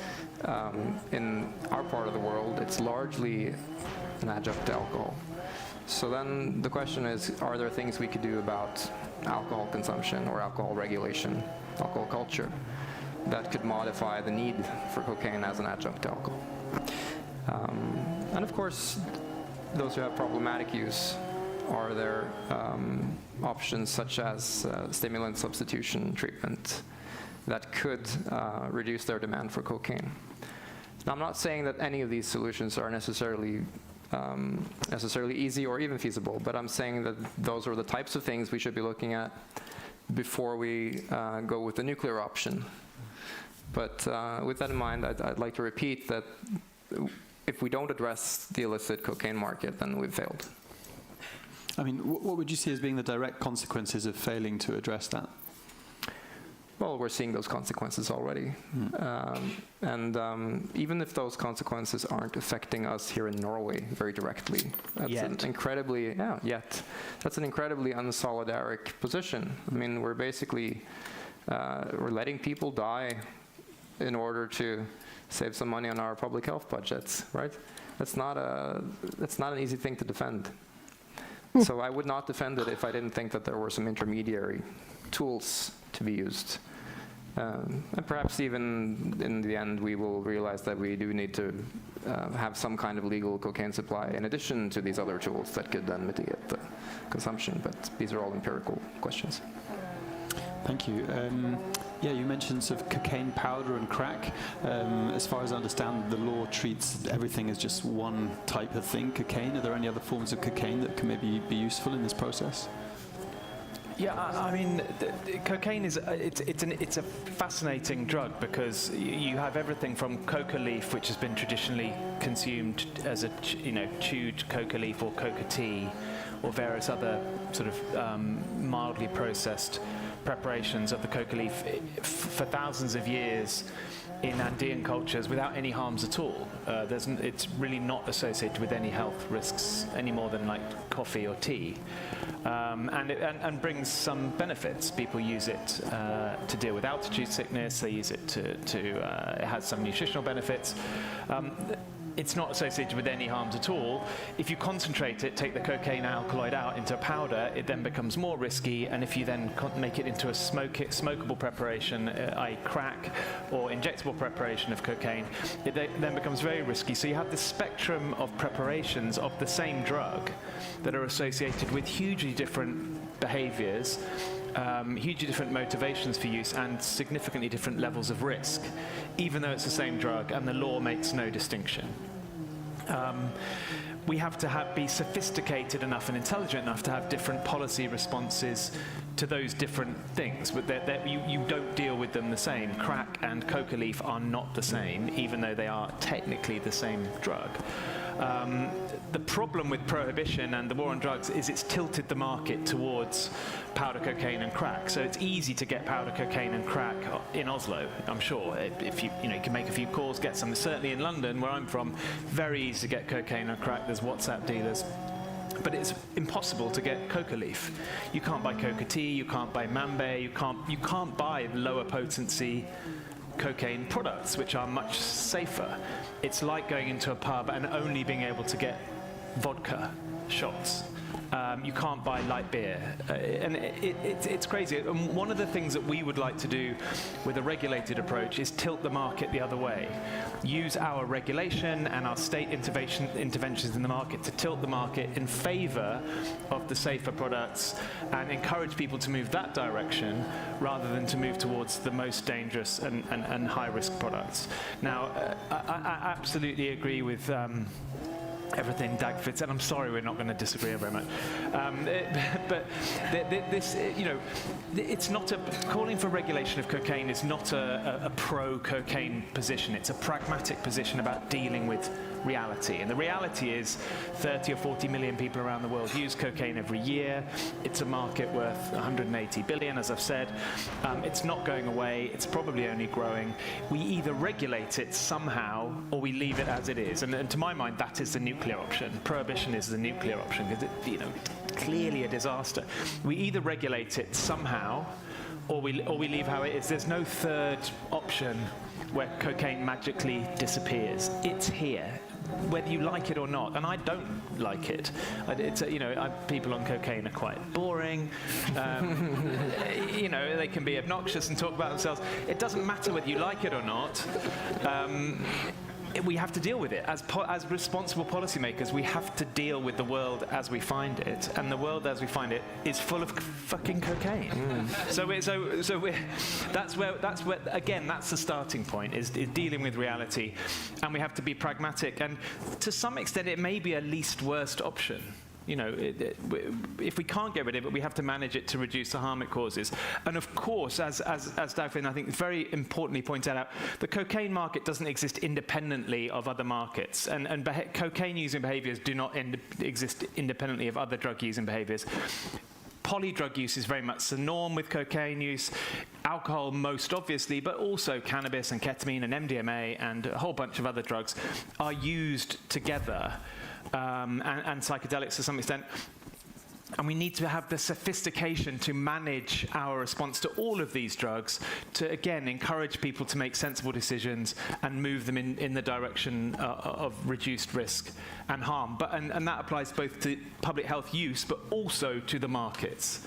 in our part of the world, it's largely an adjunct to alcohol. So then the question is, are there things we could do about alcohol consumption or alcohol regulation, alcohol culture, that could modify the need for cocaine as an adjunct to alcohol? And of course, those who have problematic use, are there options such as stimulant substitution treatment that could reduce their demand for cocaine? Now, I'm not saying that any of these solutions are necessarily easy or even feasible, but I'm saying that those are the types of things we should be looking at before we go with the nuclear option. But with that in mind, I'd like to repeat that if we don't address the illicit cocaine market, then we've failed. I mean, what would you see as being the direct consequences of failing to address that? Well, we're seeing those consequences already. Even if those consequences aren't affecting us here in Norway very directly, that's an incredibly, that's an incredibly unsolidaric position. I mean, we're basically, we're letting people die in order to save some money on our public health budgets, right? That's not an easy thing to defend. So I would not defend it if I didn't think that there were some intermediary tools to be used. And perhaps even in the end, we will realize that we do need to have some kind of legal cocaine supply in addition to these other tools that could then mitigate the consumption. But these are all empirical questions. Thank you. You mentioned sort of cocaine powder and crack. As far as I understand, the law treats everything as just one type of thing, cocaine. Are there any other forms of cocaine that can maybe be useful in this process? Yeah, I mean, cocaine is it's a fascinating drug because you have everything from coca leaf, which has been traditionally consumed as a chewed coca leaf or coca tea, or various other sort of mildly processed preparations of the coca leaf for thousands of years in Andean cultures without any harms at all. It's really not associated with any health risks any more than like coffee or tea, and brings some benefits. People use it to deal with altitude sickness. They use it it has some nutritional benefits. It's not associated with any harms at all. If you concentrate it, take the cocaine alkaloid out into a powder, it then becomes more risky, and if you then make it into a smokable preparation, i.e. crack, or injectable preparation of cocaine, it then becomes very risky. So you have this spectrum of preparations of the same drug that are associated with hugely different behaviors, hugely different motivations for use, and significantly different levels of risk, even though it's the same drug and the law makes no distinction. We have to be sophisticated enough and intelligent enough to have different policy responses to those different things, but you don't deal with them the same. Crack and coca leaf are not the same, even though they are technically the same drug. The problem with prohibition and the war on drugs is it's tilted the market towards powder cocaine and crack. So it's easy to get powder cocaine and crack in Oslo, I'm sure. If you can make a few calls, get some. Certainly in London, where I'm from, very easy to get cocaine and crack. There's WhatsApp dealers but it's impossible to get coca leaf. You can't buy coca tea, you can't buy mambe, you can't buy lower potency cocaine products, which are much safer. It's like going into a pub and only being able to get vodka shots. You can't buy light beer, and it's crazy. And one of the things that we would like to do with a regulated approach is tilt the market the other way. Use our regulation and our state interventions in the market to tilt the market in favor of the safer products and encourage people to move that direction rather than to move towards the most dangerous and high-risk products. Now, I absolutely agree with everything Dagford said. I'm sorry, we're not going to disagree very much. But this, you know, it's not calling for regulation of cocaine is not a pro-cocaine position. It's a pragmatic position about dealing with reality. And the reality is 30 or 40 million people around the world use cocaine every year. It's a market worth 180 billion, as I've said. It's not going away. It's probably only growing. We either regulate it somehow or we leave it as it is. And to my mind, that is the nuclear option. Prohibition is the nuclear option because it's, you know, clearly a disaster. We either regulate it somehow or we leave how it is. There's no third option where cocaine magically disappears. It's here, whether you like it or not, and I don't like it. It's you know, people on cocaine are quite boring. You know, they can be obnoxious and talk about themselves. It doesn't matter whether you like it or not. We have to deal with it. As responsible policymakers, we have to deal with the world as we find it, and the world as we find it is full of fucking cocaine. That's where again, that's the starting point, is dealing with reality, and we have to be pragmatic. And to some extent, it may be a least worst option. You know, if we can't get rid of it, we have to manage it to reduce the harm it causes. And of course, as Dagfinn, I think, very importantly pointed out, the cocaine market doesn't exist independently of other markets. And cocaine-using behaviors do not exist independently of other drug-using behaviors. Polydrug use is very much the norm with cocaine use. Alcohol most obviously, but also cannabis and ketamine and MDMA and a whole bunch of other drugs are used together. And psychedelics to some extent. And we need to have the sophistication to manage our response to all of these drugs to, again, encourage people to make sensible decisions and move them in the direction of reduced risk and harm. And that applies both to public health use, but also to the markets.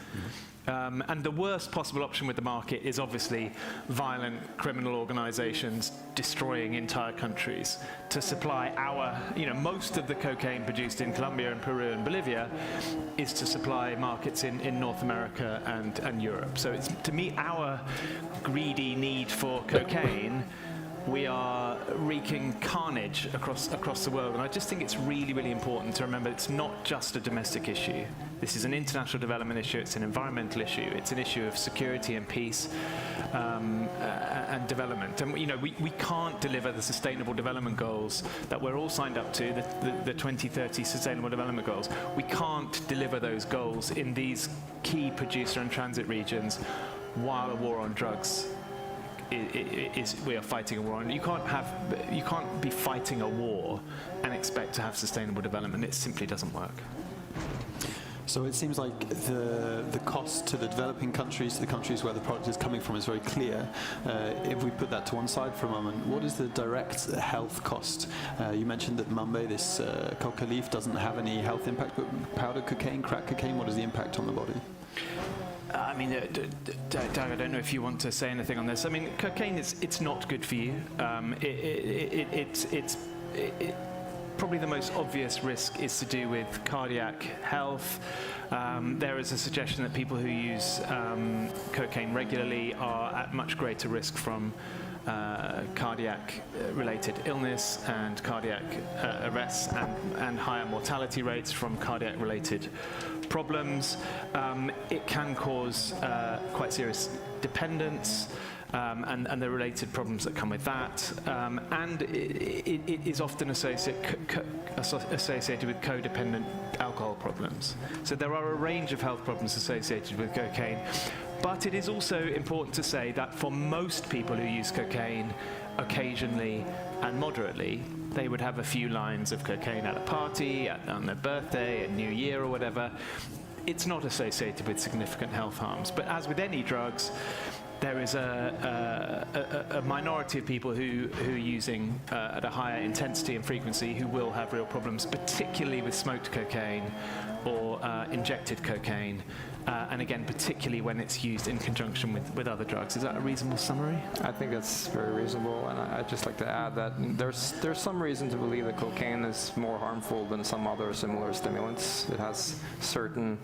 And the worst possible option with the market is obviously violent criminal organizations destroying entire countries to supply our, you know, most of the cocaine produced in Colombia and Peru and Bolivia is to supply markets in North America and Europe. So it's, to meet our greedy need for cocaine, we are wreaking carnage across the world. And I just think it's really, really important to remember it's not just a domestic issue. This is an international development issue, it's an environmental issue, it's an issue of security and peace and development. And you know, we can't deliver the sustainable development goals that we're all signed up to, the 2030 sustainable development goals. We can't deliver those goals in these key producer and transit regions while a war on drugs we are fighting a war on. You can't be fighting a war and expect to have sustainable development. It simply doesn't work. So it seems like the cost to the developing countries, the countries where the product is coming from, is very clear. If we put that to one side for a moment, what is the direct health cost? You mentioned that mambe, this coca leaf, doesn't have any health impact, but powder cocaine, crack cocaine, what is the impact on the body? I mean, Doug, I don't know if you want to say anything on this. I mean, cocaine it's not good for you. It's probably the most obvious risk is to do with cardiac health. There is a suggestion that people who use cocaine regularly are at much greater risk from cardiac-related illness and cardiac arrests and higher mortality rates from cardiac-related problems. It can cause quite serious dependence and the related problems that come with that. And it is often associated with codependent alcohol problems. So there are a range of health problems associated with cocaine. But it is also important to say that for most people who use cocaine occasionally and moderately, they would have a few lines of cocaine at a party, on their birthday, at New Year or whatever. It's not associated with significant health harms. But as with any drugs, there is a minority of people who are using at a higher intensity and frequency who will have real problems, particularly with smoked cocaine or injected cocaine. And again, particularly when it's used in conjunction with other drugs. Is that a reasonable summary? I think that's very reasonable, and I'd just like to add that there's some reason to believe that cocaine is more harmful than some other similar stimulants. It has certain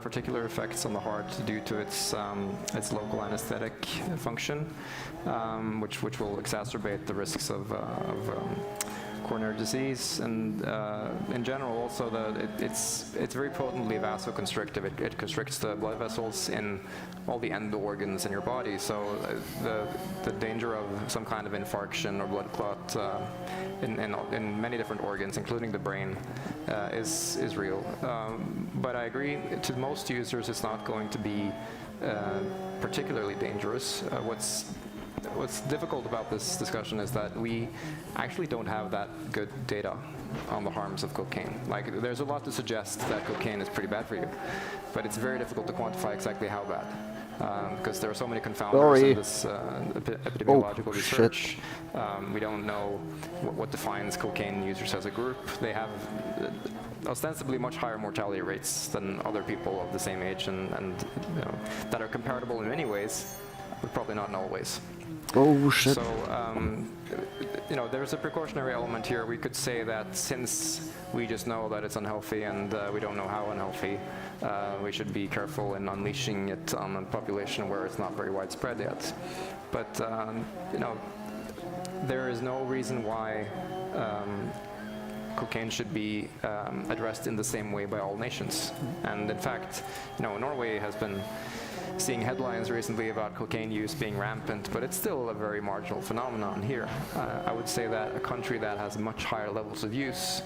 particular effects on the heart due to its local anesthetic function, which will exacerbate the risks of coronary disease, and in general also it's very potently vasoconstrictive. It constricts the blood vessels in all the end organs in your body, so the danger of some kind of infarction or blood clot in many different organs, including the brain, is real. But I agree, to most users it's not going to be particularly dangerous. What's difficult about this discussion is that we actually don't have that good data on the harms of cocaine. Like, there's a lot to suggest that cocaine is pretty bad for you, but it's very difficult to quantify exactly how bad, because there are so many confounders in this epidemiological research. We don't know what defines cocaine users as a group. They have ostensibly much higher mortality rates than other people of the same age, and that are comparable in many ways, but probably not in all ways. Oh shit. So, there's a precautionary element here. We could say that since we just know that it's unhealthy and we don't know how unhealthy, we should be careful in unleashing it on a population where it's not very widespread yet. But, there is no reason why cocaine should be addressed in the same way by all nations. And in fact, Norway has been seeing headlines recently about cocaine use being rampant, but it's still a very marginal phenomenon here. I would say that a country that has much higher levels of use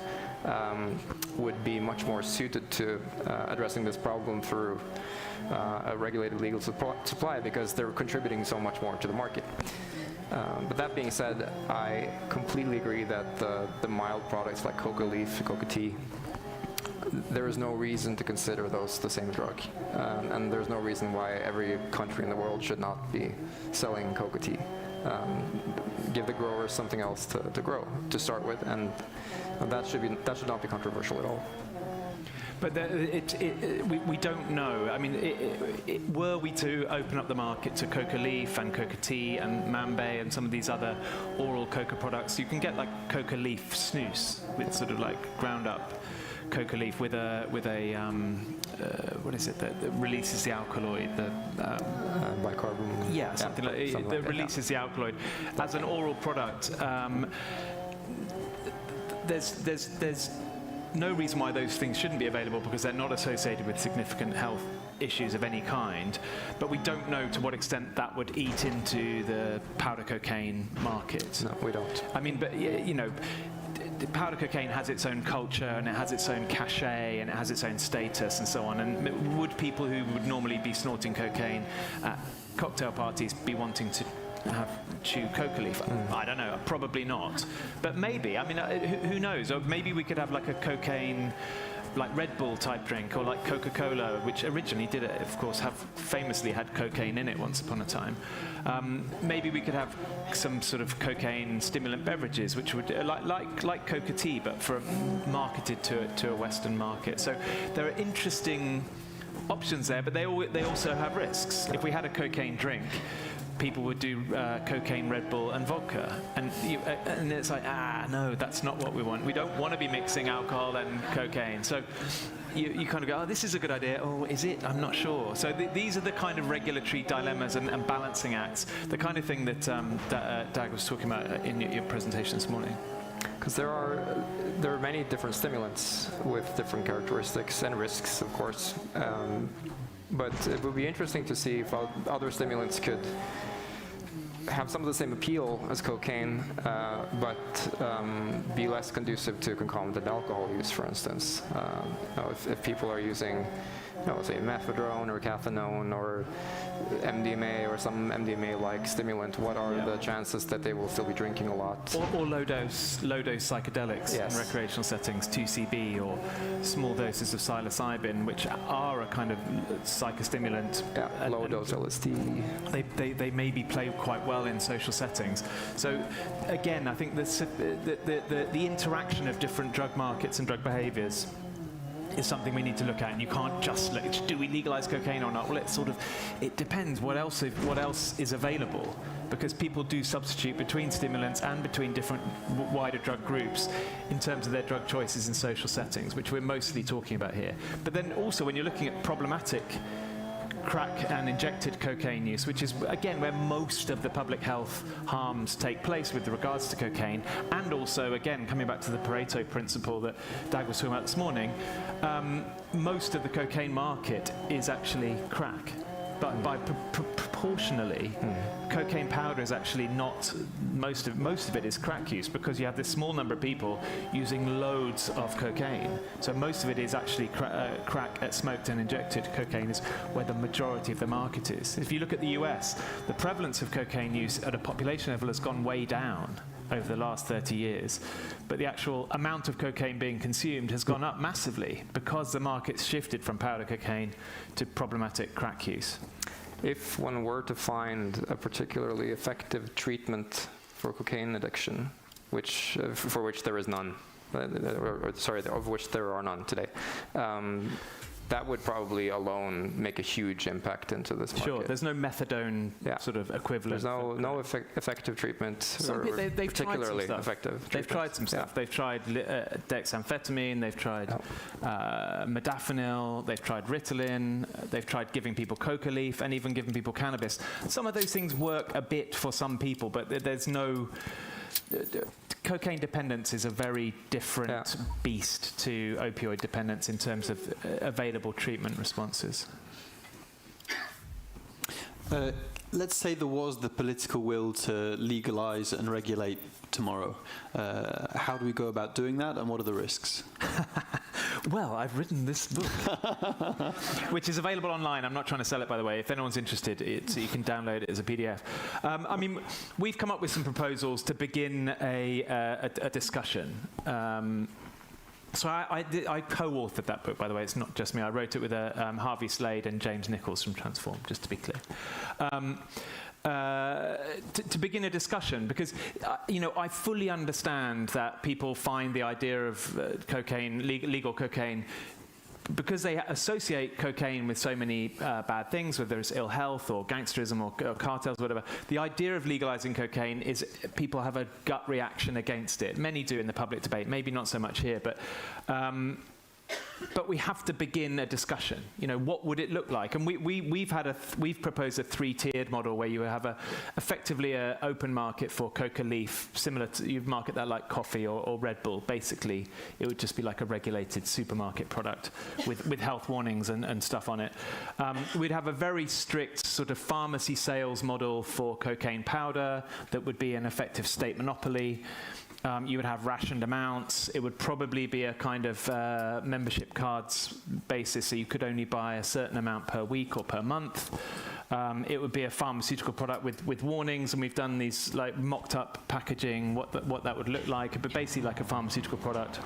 would be much more suited to addressing this problem through a regulated legal supply, because they're contributing so much more to the market. But that being said, I completely agree that the mild products like coca leaf, coca tea, there is no reason to consider those the same drug. And there's no reason why every country in the world should not be selling coca tea. Give the growers something else to grow, to start with, and that should not be controversial at all. But we don't know. I mean, were we to open up the market to coca leaf and coca tea and mambe and some of these other oral coca products, you can get like coca leaf snus with sort of like ground up coca leaf with a what is it that releases the alkaloid, the bicarbonate. Yeah, something like that releases the alkaloid as an oral product. There's no reason why those things shouldn't be available, because they're not associated with significant health issues of any kind, but we don't know to what extent that would eat into the powder cocaine market. No, we don't. I mean, but the powder cocaine has its own culture, and it has its own cachet, and it has its own status, and so on. And would people who would normally be snorting cocaine at cocktail parties be wanting to chew coca leaf? I don't know, probably not. But maybe, I mean, who knows? Or maybe we could have like a cocaine, like Red Bull type drink, or like Coca-Cola, which originally did, of course, famously had cocaine in it once upon a time. Maybe we could have some sort of cocaine stimulant beverages, which would like coca tea, but marketed to a Western market. So there are interesting options there, but they also have risks. If we had a cocaine drink, people would do cocaine, Red Bull, and vodka, and it's like, no, that's not what we want. We don't want to be mixing alcohol and cocaine. So you kind of go, this is a good idea. Oh, is it? I'm not sure. So these are the kind of regulatory dilemmas and balancing acts, the kind of thing that Dag was talking about in your presentation this morning. Because there are many different stimulants with different characteristics and risks, of course. But it would be interesting to see if other stimulants could have some of the same appeal as cocaine, but be less conducive to concomitant alcohol use, for instance. If people are using, say methadone or cathinone or MDMA or some MDMA-like stimulant, what are the chances that they will still be drinking a lot? Or low-dose psychedelics in recreational settings, 2CB or small doses of psilocybin, which are a kind of psychostimulant. Yeah, low-dose LSD. They maybe play quite well in social settings. So again, I think the interaction of different drug markets and drug behaviors is something we need to look at, and you can't just look, do we legalize cocaine or not? Well, it depends what else is available, because people do substitute between stimulants and between different wider drug groups in terms of their drug choices in social settings, which we're mostly talking about here. But then also when you're looking at problematic crack and injected cocaine use, which is again where most of the public health harms take place with regards to cocaine, and also again coming back to the Pareto principle that Dag was talking about this morning, most of the cocaine market is actually crack. But by proportionally, cocaine powder is actually not, most of it is crack use, because you have this small number of people using loads of cocaine. So most of it is actually crack at smoked and injected cocaine is where the majority of the market is. If you look at the US, the prevalence of cocaine use at a population level has gone way down over the last 30 years. But the actual amount of cocaine being consumed has gone up massively because the market's shifted from powder cocaine to problematic crack use. If one were to find a particularly effective treatment for cocaine addiction, for which there is none, of which there are none today, that would probably alone make a huge impact into this market. Sure, there's no methadone sort of equivalent. There's no effective treatment, they've particularly effective. They've tried some stuff. They've tried dexamphetamine, they've tried modafinil, they've tried Ritalin, they've tried giving people coca leaf, and even giving people cannabis. Some of those things work a bit for some people, but there's no... Cocaine dependence is a very different beast to opioid dependence in terms of available treatment responses. Let's say there was the political will to legalize and regulate tomorrow. How do we go about doing that, and what are the risks? Well, I've written this book, which is available online. I'm not trying to sell it, by the way. If anyone's interested, you can download it as a PDF. I mean, we've come up with some proposals to begin a discussion. So I co-authored that book, by the way. It's not just me. I wrote it with Harvey Slade and James Nichols from Transform, just to be clear. To begin a discussion, because I fully understand that people find the idea of cocaine, legal cocaine, because they associate cocaine with so many bad things, whether it's ill health or gangsterism or cartels, whatever. The idea of legalizing cocaine is people have a gut reaction against it. Many do in the public debate, maybe not so much here, but we have to begin a discussion. What would it look like? And we've proposed a three-tiered model where you have effectively an open market for coca leaf, similar to, you'd market that like coffee or Red Bull. Basically, it would just be like a regulated supermarket product with health warnings and stuff on it. We'd have a very strict sort of pharmacy sales model for cocaine powder that would be an effective state monopoly. You would have rationed amounts. It would probably be a kind of membership cards basis, so you could only buy a certain amount per week or per month. It would be a pharmaceutical product with warnings, and we've done these like mocked up packaging, what that would look like, but basically like a pharmaceutical product.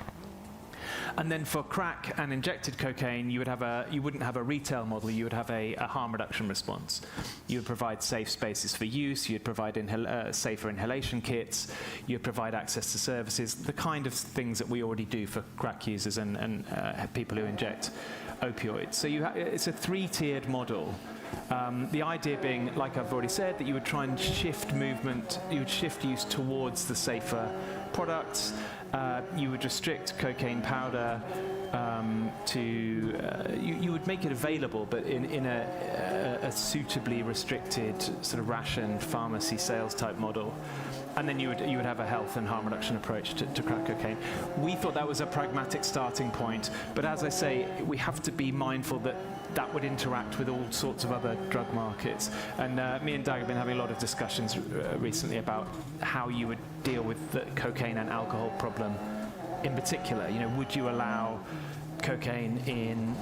And then for crack and injected cocaine, you wouldn't have a retail model, you would have a harm reduction response. You would provide safe spaces for use, you'd provide safer inhalation kits, you'd provide access to services, the kind of things that we already do for crack users and people who inject opioids. So it's a three-tiered model. The idea being, like I've already said, that you would try and shift use towards the safer products. You would restrict cocaine powder you would make it available, but in a suitably restricted sort of ration pharmacy sales type model. and then you would have a health and harm reduction approach to crack cocaine. We thought that was a pragmatic starting point, but as I say, we have to be mindful that that would interact with all sorts of other drug markets. And me and Doug have been having a lot of discussions recently about how you would deal with the cocaine and alcohol problem in particular. You know, would you allow cocaine in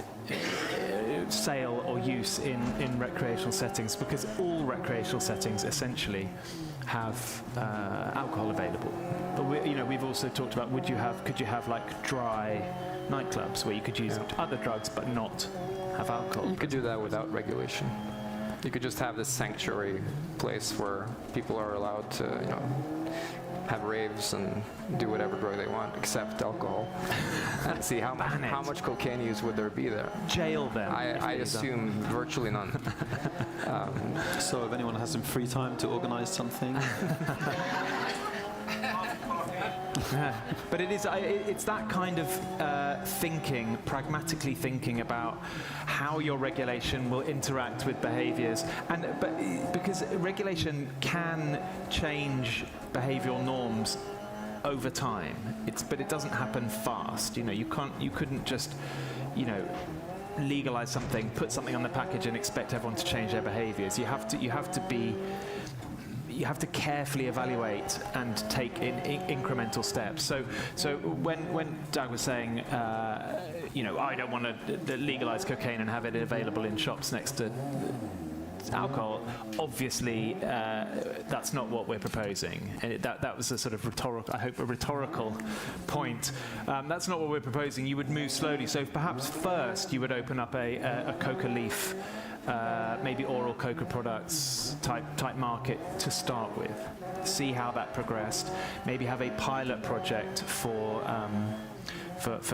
sale or use in recreational settings? Because all recreational settings essentially have alcohol available. But we've also talked about could you have like dry nightclubs where you could use other drugs but not have alcohol? You could do that without regulation. You could just have this sanctuary place where people are allowed to, have raves and do whatever drug they want except alcohol. And see how much cocaine use would there be there? Jail them. I assume virtually none. So if anyone has some free time to organize something. But it's that kind of thinking, pragmatically thinking about how your regulation will interact with behaviors, but because regulation can change behavioral norms over time. But it doesn't happen fast. You couldn't just, legalize something, put something on the package, and expect everyone to change their behaviors. You have to carefully evaluate and take incremental steps. So when Doug was saying, I don't want to legalize cocaine and have it available in shops next to alcohol, obviously that's not what we're proposing. And that was a sort of rhetorical point. That's not what we're proposing. You would move slowly. So perhaps first you would open up a coca leaf, maybe oral coca products type market to start with. See how that progressed. Maybe have a pilot project for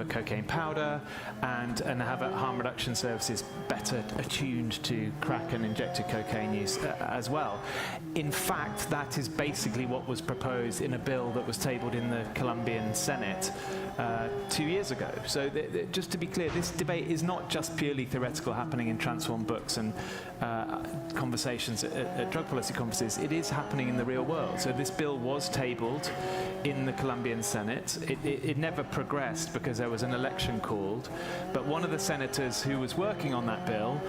cocaine powder and have harm reduction services better attuned to crack and injected cocaine use as well. In fact, that is basically what was proposed in a bill that was tabled in the Colombian Senate 2 years ago. So just to be clear, this debate is not just purely theoretical, happening in transform books and conversations at drug policy conferences. It is happening in the real world. So this bill was tabled in the Colombian Senate. It never progressed because there was an election called, but one of the senators who was working on that bill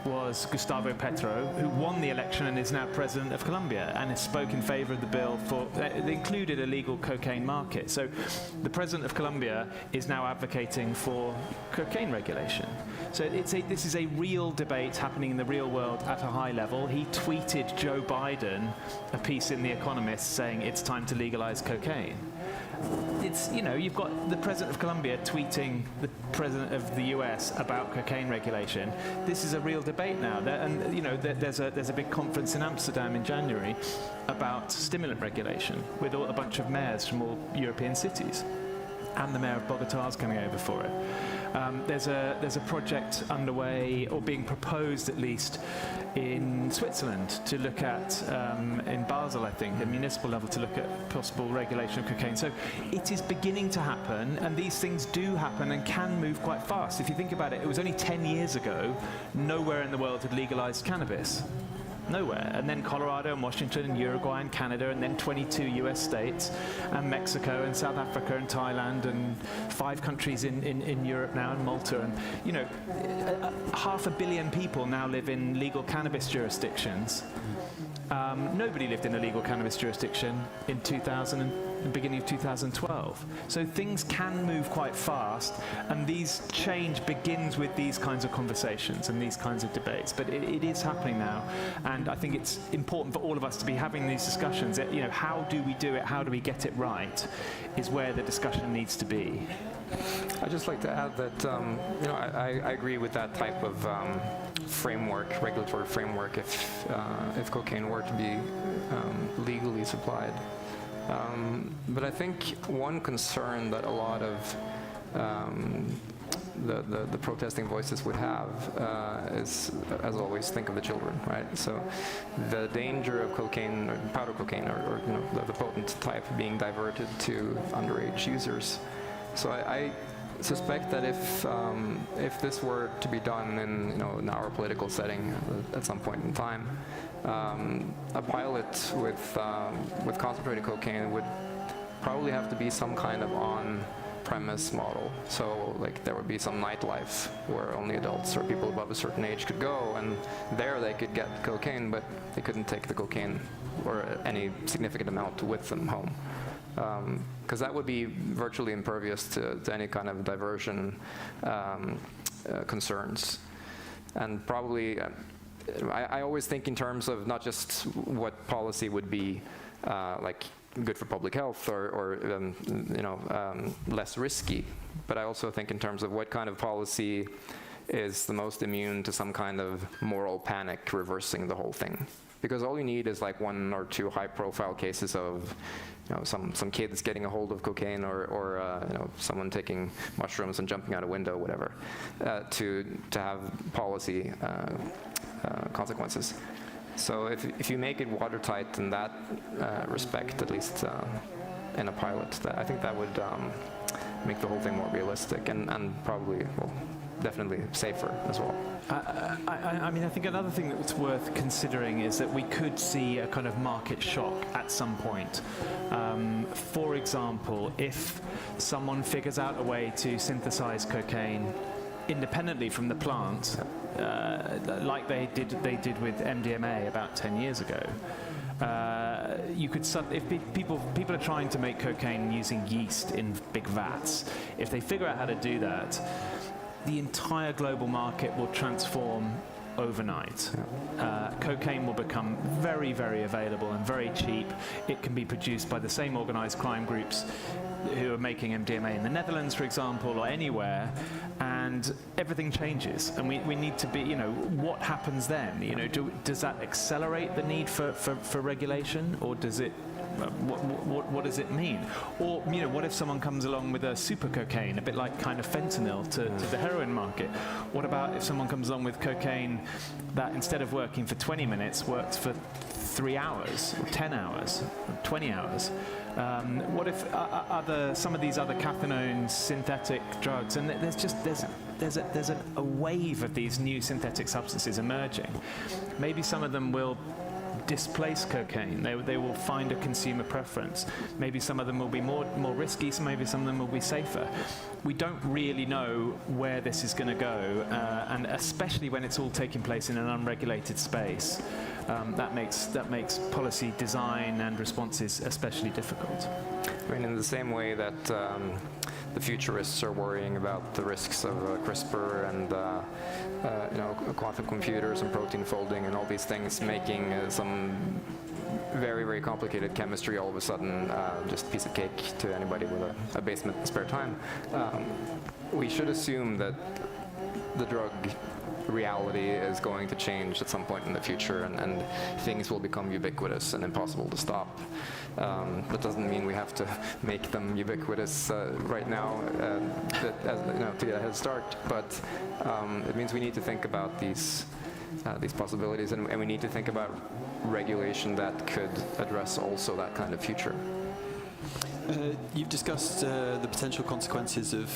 was Gustavo Petro, who won the election and is now president of Colombia, and has spoke in favor of the bill that included a legal cocaine market. So the president of Colombia is now advocating for cocaine regulation. So this is a real debate happening in the real world at a high level. He tweeted Joe Biden a piece in The Economist saying it's time to legalize cocaine. It's, you've got the president of Colombia tweeting the president of the US about cocaine regulation. This is a real debate now. There's a big conference in Amsterdam in January about stimulant regulation with a bunch of mayors from all European cities. And the mayor of Bogota is coming over for it. There's a project underway, or being proposed at least, in Switzerland to look at, in Basel, I think, at municipal level, to look at possible regulation of cocaine. So it is beginning to happen, and these things do happen and can move quite fast. If you think about it, it was only 10 years ago, nowhere in the world had legalized cannabis. Nowhere. And then Colorado and Washington and Uruguay and Canada, and then 22 US states, and Mexico and South Africa and Thailand, and 5 countries in Europe now, and Malta. And 500 million people now live in legal cannabis jurisdictions. Nobody lived in a legal cannabis jurisdiction in the beginning of 2012. So things can move quite fast, and these change begins with these kinds of conversations and these kinds of debates. But it is happening now, and I think it's important for all of us to be having these discussions. How do we do it? How do we get it right? Is where the discussion needs to be. I'd just like to add that I agree with that type of regulatory framework, if cocaine were to be legally supplied. But I think one concern that a lot of the protesting voices would have is, as always, think of the children, right? So the danger of cocaine, or powder cocaine, or the potent type being diverted to underage users So I suspect that if this were to be done in our political setting at some point in time, a pilot with concentrated cocaine would probably have to be some kind of on-premise model. So like there would be some nightlife where only adults or people above a certain age could go, and there they could get cocaine, but they couldn't take the cocaine or any significant amount with them home. Because that would be virtually impervious to any kind of diversion concerns. And probably, I always think in terms of not just what policy would be like good for public health or less risky, but I also think in terms of what kind of policy is the most immune to some kind of moral panic reversing the whole thing. Because all you need is like 1 or 2 high-profile cases of some kids getting a hold of cocaine or someone taking mushrooms and jumping out a window, whatever, to have policy consequences. So if you make it watertight in that respect, at least in a pilot, I think that would make the whole thing more realistic and probably, well, definitely safer as well. I mean, I think another thing that's worth considering is that we could see a kind of market shock at some point. For example, if someone figures out a way to synthesize cocaine independently from the plant, like they did with MDMA about 10 years ago. You could if people are trying to make cocaine using yeast in big vats, if they figure out how to do that, the entire global market will transform overnight. Cocaine will become very, very available and very cheap. It can be produced by the same organized crime groups who are making MDMA in the Netherlands, for example, or anywhere, and everything changes. And we need to be, what happens then? Does that accelerate the need for regulation, or does it? What does it mean? Or what if someone comes along with a super cocaine, a bit like kind of fentanyl to the heroin market? What about if someone comes along with cocaine that instead of working for 20 minutes works for 3 hours, or 10 hours, or 20 hours? What if some of these other cathinones, synthetic drugs, and there's a wave of these new synthetic substances emerging. Maybe some of them will displace cocaine. They will find a consumer preference. Maybe some of them will be more risky, so maybe some of them will be safer. We don't really know where this is going to go, and especially when it's all taking place in an unregulated space, that makes policy design and responses especially difficult. I mean, in the same way that the futurists are worrying about the risks of CRISPR and quantum computers and protein folding and all these things making some very, very complicated chemistry all of a sudden just a piece of cake to anybody with a basement and spare time. We should assume that the drug reality is going to change at some point in the future, and things will become ubiquitous and impossible to stop. That doesn't mean we have to make them ubiquitous right now to get a head start, but it means we need to think about these possibilities, and we need to think about regulation that could address also that kind of future. You've discussed the potential consequences of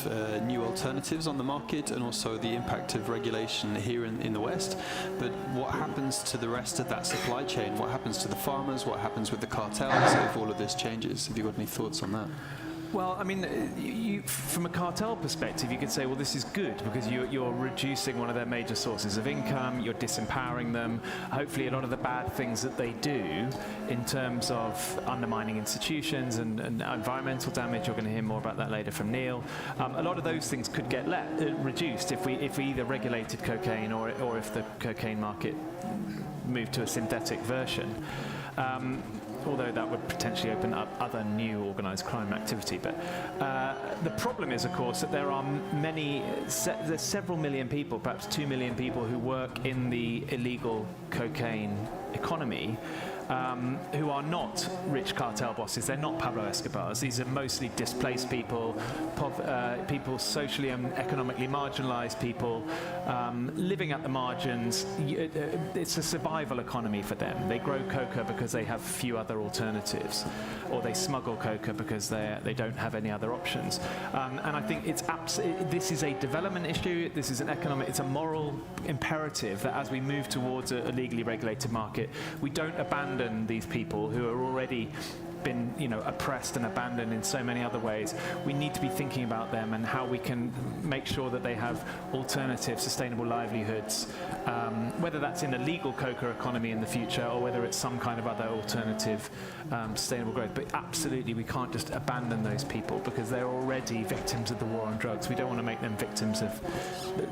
new alternatives on the market and also the impact of regulation here in the West. But what happens to the rest of that supply chain? What happens to the farmers? What happens with the cartels if all of this changes? Have you got any thoughts on that? Well, I mean, from a cartel perspective, you could say, well, this is good because you're reducing one of their major sources of income, you're disempowering them. Hopefully, a lot of the bad things that they do in terms of undermining institutions and environmental damage, you're going to hear more about that later from Neil. A lot of those things could get reduced if we either regulated cocaine or if the cocaine market moved to a synthetic version. Although that would potentially open up other new organised crime activity. But the problem is, of course, that there are there's several million people, perhaps 2 million people who work in the illegal cocaine economy. who are not rich cartel bosses. They're not Pablo Escobars. These are mostly displaced people, people socially and economically marginalized people, living at the margins. It's a survival economy for them. They grow coca because they have few other alternatives, or they smuggle coca because they don't have any other options. And I think this is a development issue. This is an economic, it's a moral imperative that as we move towards a legally regulated market, we don't abandon these people who are already been, oppressed and abandoned in so many other ways. We need to be thinking about them and how we can make sure that they have alternative, sustainable livelihoods, whether that's in a legal coca economy in the future or whether it's some kind of other alternative sustainable growth. But absolutely, we can't just abandon those people because they're already victims of the war on drugs. We don't want to make them victims of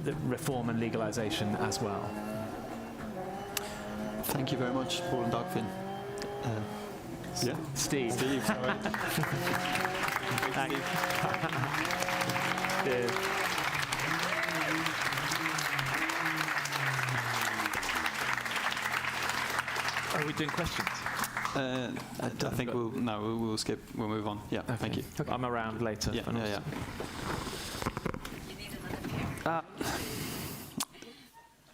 the reform and legalization as well. Thank you very much, Paul and Dagfinn. Yeah, Steve. Steve, sorry. Thank you. Are we doing questions? I think we'll skip. We'll move on. Yeah, okay. Thank you. Okay. I'm around later. Yeah.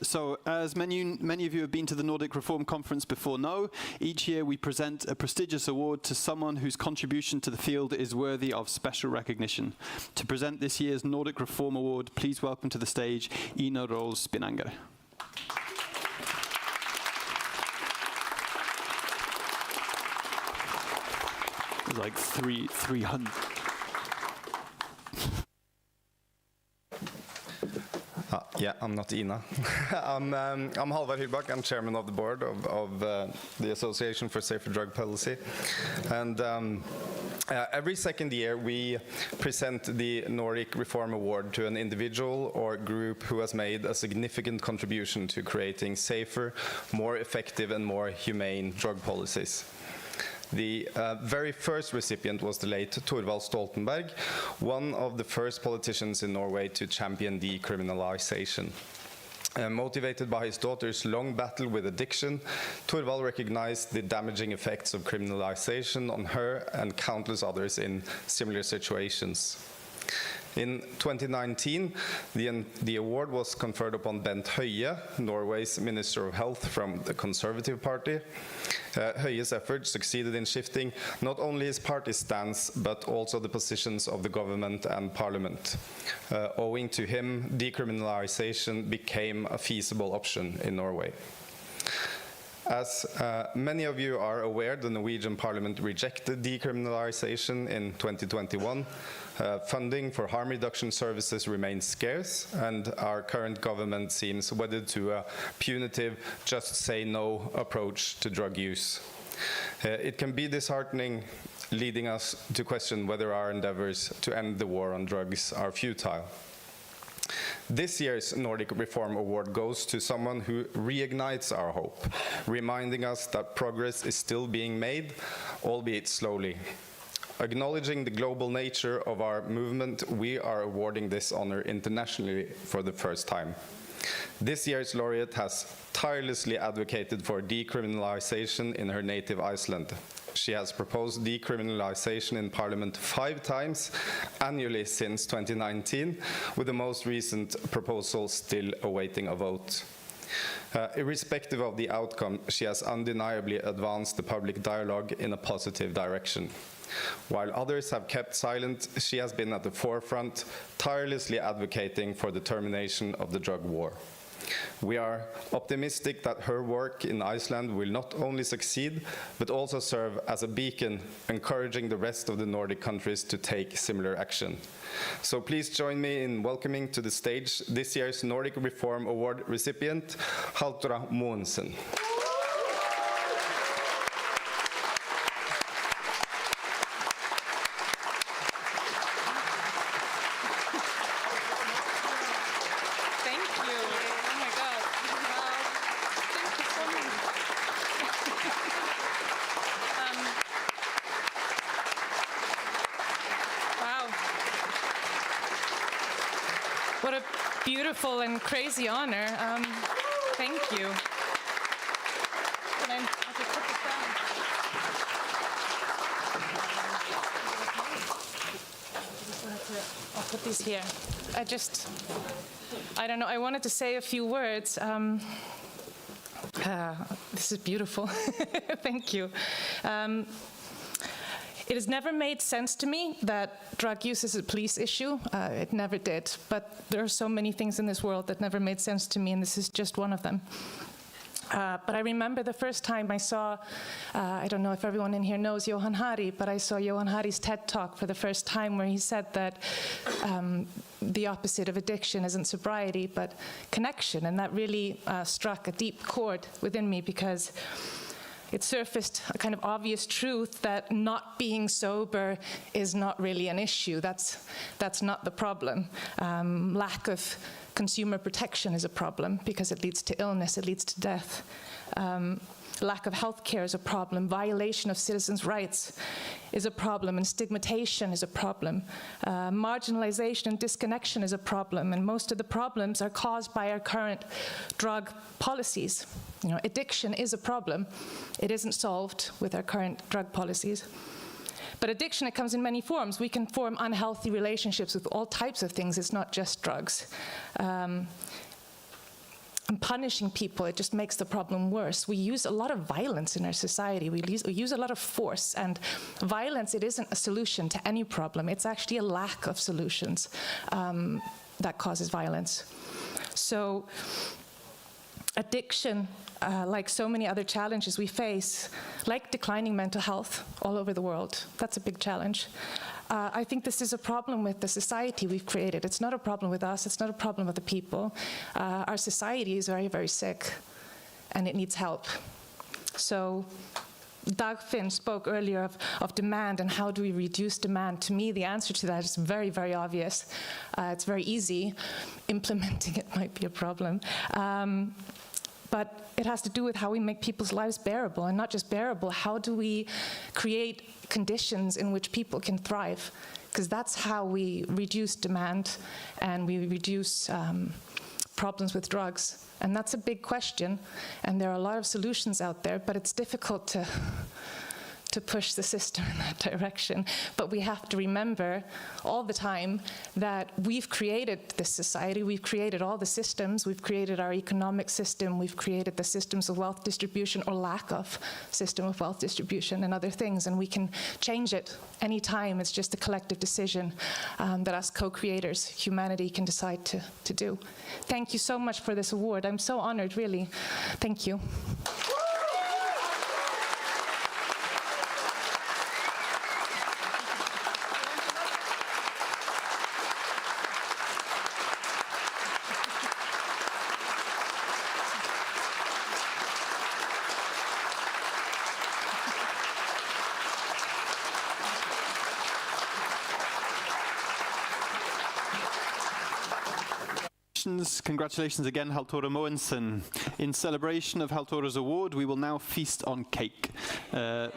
So, as many of you have been to the Nordic Reform Conference before know, each year we present a prestigious award to someone whose contribution to the field is worthy of special recognition. To present this year's Nordic Reform Award, please welcome to the stage Ina Rolls Spinanger. There's like 300. Yeah, I'm not Ina. I'm Halvard Hylbakk. I'm chairman of the board of the Association for Safer Drug Policy. And every second year we present the Nordic Reform Award to an individual or group who has made a significant contribution to creating safer, more effective and more humane drug policies. The very first recipient was the late Thorvald Stoltenberg, one of the first politicians in Norway to champion decriminalization. Motivated by his daughter's long battle with addiction, Thorvald recognized the damaging effects of criminalization on her and countless others in similar situations. In 2019, the award was conferred upon Bent Høie, Norway's Minister of Health from the Conservative Party. Høie's efforts succeeded in shifting not only his party stance, but also the positions of the government and parliament. Owing to him, decriminalization became a feasible option in Norway. As many of you are aware, the Norwegian Parliament rejected decriminalization in 2021. Funding for harm reduction services remains scarce, and our current government seems wedded to a punitive, just say no approach to drug use. It can be disheartening, leading us to question whether our endeavors to end the war on drugs are futile. This year's Nordic Reform Award goes to someone who reignites our hope, reminding us that progress is still being made, albeit slowly. Acknowledging the global nature of our movement, we are awarding this honor internationally for the first time. This year's laureate has tirelessly advocated for decriminalization in her native Iceland. She has proposed decriminalization in Parliament 5 times annually since 2019, with the most recent proposal still awaiting a vote. Irrespective of the outcome, she has undeniably advanced the public dialogue in a positive direction. While others have kept silent, she has been at the forefront, tirelessly advocating for the termination of the drug war. We are optimistic that her work in Iceland will not only succeed, but also serve as a beacon, encouraging the rest of the Nordic countries to take similar action. So please join me in welcoming to the stage this year's Nordic Reform Award recipient, Halldóra Mogensen. What a beautiful and crazy honor. Thank you. Can I just put this down? put these here. I don't know, I wanted to say a few words. This is beautiful. Thank you. It has never made sense to me that drug use is a police issue. It never did. But there are so many things in this world that never made sense to me, and this is just one of them. But I remember the first time I saw, I don't know if everyone in here knows Johan Hari, but I saw Johan Hari's TED Talk for the first time where he said that the opposite of addiction isn't sobriety, but connection. And that really struck a deep chord within me because it surfaced a kind of obvious truth that not being sober is not really an issue. That's not the problem. Lack of consumer protection is a problem because it leads to illness, it leads to death. Lack of health care is a problem. Violation of citizens' rights is a problem, and stigmatization is a problem. Marginalization and disconnection is a problem, and most of the problems are caused by our current drug policies. You know, addiction is a problem. It isn't solved with our current drug policies. But addiction, it comes in many forms. We can form unhealthy relationships with all types of things. It's not just drugs. And punishing people, it just makes the problem worse. We use a lot of violence in our society. We use a lot of force. And violence, it isn't a solution to any problem. It's actually a lack of solutions that causes violence. So addiction, like so many other challenges we face, like declining mental health all over the world, that's a big challenge. I think this is a problem with the society we've created. It's not a problem with us, it's not a problem with the people. Our society is very, very sick, and it needs help. So Dagfinn spoke earlier of demand and how do we reduce demand. To me, the answer to that is very, very obvious. It's very easy. Implementing it might be a problem. But it has to do with how we make people's lives bearable, and not just bearable, how do we create conditions in which people can thrive? Because that's how we reduce demand and we reduce problems with drugs. And that's a big question, and there are a lot of solutions out there, but it's difficult to push the system in that direction. But we have to remember all the time that we've created this society, we've created all the systems, we've created our economic system, we've created the systems of wealth distribution or lack of system of wealth distribution and other things, and we can change it anytime. It's just a collective decision that us co-creators, humanity, can decide to do. Thank you so much for this award. I'm so honored, really. Thank you. Congratulations again, Halldóra Mogensen. In celebration of Halldóra's award, we will now feast on cake,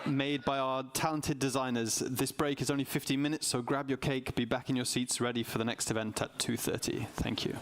made by our talented designers. This break is only 15 minutes, so grab your cake, be back in your seats ready for the next event at 2:30. Thank you.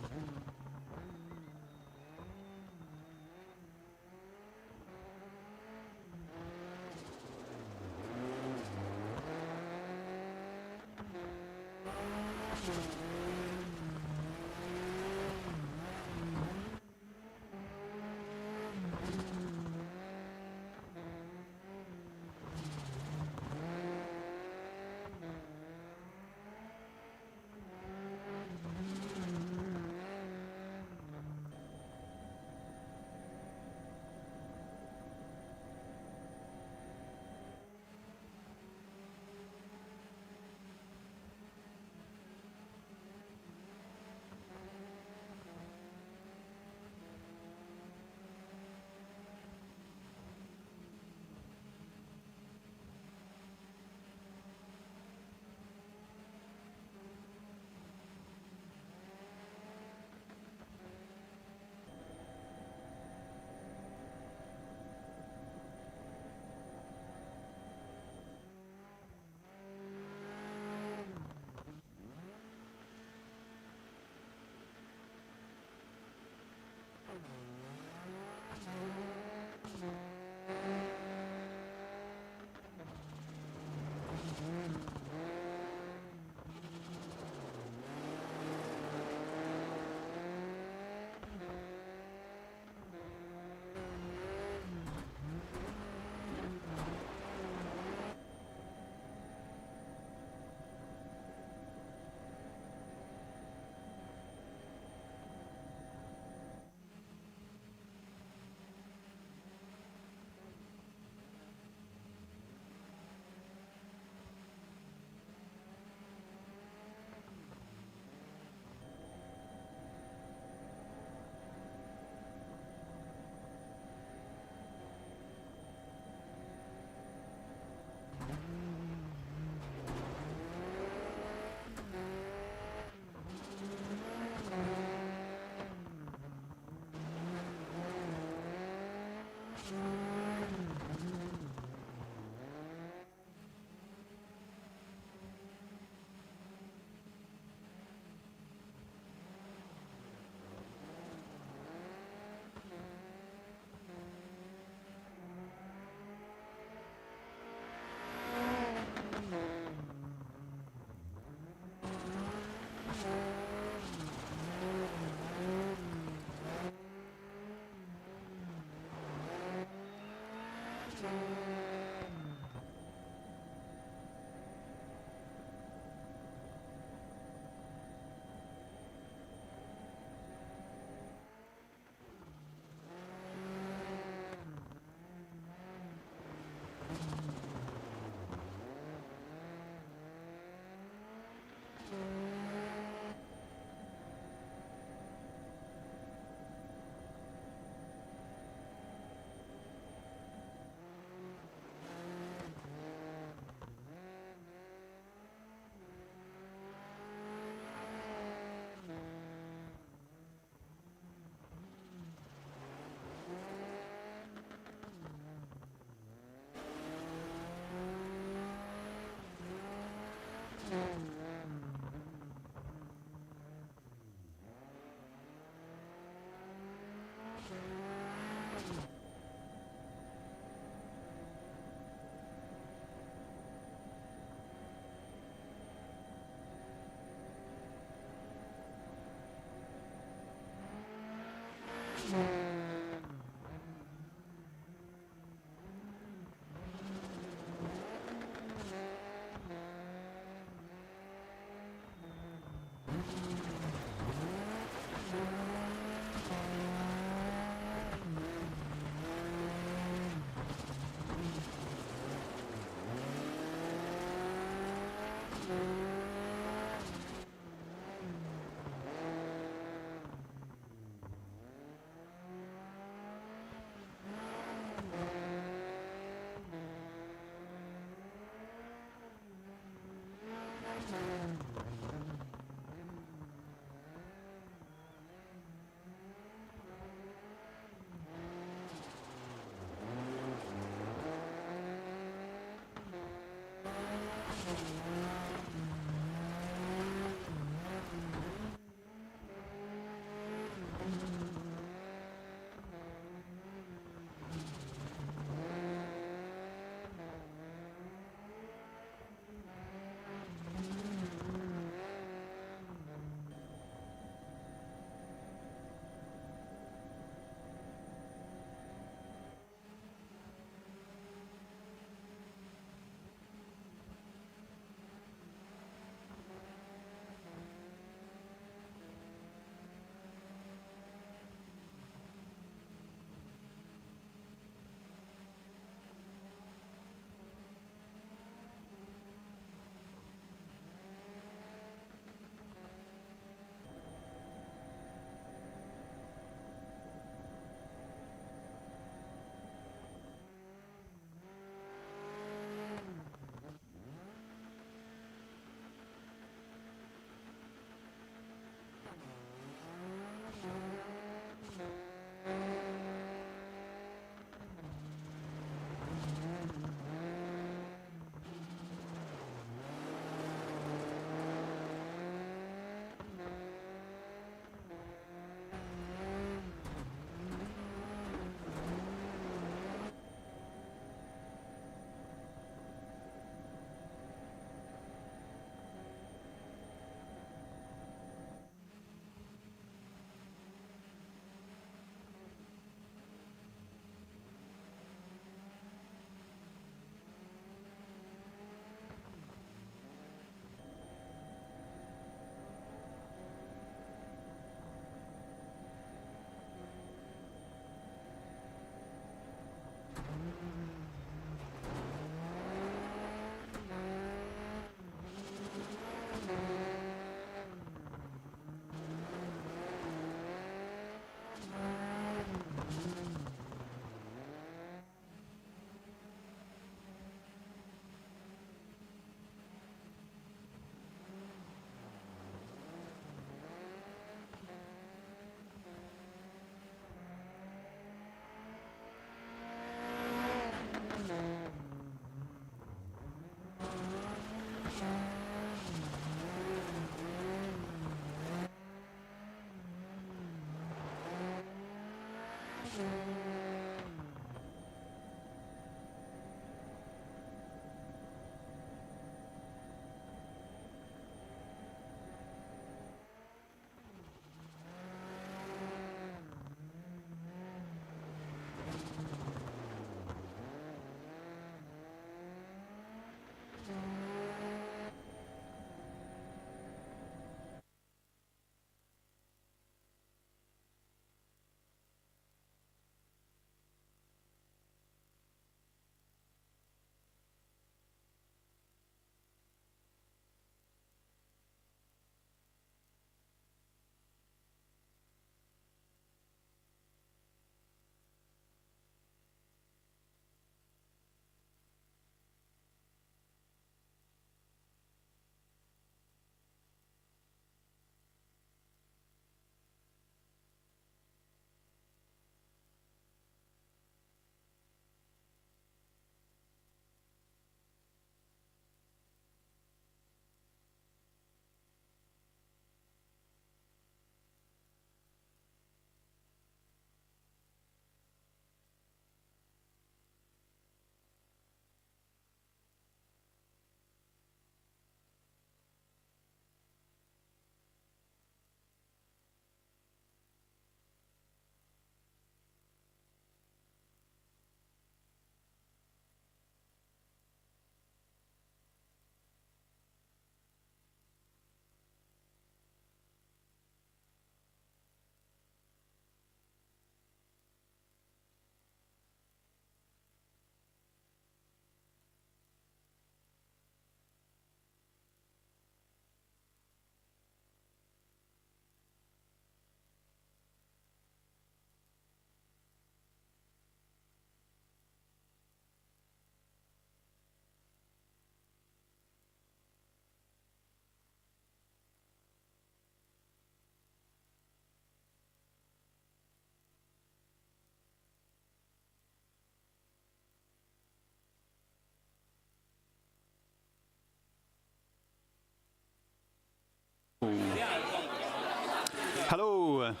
Alonso.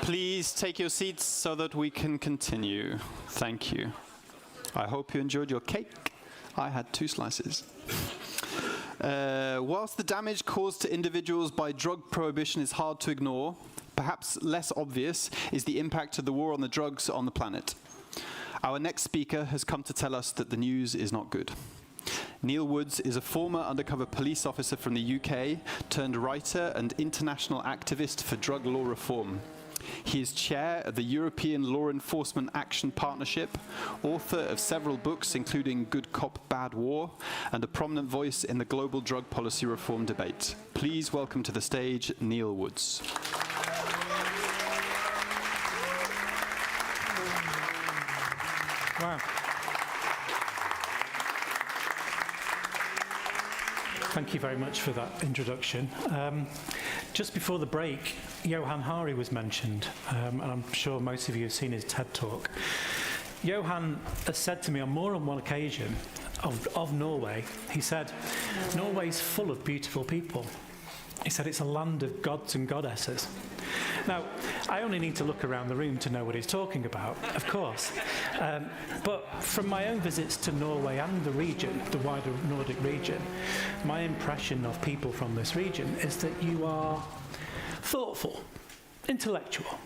Please take your seats so that we can continue. Thank you. I hope you enjoyed your cake. I had 2 slices. Whilst the damage caused to individuals by drug prohibition is hard to ignore, perhaps less obvious is the impact of the war on the drugs on the planet. Our next speaker has come to tell us that the news is not good. Neil Woods is a former undercover police officer from the UK, turned writer and international activist for drug law reform. He is chair of the European Law Enforcement Action Partnership, author of several books including Good Cop, Bad War, and a prominent voice in the global drug policy reform debate. Please welcome to the stage Neil Woods. Wow. Thank you very much for that introduction. Just before the break, Johan Hari was mentioned, and I'm sure most of you have seen his TED Talk. Johan has said to me on more than one occasion of Norway, he said, Norway's full of beautiful people. He said it's a land of gods and goddesses. Now, I only need to look around the room to know what he's talking about, of course. But from my own visits to Norway and the region, the wider Nordic region, my impression of people from this region is that you are thoughtful, intellectual.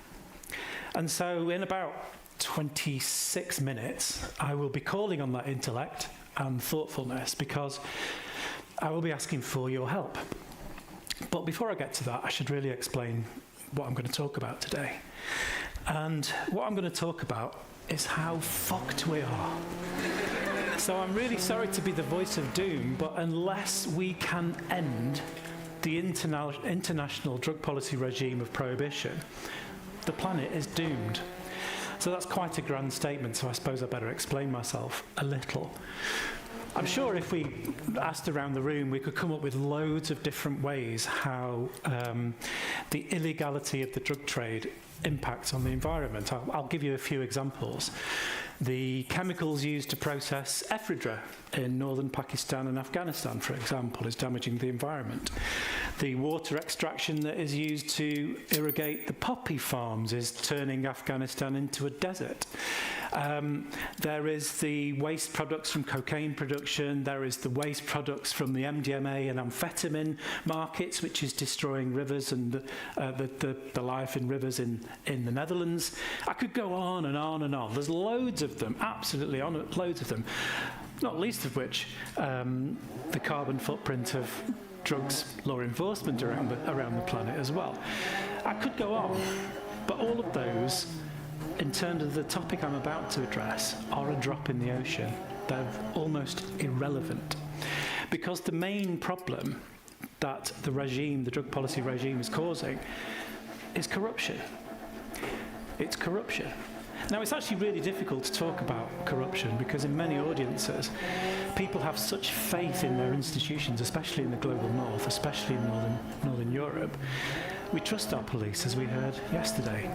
And so in about 26 minutes, I will be calling on that intellect and thoughtfulness because I will be asking for your help. But before I get to that, I should really explain what I'm going to talk about today. And what I'm going to talk about is how fucked we are. So I'm really sorry to be the voice of doom, but unless we can end the international drug policy regime of prohibition, the planet is doomed. So that's quite a grand statement, so I suppose I better explain myself a little. I'm sure if we asked around the room, we could come up with loads of different ways how the illegality of the drug trade impacts on the environment. I'll give you a few examples. The chemicals used to process ephedra in northern Pakistan and Afghanistan, for example, is damaging the environment. The water extraction that is used to irrigate the poppy farms is turning Afghanistan into a desert. There is the waste products from cocaine production. There is the waste products from the MDMA and amphetamine markets, which is destroying rivers and the life in rivers in the Netherlands. I could go on and on and on. There's loads of them, absolutely loads of them, not least of which the carbon footprint of drugs law enforcement around the planet as well. I could go on, but all of those, in terms of the topic I'm about to address, are a drop in the ocean. They're almost irrelevant. Because the main problem that the drug policy regime is causing is corruption. It's corruption. Now, it's actually really difficult to talk about corruption because in many audiences, people have such faith in their institutions, especially in the global north, especially in northern Europe. We trust our police, as we heard yesterday.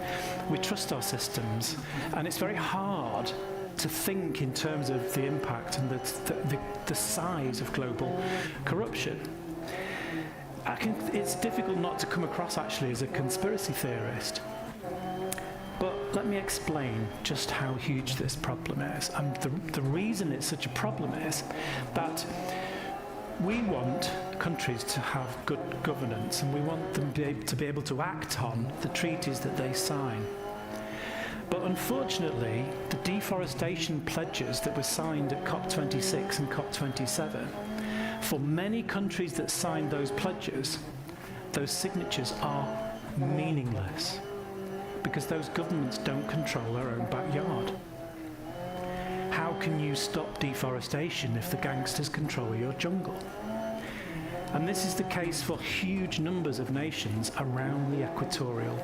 We trust our systems, and it's very hard to think in terms of the impact and the size of global corruption. It's difficult not to come across actually as a conspiracy theorist. But let me explain just how huge this problem is. And the reason it's such a problem is that we want countries to have good governance, and we want them to be able to act on the treaties that they sign. But unfortunately, the deforestation pledges that were signed at COP26 and COP27, for many countries that signed those pledges, those signatures are meaningless because those governments don't control their own backyard. How can you stop deforestation if the gangsters control your jungle? And this is the case for huge numbers of nations around the equatorial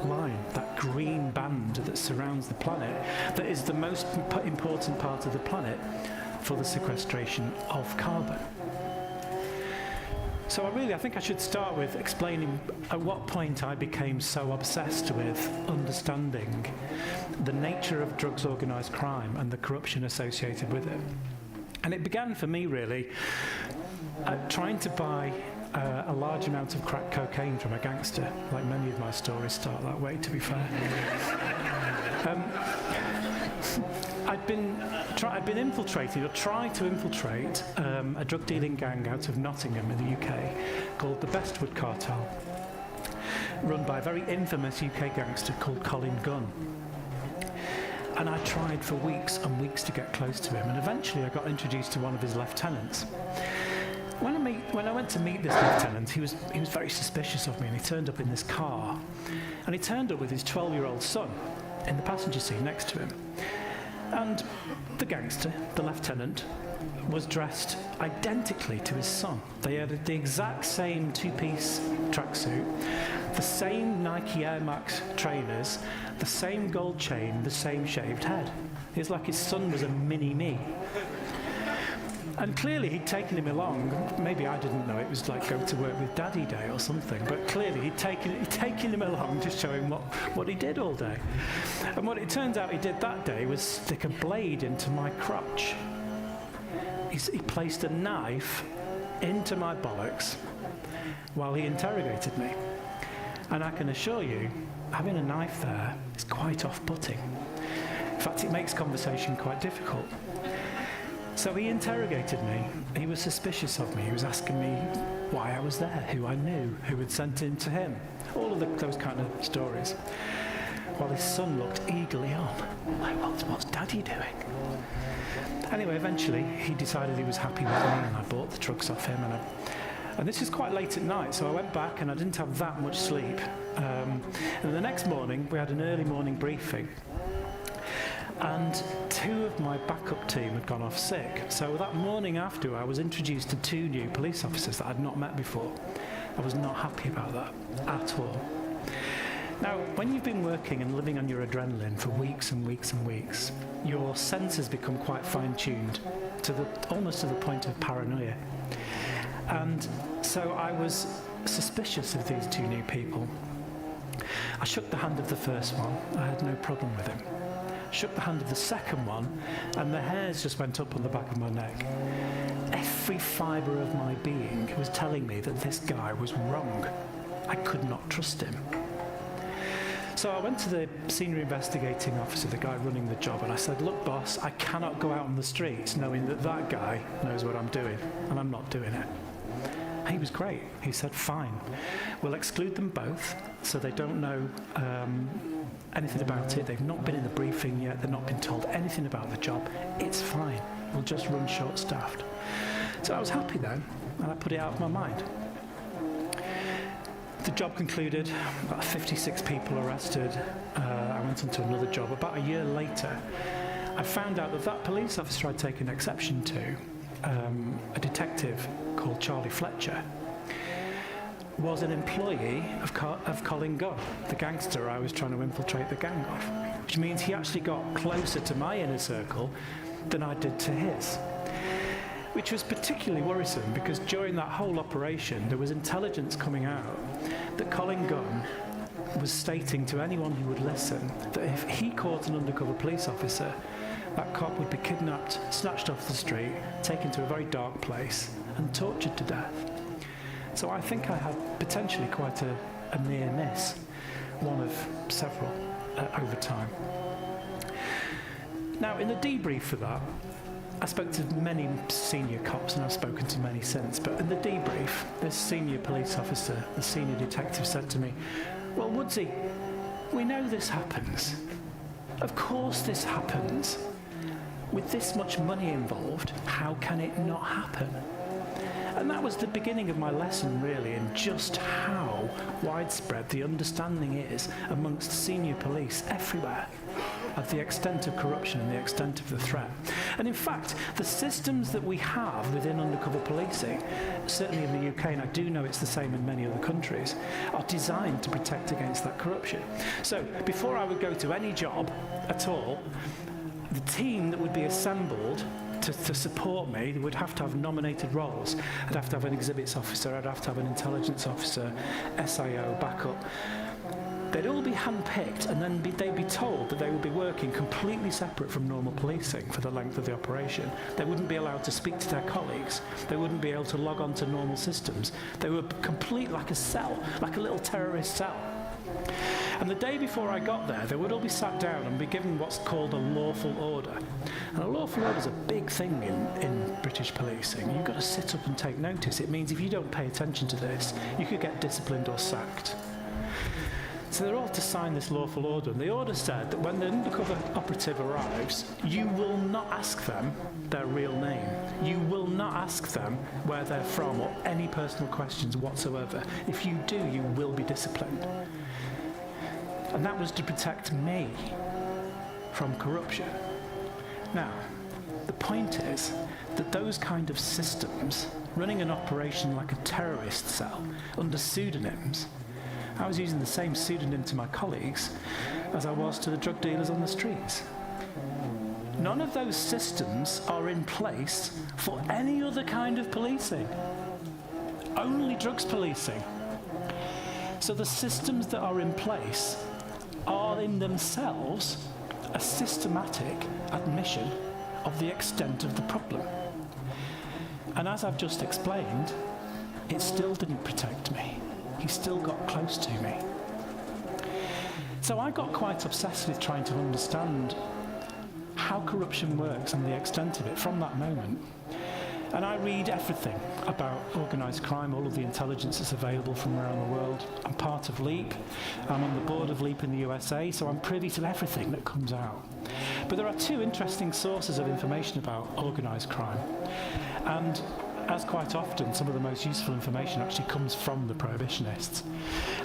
line, that green band that surrounds the planet, that is the most important part of the planet for the sequestration of carbon. So I think I should start with explaining at what point I became so obsessed with understanding the nature of drugs organised crime and the corruption associated with it. And it began for me really trying to buy a large amount of crack cocaine from a gangster. Like many of my stories start that way, to be fair. I'd been infiltrated, or tried to infiltrate, a drug dealing gang out of Nottingham in the UK called the Bestwood Cartel, run by a very infamous UK gangster called Colin Gunn. And I tried for weeks and weeks to get close to him, and eventually I got introduced to one of his lieutenants. When I went to meet this lieutenant, he was very suspicious of me, and he turned up in this car. And he turned up with his 12-year-old son in the passenger seat next to him. And the gangster, the lieutenant, was dressed identically to his son. They had the exact same two-piece tracksuit, the same Nike Air Max trainers, the same gold chain, the same shaved head. It was like his son was a mini-me. And clearly he'd taken him along. Maybe I didn't know it was like going to work with Daddy Day or something, but clearly he'd taken him along to show him what he did all day. And what it turns out he did that day was stick a blade into my crotch. He placed a knife into my bollocks while he interrogated me. And I can assure you, having a knife there is quite off-putting. In fact, it makes conversation quite difficult. So he interrogated me. He was suspicious of me. He was asking me why I was there, who I knew, who had sent him to him. All of those kind of stories. While his son looked eagerly on. Like, what's Daddy doing? Anyway, eventually he decided he was happy with me, and I bought the drugs off him. And this was quite late at night, so I went back and I didn't have that much sleep. And the next morning, we had an early morning briefing. And 2 of my backup team had gone off sick. So that morning after, I was introduced to 2 new police officers that I'd not met before. I was not happy about that at all. Now, when you've been working and living on your adrenaline for weeks and weeks and weeks, your senses become quite fine-tuned, almost to the point of paranoia. And so I was suspicious of these 2 new people. I shook the hand of the first one. I had no problem with him. Shook the hand of the second one, and the hairs just went up on the back of my neck. Every fibre of my being was telling me that this guy was wrong. I could not trust him. So I went to the senior investigating officer, the guy running the job, and I said, look, boss, I cannot go out on the streets knowing that that guy knows what I'm doing, and I'm not doing it. He was great. He said, fine, we'll exclude them both so they don't know anything about it. They've not been in the briefing yet. They've not been told anything about the job. It's fine. We'll just run short-staffed. So I was happy then, and I put it out of my mind. The job concluded, about 56 people arrested. I went on to another job. About a year later, I found out that police officer I'd taken exception to, a detective called Charlie Fletcher, was an employee of Colin Gunn, the gangster I was trying to infiltrate the gang of, which means he actually got closer to my inner circle than I did to his. Which was particularly worrisome because during that whole operation there was intelligence coming out that Colin Gunn was stating to anyone who would listen that if he caught an undercover police officer, that cop would be kidnapped, snatched off the street, taken to a very dark place and tortured to death. So I think I had potentially quite a near miss, one of several over time. Now in the debrief for that, I spoke to many senior cops, and I've spoken to many since, but in the debrief, this senior police officer, the senior detective, said to me, well, Woodsy, we know this happens. Of course this happens. With this much money involved, how can it not happen? And that was the beginning of my lesson, really, in just how widespread the understanding is amongst senior police everywhere of the extent of corruption and the extent of the threat. And in fact, the systems that we have within undercover policing, certainly in the UK, and I do know it's the same in many other countries, are designed to protect against that corruption. So before I would go to any job at all, the team that would be assembled to support me would have to have nominated roles. I'd have to have an exhibits officer, I'd have to have an intelligence officer, SIO, backup. They'd all be handpicked, and then they'd be told that they would be working completely separate from normal policing for the length of the operation. They wouldn't be allowed to speak to their colleagues. They wouldn't be able to log on to normal systems. They were complete like a cell, like a little terrorist cell. And the day before I got there, they would all be sat down and be given what's called a lawful order. And a lawful order is a big thing in British policing. You've got to sit up and take notice. It means if you don't pay attention to this, you could get disciplined or sacked. So they're all to sign this lawful order. And the order said that when the undercover operative arrives, you will not ask them their real name. You will not ask them where they're from or any personal questions whatsoever. If you do, you will be disciplined. And that was to protect me from corruption. Now, the point is that those kind of systems, running an operation like a terrorist cell under pseudonyms, I was using the same pseudonym to my colleagues as I was to the drug dealers on the streets. None of those systems are in place for any other kind of policing. Only drugs policing. So the systems that are in place are in themselves a systematic admission of the extent of the problem. And as I've just explained, it still didn't protect me. He still got close to me. So I got quite obsessed with trying to understand how corruption works and the extent of it from that moment. And I read everything about organised crime, all of the intelligence that's available from around the world. I'm part of LEAP. I'm on the board of LEAP in the USA, so I'm privy to everything that comes out. But there are two interesting sources of information about organised crime. And as quite often, some of the most useful information actually comes from the prohibitionists.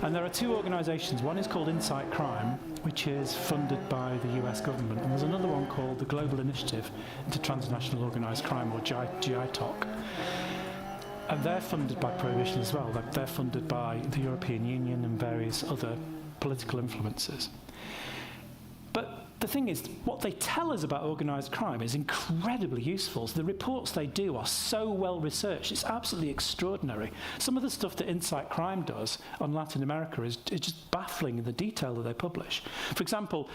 And there are two organisations. One is called Insight Crime, which is funded by the US government. And there's another one called the Global Initiative into Transnational Organised Crime, or GITOC. And they're funded by prohibition as well. They're funded by the European Union and various other political influences. But the thing is, what they tell us about organised crime is incredibly useful. So the reports they do are so well researched, it's absolutely extraordinary. Some of the stuff that Insight Crime does on Latin America is just baffling in the detail that they publish. For example,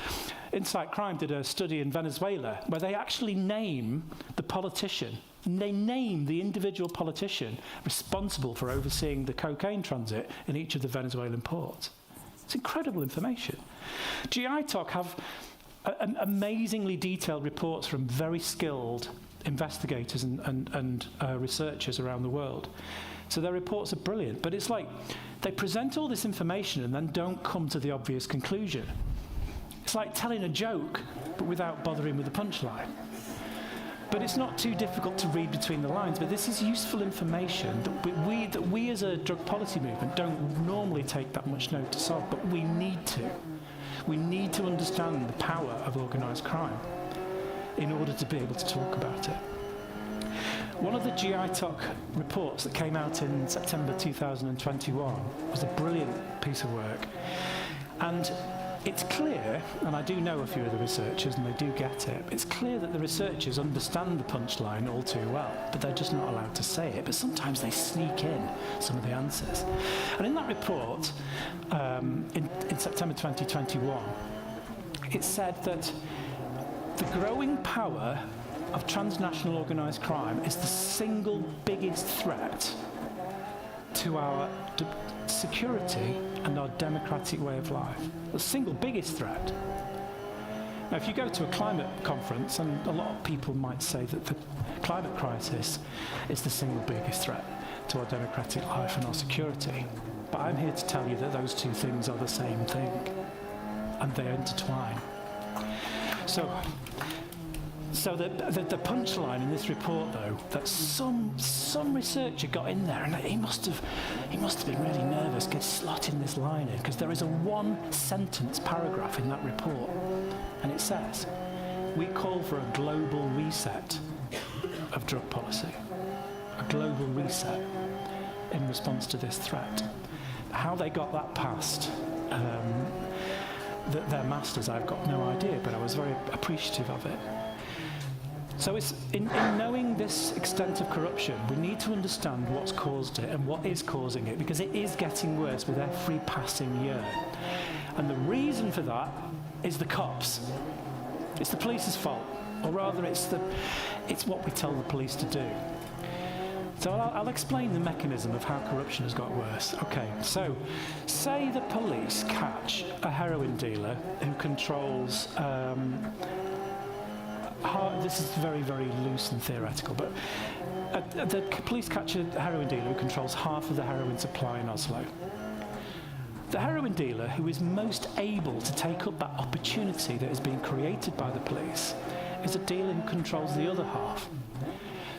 Insight Crime did a study in Venezuela where they actually name the politician. They name the individual politician responsible for overseeing the cocaine transit in each of the Venezuelan ports. It's incredible information. GITOC have amazingly detailed reports from very skilled investigators and researchers around the world. So their reports are brilliant, but it's like they present all this information and then don't come to the obvious conclusion. It's like telling a joke, but without bothering with the punchline. But it's not too difficult to read between the lines, but this is useful information that we as a drug policy movement don't normally take that much notice of, but we need to. We need to understand the power of organised crime in order to be able to talk about it. One of the GITOC reports that came out in September 2021 was a brilliant piece of work. And it's clear, and I do know a few of the researchers and they do get it, it's clear that the researchers understand the punchline all too well, but they're just not allowed to say it. But sometimes they sneak in some of the answers. And in that report, in September 2021, it said that the growing power of transnational organised crime is the single biggest threat to our security and our democratic way of life. The single biggest threat. Now, if you go to a climate conference, and a lot of people might say that the climate crisis is the single biggest threat to our democratic life and our security. But I'm here to tell you that those two things are the same thing, and they intertwine. So the punchline in this report, though, that some researcher got in there, and he must have been really nervous slotting this line in, because there is a one-sentence paragraph in that report, and it says, "We call for a global reset of drug policy, a global reset in response to this threat." How they got that past their masters, I've got no idea, but I was very appreciative of it. So it's in knowing this extent of corruption, we need to understand what's caused it and what is causing it, because it is getting worse with every passing year. And the reason for that is the cops. It's the police's fault, or rather it's what we tell the police to do. So I'll explain the mechanism of how corruption has got worse. Okay, so say the police catch a heroin dealer who controls, this is very, very loose and theoretical, but the police catch a heroin dealer who controls half of the heroin supply in Oslo. The heroin dealer who is most able to take up that opportunity that is being created by the police is a dealer who controls the other half.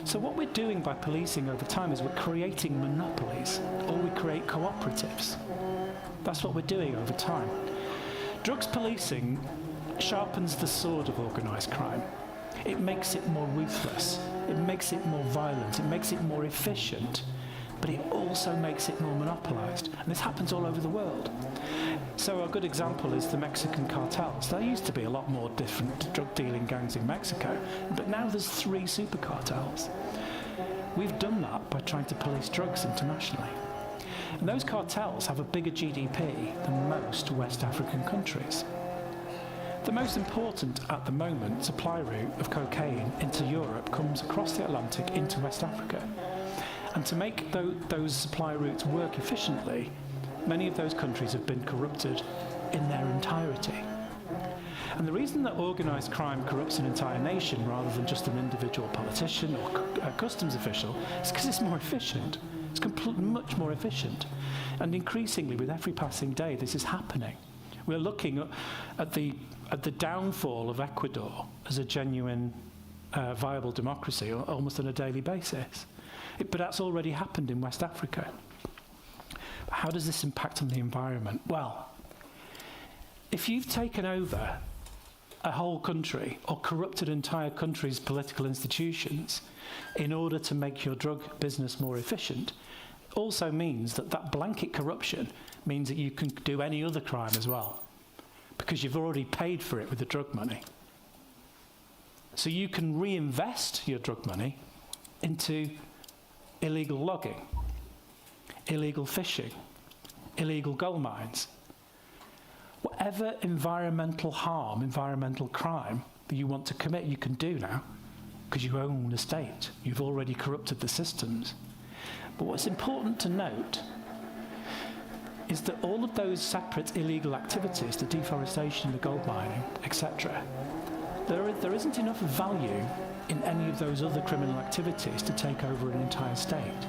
So what we're doing by policing over time is we're creating monopolies, or we create cooperatives. That's what we're doing over time. Drugs policing sharpens the sword of organised crime. It makes it more ruthless, it makes it more violent, it makes it more efficient, but it also makes it more monopolised. And this happens all over the world. So a good example is the Mexican cartels. There used to be a lot more different drug dealing gangs in Mexico, but now there's 3 super cartels. We've done that by trying to police drugs internationally. And those cartels have a bigger GDP than most West African countries. The most important at the moment supply route of cocaine into Europe comes across the Atlantic into West Africa. And to make those supply routes work efficiently, many of those countries have been corrupted in their entirety. And the reason that organised crime corrupts an entire nation rather than just an individual politician or a customs official is because it's more efficient. It's much more efficient. And increasingly, with every passing day, this is happening. We're looking at the downfall of Ecuador as a genuine, viable democracy almost on a daily basis. But that's already happened in West Africa. But how does this impact on the environment? Well, if you've taken over a whole country or corrupted an entire country's political institutions in order to make your drug business more efficient, also means that blanket corruption means that you can do any other crime as well, because you've already paid for it with the drug money. So you can reinvest your drug money into illegal logging, illegal fishing, illegal gold mines. Whatever environmental harm, environmental crime that you want to commit, you can do now, because you own the state. You've already corrupted the systems. But what's important to note is that all of those separate illegal activities, the deforestation, the gold mining, etc., there isn't enough value in any of those other criminal activities to take over an entire state.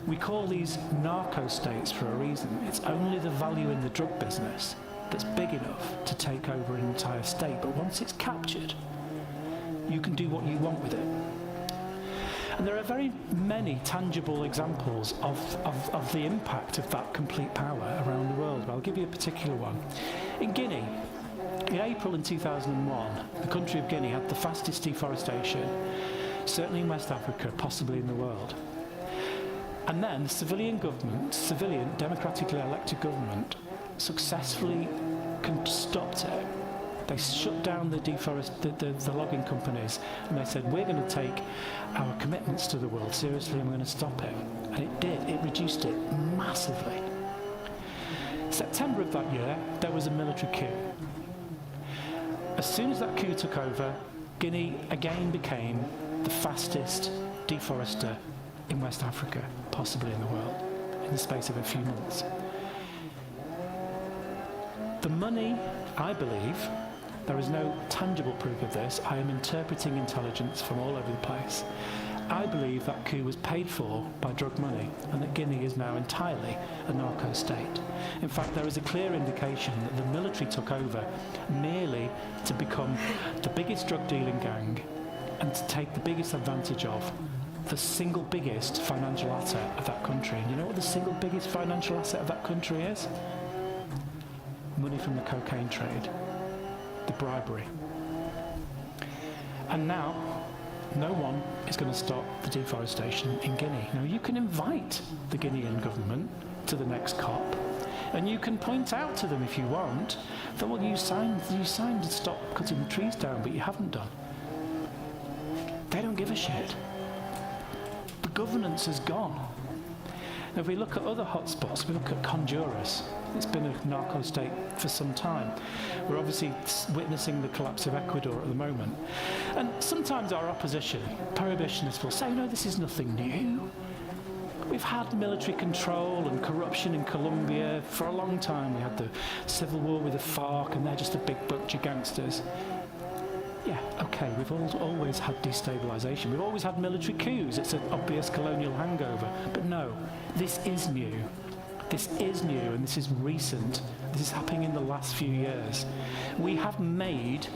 We call these narco-states for a reason. It's only the value in the drug business that's big enough to take over an entire state. But once it's captured, you can do what you want with it. And there are very many tangible examples of the impact of that complete power around the world. But I'll give you a particular one. In Guinea, in April in 2001, the country of Guinea had the fastest deforestation, certainly in West Africa, possibly in the world. And then the civilian democratically elected government successfully stopped it. They shut down the logging companies, and they said, we're going to take our commitments to the world seriously and we're going to stop it. And it did. It reduced it massively. September of that year, there was a military coup. As soon as that coup took over, Guinea again became the fastest deforester in West Africa, possibly in the world, in the space of a few months. The money, I believe, there is no tangible proof of this, I am interpreting intelligence from all over the place. I believe that coup was paid for by drug money, and that Guinea is now entirely a narco-state. In fact, there is a clear indication that the military took over merely to become the biggest drug-dealing gang and to take the biggest advantage of the single biggest financial asset of that country. And you know what the single biggest financial asset of that country is? Money from the cocaine trade, the bribery. And now, no one is going to stop the deforestation in Guinea. Now, you can invite the Guinean government to the next COP, and you can point out to them if you want that, well, you signed to stop cutting the trees down, but you haven't done. They don't give a shit. The governance is gone. If we look at other hotspots, we look at Honduras. It's been a narco state for some time. We're obviously witnessing the collapse of Ecuador at the moment. And sometimes our opposition, prohibitionists, will say, no, this is nothing new. We've had military control and corruption in Colombia for a long time. We had the civil war with the Foch, and they're just a big bunch of gangsters. Yeah, okay, we've always had destabilization. We've always had military coups. It's an obvious colonial hangover. But no, this is new. This is new, and this is recent. This is happening in the last few years. We have made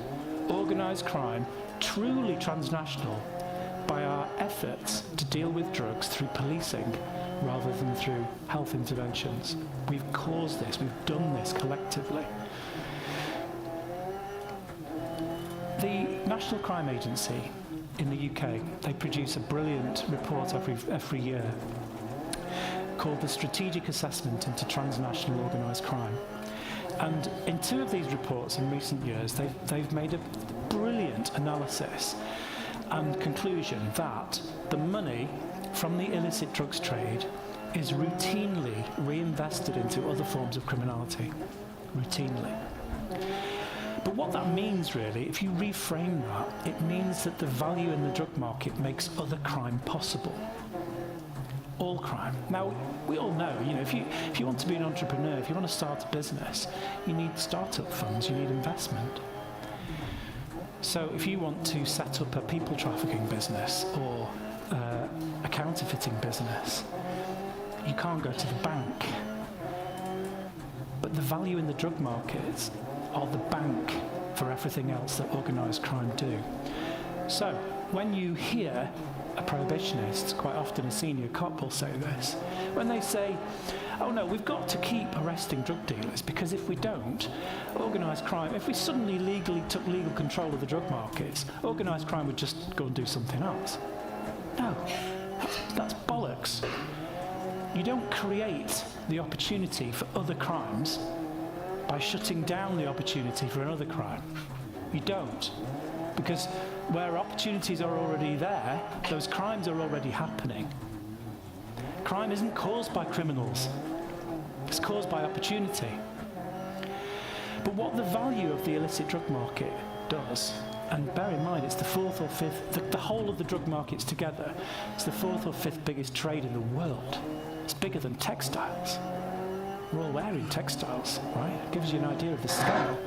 organised crime truly transnational by our efforts to deal with drugs through policing rather than through health interventions. We've caused this, we've done this collectively. The National Crime Agency in the UK, they produce a brilliant report every year called the Strategic Assessment into Transnational Organised Crime. And in 2 of these reports in recent years, they've made a brilliant analysis and conclusion that the money from the illicit drugs trade is routinely reinvested into other forms of criminality. Routinely. But what that means really, if you reframe that, it means that the value in the drug market makes other crime possible. All crime. Now, we all know, if you want to be an entrepreneur, if you want to start a business, you need startup funds, you need investment. So if you want to set up a people trafficking business or a counterfeiting business, you can't go to the bank. But the value in the drug markets are the bank for everything else that organised crime do. So when you hear a prohibitionist, quite often a senior cop will say this, when they say, oh no, we've got to keep arresting drug dealers because if we don't, organised crime, if we suddenly took legal control of the drug markets, organised crime would just go and do something else. No, that's bollocks. You don't create the opportunity for other crimes by shutting down the opportunity for another crime. You don't. Because where opportunities are already there, those crimes are already happening. Crime isn't caused by criminals. It's caused by opportunity. But what the value of the illicit drug market does, and bear in mind it's the 4th or 5th, the whole of the drug markets together, it's the 4th or 5th biggest trade in the world. It's bigger than textiles. We're all wearing textiles, right? It gives you an idea of the scale.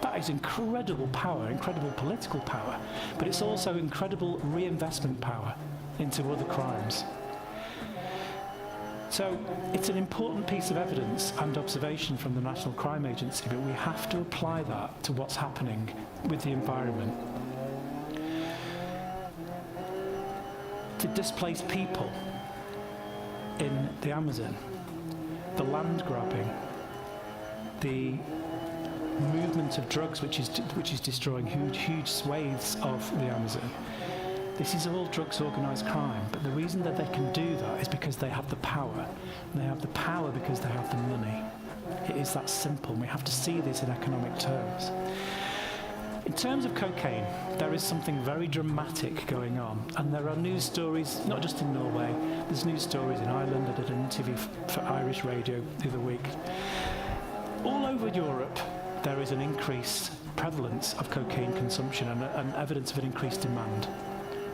That is incredible power, incredible political power, but it's also incredible reinvestment power into other crimes. So it's an important piece of evidence and observation from the National Crime Agency, but we have to apply that to what's happening with the environment. To displace people in the Amazon, the land grabbing, the movement of drugs which is destroying huge swathes of the Amazon. This is all drugs organised crime, but the reason that they can do that is because they have the power. And they have the power because they have the money. It is that simple. We have to see this in economic terms. In terms of cocaine, there is something very dramatic going on, and there are news stories, not just in Norway, there's news stories in Ireland. I did an interview for Irish radio the other week. All over Europe, there is an increased prevalence of cocaine consumption and evidence of an increased demand.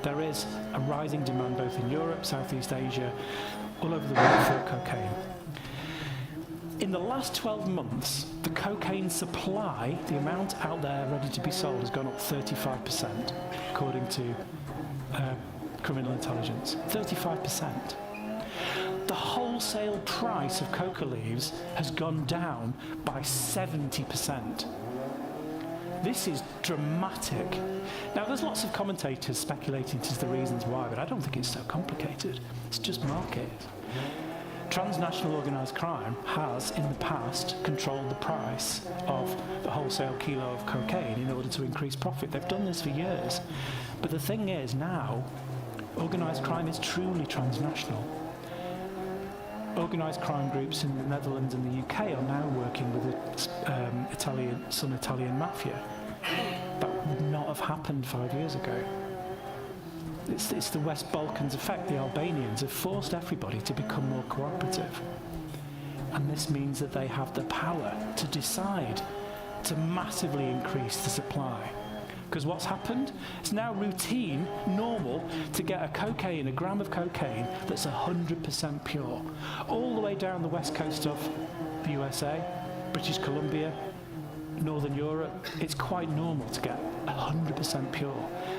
There is a rising demand both in Europe, Southeast Asia, all over the world for cocaine. In the last 12 months, the cocaine supply, the amount out there ready to be sold, has gone up 35%, according to criminal intelligence. 35%. The wholesale price of coca leaves has gone down by 70%. This is dramatic. Now, there's lots of commentators speculating as to the reasons why, but I don't think it's so complicated. It's just market. Transnational organised crime has, in the past, controlled the price of the wholesale kilo of cocaine in order to increase profit. They've done this for years. But the thing is, now, organised crime is truly transnational. Organised crime groups in the Netherlands and the UK are now working with some Italian mafia. That would not have happened 5 years ago. It's the West Balkans effect. The Albanians have forced everybody to become more cooperative. And this means that they have the power to decide to massively increase the supply. Because what's happened? It's now routine, normal, to get a gram of cocaine that's 100% pure. All the way down the west coast of the USA, British Columbia, Northern Europe, it's quite normal to get 100% pure,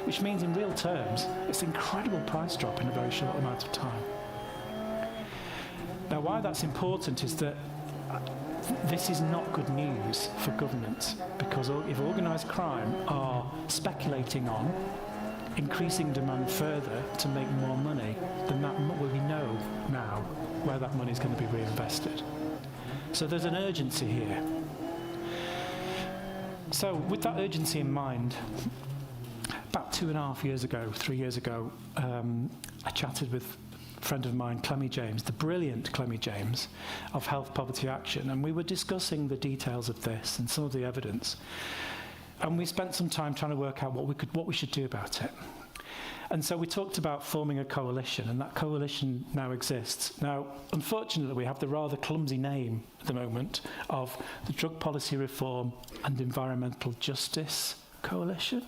which means in real terms, it's an incredible price drop in a very short amount of time. Now, why that's important is that this is not good news for governments, because if organised crime are speculating on increasing demand further to make more money, then we know now where that money is going to be reinvested. So there's an urgency here. So with that urgency in mind, about 2.5 years ago, 3 years ago, I chatted with a friend of mine, Clemmy James, the brilliant Clemmy James of Health Poverty Action, and we were discussing the details of this and some of the evidence. And we spent some time trying to work out what we should do about it. And so we talked about forming a coalition, and that coalition now exists. Now, unfortunately, we have the rather clumsy name at the moment of the Drug Policy Reform and Environmental Justice Coalition.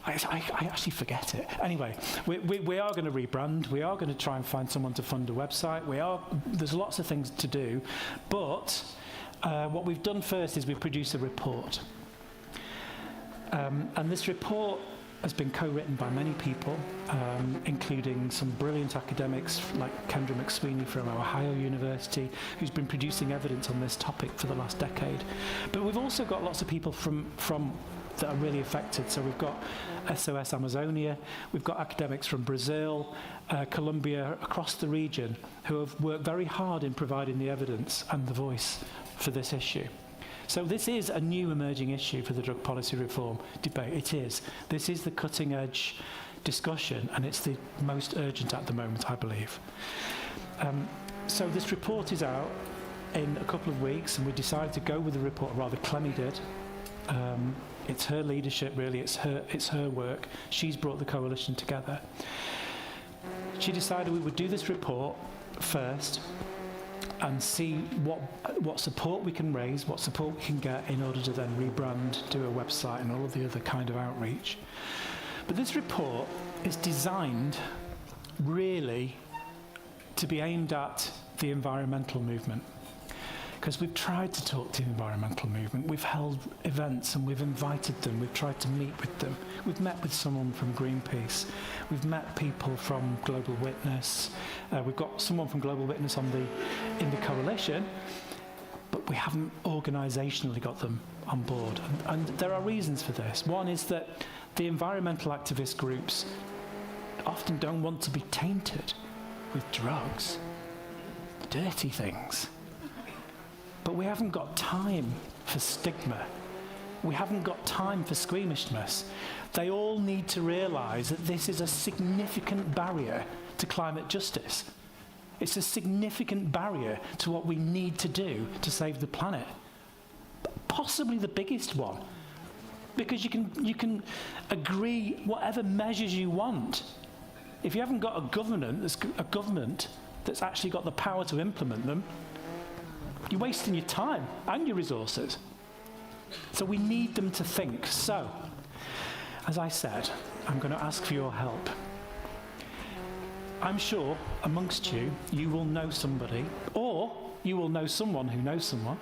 I actually forget it. Anyway, we are going to rebrand. We are going to try and find someone to fund a website. There's lots of things to do. But what we've done first is we've produced a report. And this report has been co-written by many people, including some brilliant academics like Kendra McSweeney from Ohio University, who's been producing evidence on this topic for the last decade. But we've also got lots of people from that are really affected. So we've got SOS Amazonia, we've got academics from Brazil, Colombia, across the region, who have worked very hard in providing the evidence and the voice for this issue. So this is a new emerging issue for the drug policy reform debate. It is. This is the cutting edge discussion, and it's the most urgent at the moment, I believe. So this report is out in a couple of weeks, and we decided to go with the report, rather Clemmy did. It's her leadership, really. It's her work. She's brought the coalition together. She decided we would do this report first and see what support we can raise, what support we can get in order to then rebrand, do a website and all of the other kind of outreach. But this report is designed really to be aimed at the environmental movement. Because we've tried to talk to the environmental movement, we've held events and we've invited them, we've tried to meet with them. We've met with someone from Greenpeace, we've met people from Global Witness, we've got someone from Global Witness in the coalition, but we haven't organisationally got them on board. And there are reasons for this. One is that the environmental activist groups often don't want to be tainted with drugs, dirty things. But we haven't got time for stigma. We haven't got time for squeamishness. They all need to realise that this is a significant barrier to climate justice. It's a significant barrier to what we need to do to save the planet. Possibly the biggest one. Because you can agree whatever measures you want. If you haven't got a government that's actually got the power to implement them, you're wasting your time and your resources. So we need them to think. So, as I said, I'm going to ask for your help. I'm sure amongst you, you will know somebody, or you will know someone who knows someone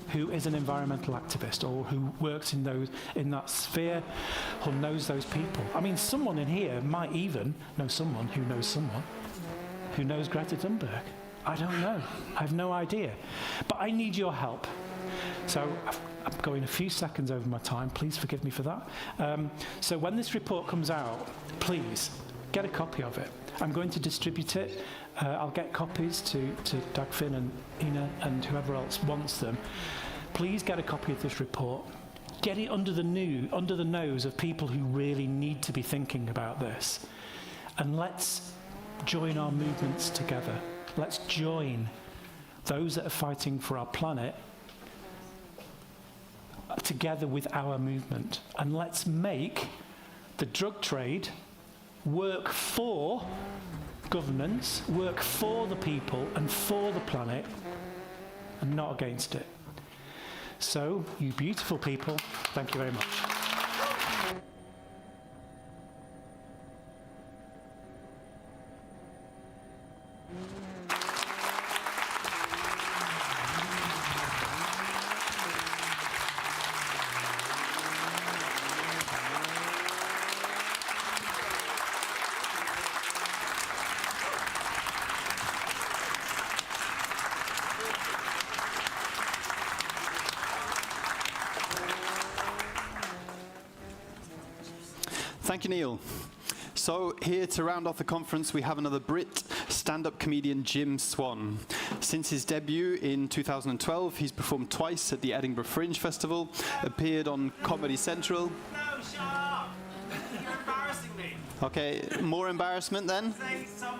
who is an environmental activist or who works in that sphere or knows those people. I mean, someone in here might even know someone who knows Greta Thunberg. I don't know. I have no idea. But I need your help. So I'm going a few seconds over my time. Please forgive me for that. So when this report comes out, please get a copy of it. I'm going to distribute it. I'll get copies to Dagfinn and Ina and whoever else wants them. Please get a copy of this report. Get it under the nose of people who really need to be thinking about this. And let's join our movements together. Let's join those that are fighting for our planet together with our movement. And let's make the drug trade work for governance, work for the people and for the planet, and not against it. So, you beautiful people, thank you very much. Thank you, Neil. So here to round off the conference, we have another Brit, stand-up comedian Jim Swan. Since his debut in 2012, he's performed twice at the Edinburgh Fringe Festival, appeared on Comedy Central. No, shut up! You're embarrassing me. Okay, more embarrassment then? Say some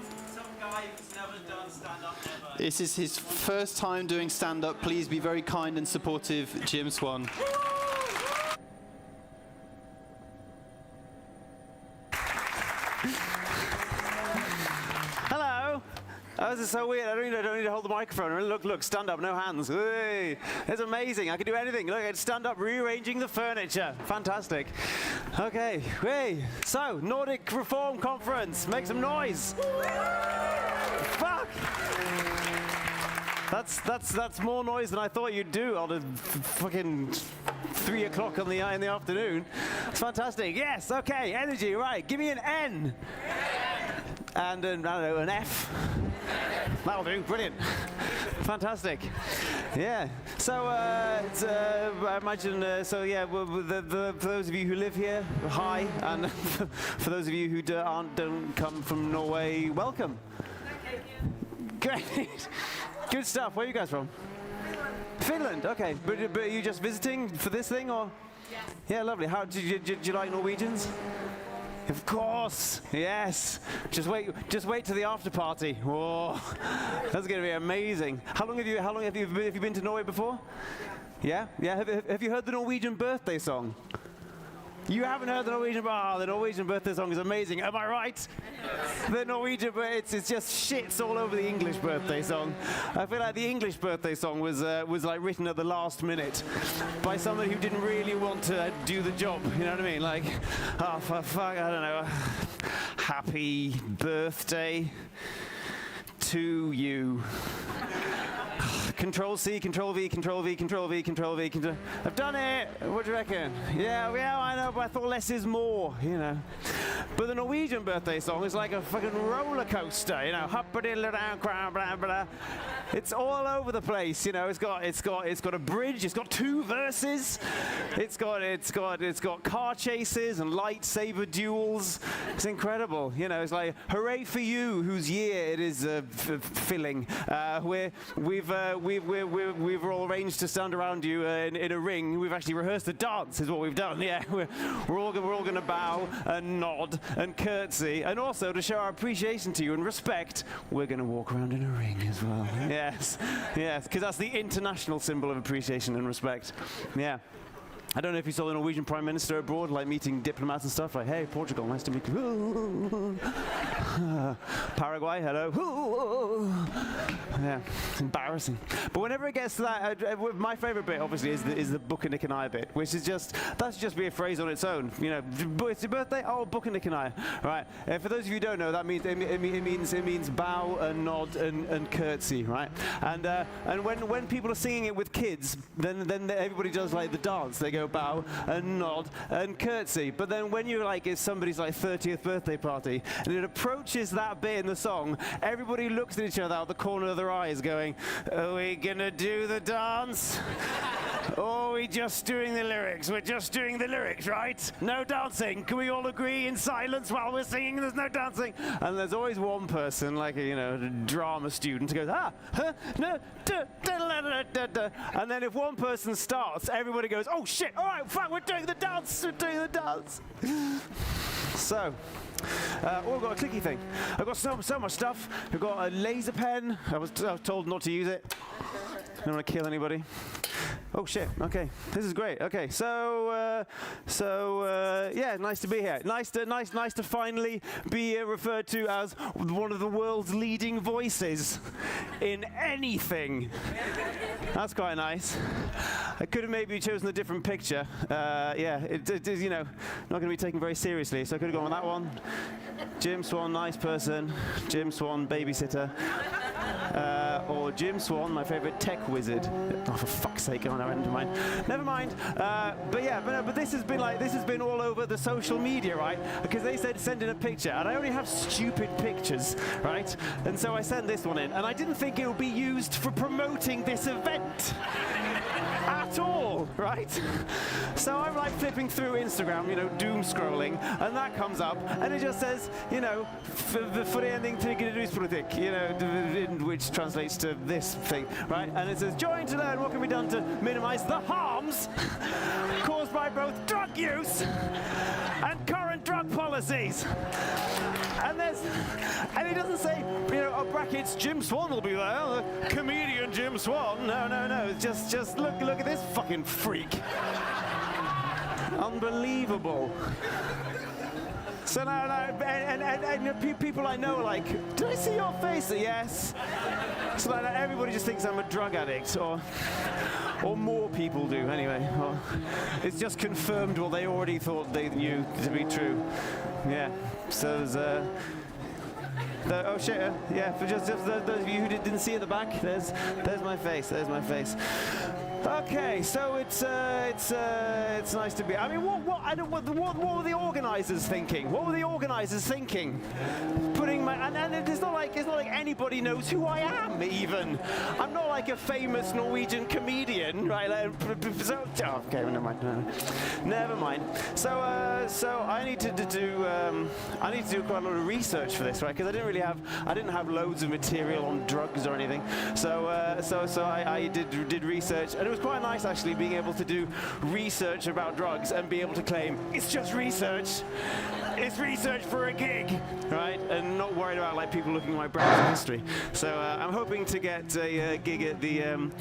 guy who's never done stand-up ever. This is his first time doing stand-up. Please be very kind and supportive, Jim Swan. Hello. Oh, this is so weird. I don't need to hold the microphone. Look, stand up, no hands. Hey, it's amazing. I can do anything. Look, I stand up, rearranging the furniture. Fantastic. Okay, hey. So, Nordic Reform Conference. Make some noise. Fuck. That's more noise than I thought you'd do on a fucking 3 o'clock in the afternoon. It's fantastic. Yes. Okay. Energy. Right. Give me an N. And I don't know, an F. That'll do. Brilliant. Fantastic. Yeah. So I imagine. So yeah. For those of you who live here, hi, and for those of you who don't come from Norway, welcome. Great. Good stuff. Where are you guys from? Finland. Okay. But are you just visiting for this thing, or? Yes. Yeah. Lovely. How did you like Norwegians? Of course, yes. Just wait to the after party. Whoa, that's going to be amazing. How long have you been to Norway before? Yeah. Have you heard the Norwegian birthday song? You haven't heard the Norwegian? The Norwegian birthday song is amazing. Am I right? The Norwegian, it's just shits all over the English birthday song. I feel like the English birthday song was like written at the last minute by somebody who didn't really want to do the job. You know what I mean? Like, oh for fuck, I don't know. Happy birthday to you. Control C, Control V, Control V, Control V, Control V, Control. I've done it. What do you reckon? Yeah, I know, but I thought less is more, you know. But the Norwegian birthday song is like a fucking roller coaster, you know. It's all over the place, you know. It's got a bridge. It's got 2 verses. It's got car chases and lightsaber duels. It's incredible, you know. It's like hooray for you, whose year it is filling. We've all arranged to stand around you in a ring. We've actually rehearsed a dance, is what we've done. Yeah, we're all going to bow and nod and curtsy, and also to show our appreciation to you and respect, we're going to walk around in a ring as well. Yes, because that's the international symbol of appreciation and respect. Yeah. I don't know if you saw the Norwegian Prime Minister abroad, like meeting diplomats and stuff, like, hey, Portugal, nice to meet you. Paraguay, hello. Yeah, it's embarrassing. But whenever it gets to that, my favorite bit, obviously, is the book a Nick and I bit, which is that's just be a phrase on its own. You know, it's your birthday? Oh, book a Nick and I. Right. For those of you who don't know, that means it means bow and nod and curtsy, right? And when people are singing it with kids, then everybody does like the dance. They go bow and nod and curtsy. But then when you're like, it's somebody's like 30th birthday party, and it approaches that bit in the song, everybody looks at each other out the corner of their eyes going, are we gonna do the dance? Or are we just doing the lyrics? We're just doing the lyrics, right? No dancing. Can we all agree in silence while we're singing there's no dancing? And there's always one person, like a drama student, who goes, no, and then if one person starts, everybody goes, oh shit, all right, fuck, we're doing the dance. So, I've got a clicky thing. I've got so much stuff. I've got a laser pen. I was told not to use it. I don't want to kill anybody. Oh shit. Okay, this is great. Okay, so yeah, nice to be here. Nice to finally be referred to as one of the world's leading voices in anything. That's quite nice. I could have maybe chosen a different picture. Yeah, it is, you know, not going to be taken very seriously. So I could have gone with that one. Jim Swan, nice person. Jim Swan, babysitter. Or Jim Swan, my favorite tech wizard. Oh, for fuck's sake! Oh no, never mind. Never mind. But yeah, but this has been all over the social media, right? Because they said send in a picture, and I only have stupid pictures, right? And so I sent this one in, and I didn't think it would be used for promoting this event at all, right? So I'm like flipping through Instagram, you know, doom scrolling, and that comes up, and it just says, you know, förening trygghetryckspolitik, you know, which translates to this thing, right? And it says, join to learn what can be done to minimize the harms caused by both drug use and current drug policies. And it doesn't say, you know, brackets, Jim Swan will be there, the comedian Jim Swan. No. It's just look at this fucking freak. Unbelievable. So now, and people I know are like, did I see your face? Yes. So now everybody just thinks I'm a drug addict, or more people do anyway. Or it's just confirmed what they already thought they knew to be true. Yeah. So there's oh shit! Yeah, for just those of you who didn't see at the back, there's my face. There's my face. Okay, so it's nice to be. I mean, what were the organisers thinking? What were the organisers thinking? Putting my and it's not like anybody knows who I am even. I'm not like a famous Norwegian comedian, right? So okay, never mind. Never mind. So I need to do quite a lot of research for this, right? Because I didn't have loads of material on drugs or anything. So I did research, and it was quite nice actually being able to do research about drugs and be able to claim it's just research. It's research for a gig, right? And not worried about like people looking at my browser history. So I'm hoping to get a gig at the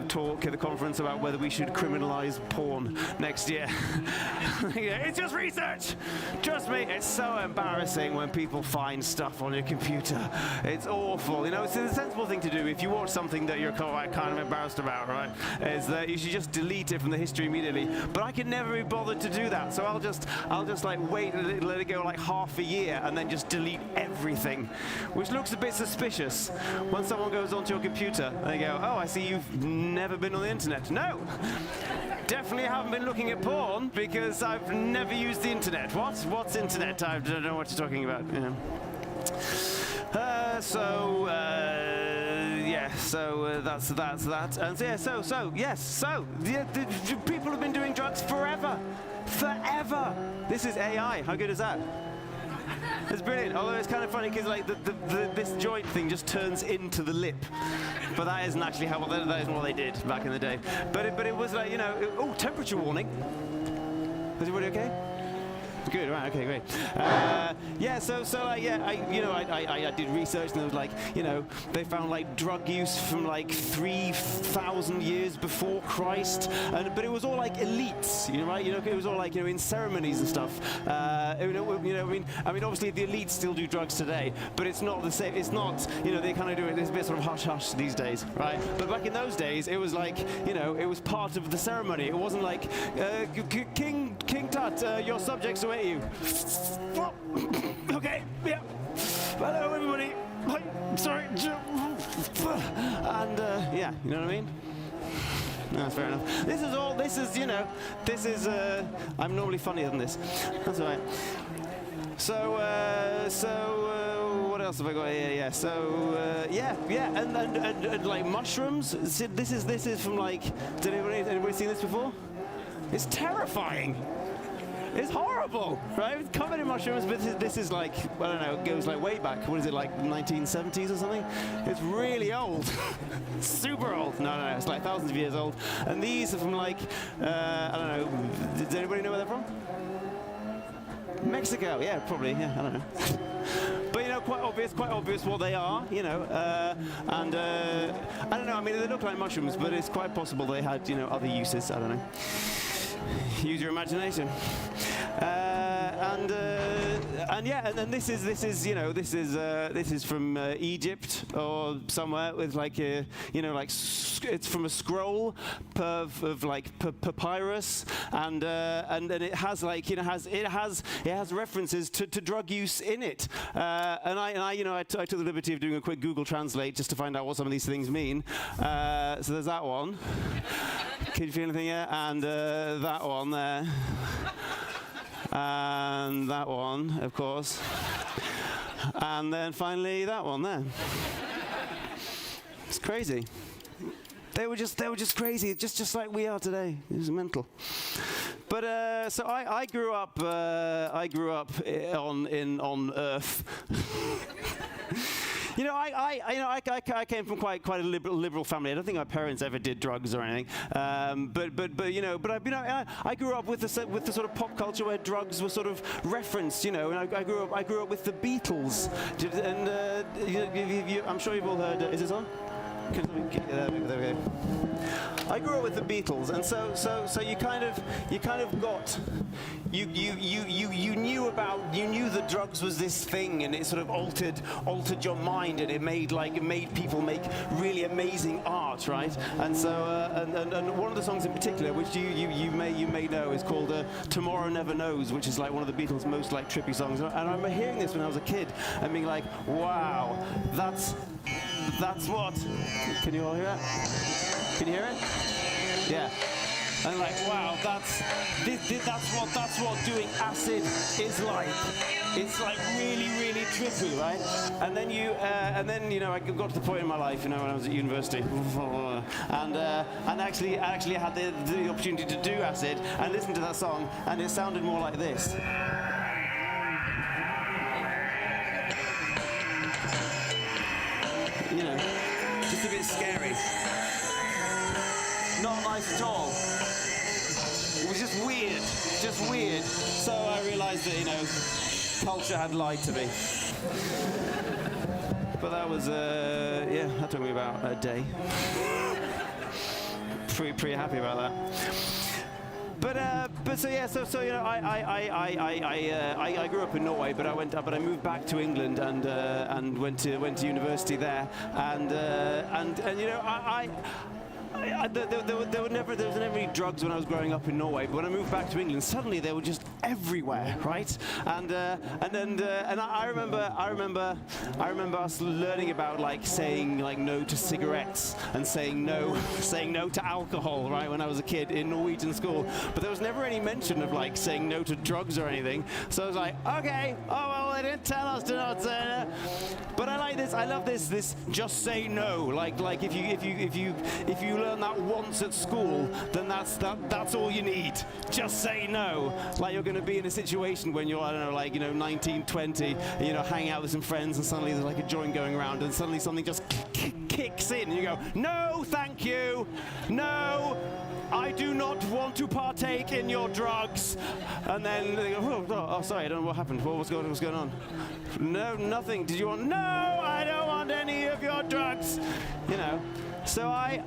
talk at the conference about whether we should criminalize porn next year. Yeah, it's just research. Trust me, it's so embarrassing when people find stuff on your computer. It's awful. You know, it's the sensible thing to do if you watch something that you're kind of embarrassed about, right? Is that you should just delete it from the history immediately. But I can never be bothered to do that, so I'll just like wait and let it go like half a year and then just delete everything, which looks a bit suspicious when someone goes onto your computer and they go, oh, I see you've never been on the internet. No, definitely haven't been looking at porn because I've never used the internet. What's internet? I don't know what you're talking about. Yeah. Yeah, so that's that. And people have been doing drugs forever. This is AI. How good is that? It's brilliant. Although it's kind of funny because like this joint thing just turns into the lip, but that isn't actually that isn't what they did back in the day. But it was like, you know, oh, temperature warning. Is everybody okay? Good, right, okay, great. Yeah, I did research, and it was like, you know, they found like drug use from like 3,000 years before Christ, but it was all like elites, you know, right? You know, it was all like, you know, in ceremonies and stuff. I mean, obviously the elites still do drugs today, but it's not the same. It's not, you know, they kind of do it. It's a bit sort of hush hush these days, right? But back in those days, it was like, you know, it was part of the ceremony. It wasn't like King Tut, your subjects await you. Okay, yeah. Hello, everybody. Hi, sorry. And yeah, you know what I mean? No, that's fair enough. I'm normally funnier than this. That's all right. So, what else have I got here? Yeah, so, yeah, and like mushrooms. This is from like, did anybody seen this before? It's terrifying. It's horrible, right? It's covered in mushrooms, but this is like, I don't know, it goes like way back. What is it, like 1970s or something? It's really old. Super old. No, it's like thousands of years old. And these are from like, I don't know, does anybody know where they're from? Mexico, yeah, probably, yeah, I don't know. But you know, quite obvious what they are, you know. And I don't know. I mean, they look like mushrooms, but it's quite possible they had, you know, other uses. I don't know. Use your imagination. And yeah, and then this is you know, this is from Egypt or somewhere with like a, you know, like it's from a scroll of like papyrus, and it has like, you know, it has references to drug use in it, and I you know, I took the liberty of doing a quick Google Translate just to find out what some of these things mean. So there's that one. Can you feel anything here? And that one there. And that one, of course. And then finally that one there. It's crazy. They were just crazy, just like we are today. It was mental. But so I grew up on Earth. You know, I came from quite a liberal family. I don't think my parents ever did drugs or anything. But you know, I grew up with the sort of pop culture where drugs were sort of referenced. You know, and I grew up with the Beatles. And I'm sure you've all heard. Is this on? There we go. I grew up with the Beatles, and so you kind of got you knew that drugs was this thing, and it sort of altered your mind, and it made people make really amazing art, right? And so and one of the songs in particular, which you may know, is called "Tomorrow Never Knows," which is like one of the Beatles' most like trippy songs. And I remember hearing this when I was a kid and being like, wow, that's what. Can you all hear that? Can you hear it? Yeah. And like, wow, that's what doing acid is like. It's like really, really trippy, right? And then you know, I got to the point in my life, you know, when I was at university, and actually had the opportunity to do acid and listen to that song, and it sounded more like this. You know, just a bit scary. Not nice at all. It was just weird. So I realized that, you know, culture had lied to me. But that was, yeah, that took me about a day. Pretty happy about that. But so yeah, so you know, I grew up in Norway, but I moved back to England and went to university there, and you know, there was never any drugs when I was growing up in Norway, but when I moved back to England, suddenly they were just everywhere, right? And I remember us learning about like saying like no to cigarettes and saying no to alcohol, right? When I was a kid in Norwegian school, but there was never any mention of like saying no to drugs or anything. So I was like, okay, oh well, they didn't tell us to not say no. But I like this. I love this. Just say no. Like if you learn that once at school, then that's all you need. Just say no. Like you're going to be in a situation when you're, I don't know, like, you know, 19, 20, you know, hanging out with some friends, and suddenly there's like a joint going around, and suddenly something just kicks in, and you go, no, thank you, no, I do not want to partake in your drugs. And then they go, oh, sorry, I don't know what happened. What's going on? No, nothing. Did you want? No, I don't want any of your drugs. You know. So I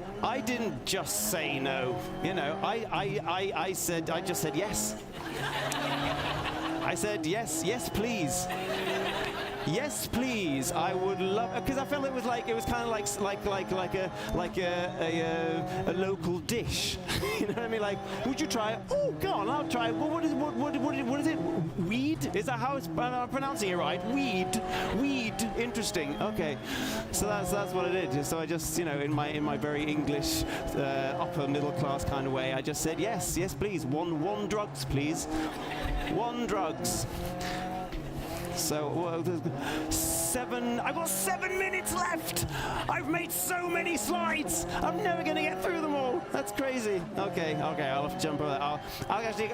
didn't just say no. You know, I just said yes. I said yes, please. Yes, please. I would love, because I felt it was kind of like a local dish. You know what I mean? Like, would you try it? Oh, go on, I'll try it. Well, what is it? Weed? Is that how I'm pronouncing it right? Weed. Interesting. Okay. So that's what I did. So I just, you know, in my very English upper middle class kind of way, I just said yes, please. One drugs, please. One drugs. So, well, I've got 7 minutes left. I've made so many slides. I'm never going to get through them all. That's crazy. Okay, I'll have to jump over that. I'll actually,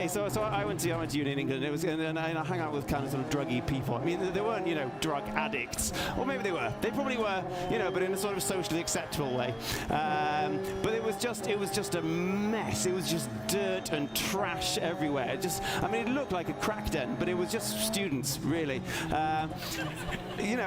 so I went to uni in England. And I hung out with kind of sort of druggy people. I mean, they weren't, you know, drug addicts. Or maybe they were. They probably were, you know, but in a sort of socially acceptable way. But it was just a mess. It was just dirt and trash everywhere. It looked like a crack den, but it was just students, really.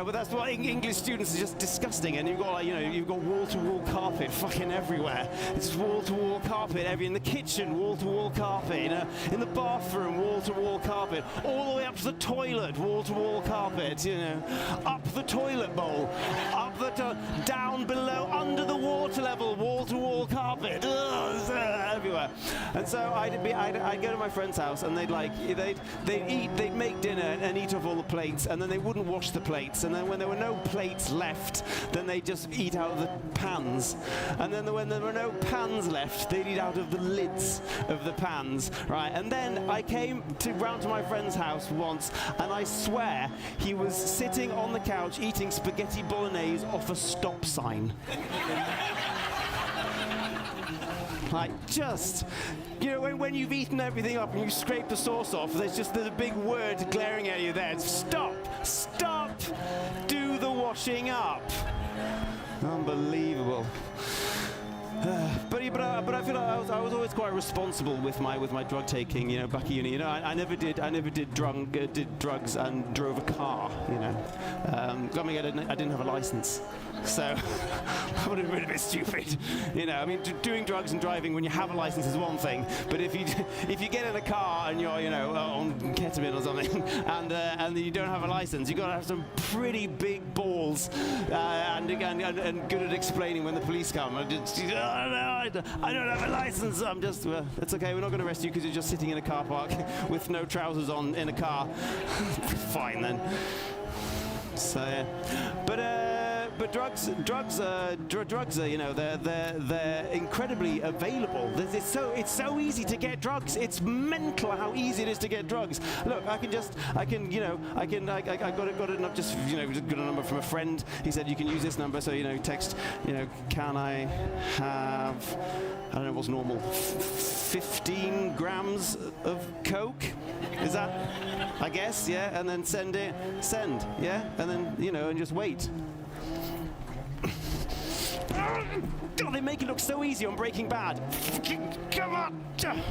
But that's what English students are just disgusting. And you've got, like, you've got wall-to-wall carpet fucking everywhere. It's just wall-to-wall carpet in the kitchen, wall-to-wall carpet, in the bathroom, wall-to-wall carpet, all the way up to the toilet, wall-to-wall carpet, up the toilet bowl, up the down below, under the water level, wall-to-wall carpet, everywhere. And so I'd go to my friend's house, and they'd make dinner and eat off all the plates, and then they wouldn't wash the plates, and then when there were no plates left, then they'd just eat out of the pans, and then when there were no pans left, they'd eat out of the lids of the pans, right? And then I came round to my friend's house once, and I swear he was sitting on the couch eating spaghetti bolognese off a stop sign. Like, just, when you've eaten everything up and you scrape the sauce off, there's a big word glaring at you there. Stop! Stop! Do the washing up! Unbelievable. But I feel like I was always quite responsible with my drug taking. Back at uni. I never did drugs and drove a car. I didn't have a license, so that would have been a bit stupid. Doing drugs and driving when you have a license is one thing, but if you get in a car and you're on ketamine or something and you don't have a license, you've got to have some pretty big balls and good at explaining when the police come. I don't have a license. I'm just, it's okay, we're not going to arrest you because you're just sitting in a car park with no trousers on in a car. Fine then. So, yeah. But drugs are, they're incredibly available. It's so easy to get drugs. It's mental how easy it is to get drugs. Look, I got a number from a friend. He said you can use this number, so text, can I have, I don't know what's normal, 15 grams of coke? Is that, I guess, yeah, and then send, yeah, and then, and just wait. God, they make it look so easy on Breaking Bad. Come on!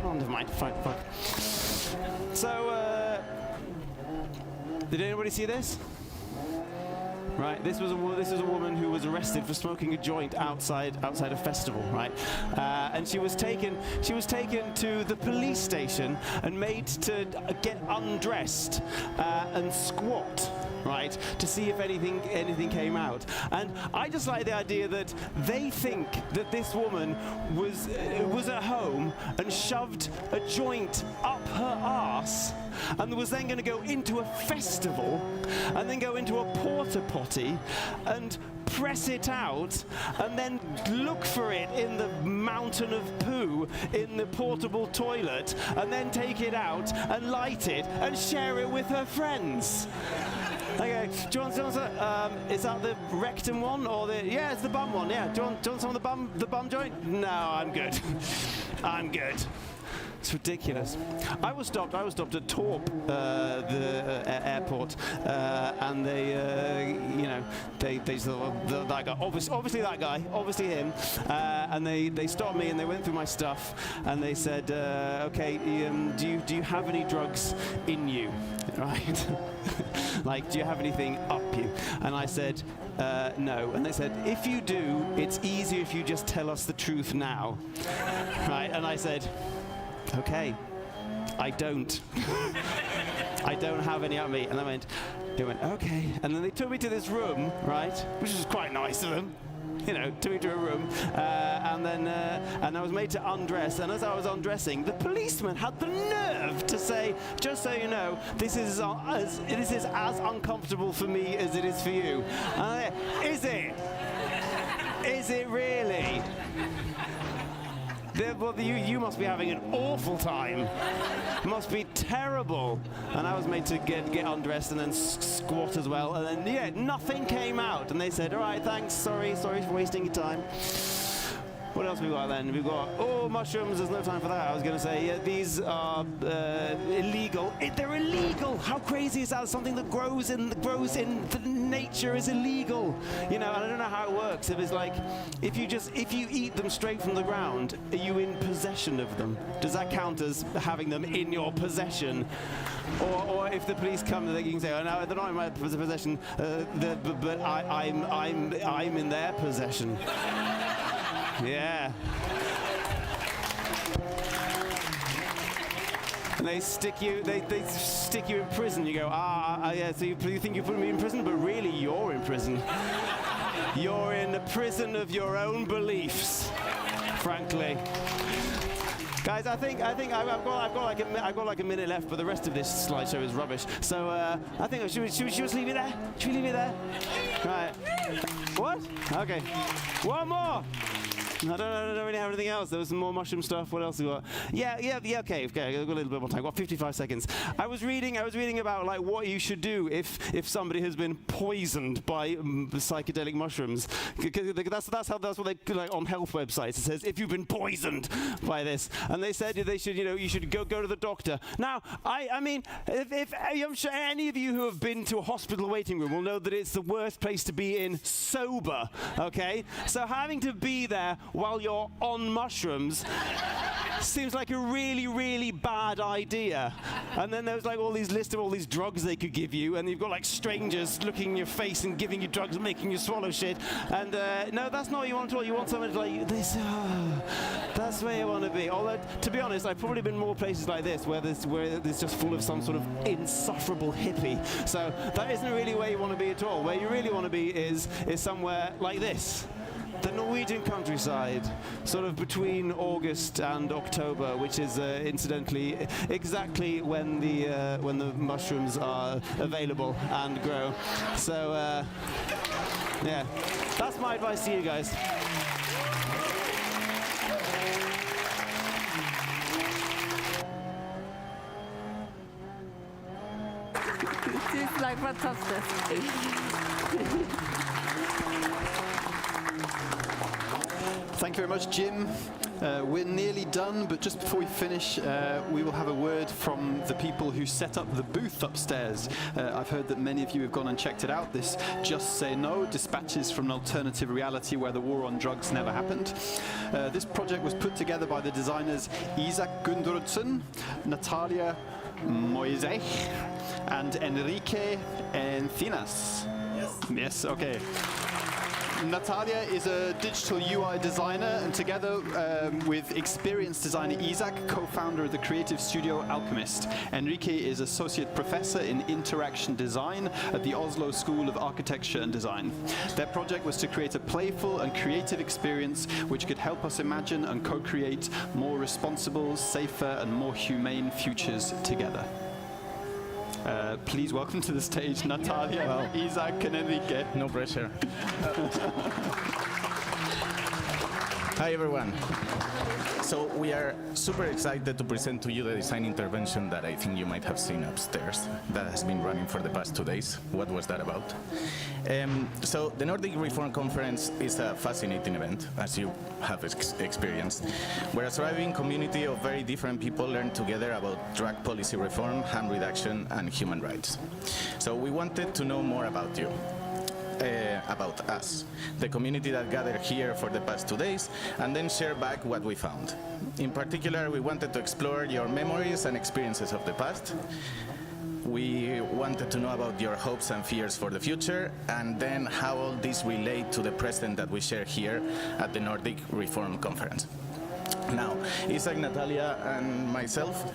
Oh, never mind. Fine, fuck. So, did anybody see this? Right, this was a woman who was arrested for smoking a joint outside a festival, right? And she was taken to the police station and made to get undressed and squat, right, to see if anything came out. And I just like the idea that they think that this woman was at home and shoved a joint up her arse and was then going to go into a festival and then go into a porta potty and press it out and then look for it in the mountain of poo in the portable toilet and then take it out and light it and share it with her friends. Okay, do you want some, is that the rectum one or the, yeah, it's the bum one, yeah. Do you want some of the bum joint? No, I'm good. I'm good. It's ridiculous. I was stopped at Torp, the airport, and they said, that guy, obviously that guy, obviously him, and they stopped me and they went through my stuff and they said, okay, do you have any drugs in you, right? Like, do you have anything up you? And I said, no. And they said, if you do, it's easier if you just tell us the truth now, right? And I said, okay, I don't. I don't have any at me. And they went, okay. And then they took me to this room, right, which was quite nice of them. Took me to a room, and I was made to undress. And as I was undressing, the policeman had the nerve to say, "Just so you know, this is as uncomfortable for me as it is for you." Is it? Is it really? You must be having an awful time. It must be terrible. And I was made to get undressed and then squat as well. And then, yeah, nothing came out. And they said, all right, thanks, sorry for wasting your time. What else we got then? We've got, oh, mushrooms, there's no time for that. I was going to say, yeah, these are illegal. They're illegal! How crazy is that? Something that grows in the nature is illegal. You know, and I don't know how it works. If it's like, if you eat them straight from the ground, are you in possession of them? Does that count as having them in your possession? Or if the police come, they can say, oh no, they're not in my possession, but I'm in their possession. Yeah. And they stick you in prison. You go, yeah, so you think you put me in prison, but really you're in prison. You're in the prison of your own beliefs, frankly. Guys, I think I've got like a minute left, but the rest of this slideshow is rubbish. So I think should we just leave it there? Should we leave it there? Right. What? Okay. One more. I don't really have anything else. There was some more mushroom stuff. What else have we got? Yeah, okay. I've got a little bit more time. I've got 55 seconds. I was reading about like what you should do if somebody has been poisoned by psychedelic mushrooms. That's what they like on health websites. It says if you've been poisoned by this, and they said you should go to the doctor. Now, I mean, if I'm sure any of you who have been to a hospital waiting room will know that it's the worst place to be in sober. Okay, so having to be there while you're on mushrooms seems like a really, really bad idea. And then there's like all these lists of all these drugs they could give you, and you've got like strangers looking in your face and giving you drugs and making you swallow shit. And no, that's not what you want at all. You want someone to like this. That's where you want to be. Although, to be honest, I've probably been more places like this where there's just full of some sort of insufferable hippie. So that isn't really where you want to be at all. Where you really want to be is somewhere like this. The Norwegian countryside, sort of between August and October, which is incidentally exactly when the mushrooms are available and grow. So yeah, that's my advice to you guys. This is like fantastic. Thank you very much, Jim. We're nearly done, but just before we finish, we will have a word from the people who set up the booth upstairs. I've heard that many of you have gone and checked it out. This Just Say No, dispatches from an alternative reality where the war on drugs never happened. This project was put together by the designers Isak Gundurdsson, Natalia Moisech, and Enrique Encinas. Yes, okay. Natalia is a digital UI designer, and together with experienced designer Isak, co-founder of the creative studio Alchemist. Enrique is associate professor in interaction design at the Oslo School of Architecture and Design. Their project was to create a playful and creative experience which could help us imagine and co-create more responsible, safer, and more humane futures together. Please welcome to the stage Natalia, Isak, and Enrique. No pressure. Hi everyone. So we are super excited to present to you the design intervention that I think you might have seen upstairs that has been running for the past 2 days. What was that about? So the Nordic Reform Conference is a fascinating event, as you have experienced, where a thriving community of very different people learn together about drug policy reform, harm reduction, and human rights. So we wanted to know more about you. About us, the community that gathered here for the past 2 days, and then share back what we found. In particular, we wanted to explore your memories and experiences of the past. We wanted to know about your hopes and fears for the future, and then how all these relate to the present that we share here at the Nordic Reform Conference. Now, Isak, Natalia, and myself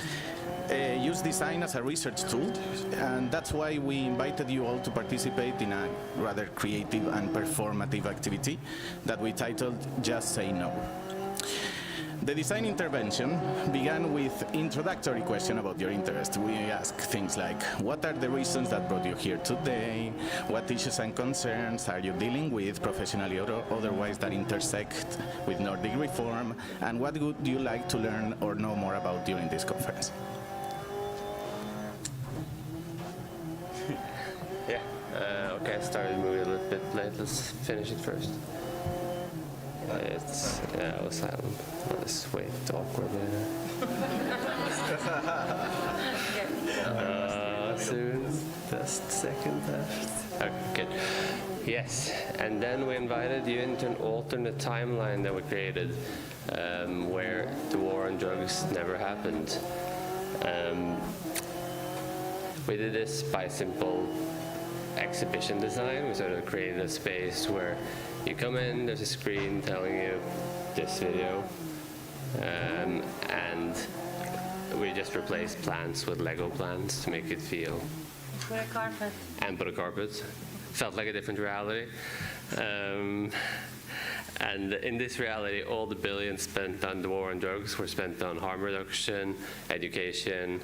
use design as a research tool, and that's why we invited you all to participate in a rather creative and performative activity that we titled Just Say No. The design intervention began with introductory question about your interest. We ask things like, what are the reasons that brought you here today? What issues and concerns are you dealing with professionally or otherwise that intersect with Nordic reform? And what would you like to learn or know more about during this conference? Okay, I started moving a little bit late. Let's finish it first. It's I was silent. Oh, this is way awkward. Soon, just second left. Okay, good. Yes, and then we invited you into an alternate timeline that we created, where the war on drugs never happened. We did this by simple exhibition design. We sort of created a space where you come in, there's a screen telling you this video, and we just replaced plants with Lego plants to make it feel. Put a carpet. And put a carpet. Felt like a different reality. And in this reality, all the billions spent on the war on drugs were spent on harm reduction, education,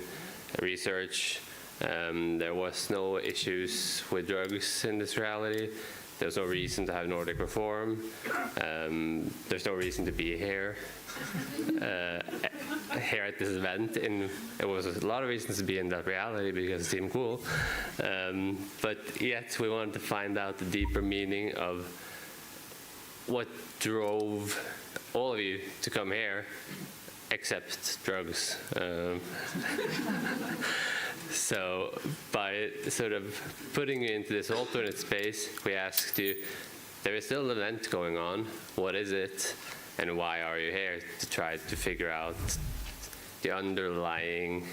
research. There was no issues with drugs in this reality. There's no reason to have Nordic reform. There's no reason to be here. Here at this event, it was a lot of reasons to be in that reality because it seemed cool. But yet we wanted to find out the deeper meaning of what drove all of you to come here, except drugs. So by sort of putting you into this alternate space, we asked you, there is still an event going on. What is it? And why are you here? To try to figure out the underlying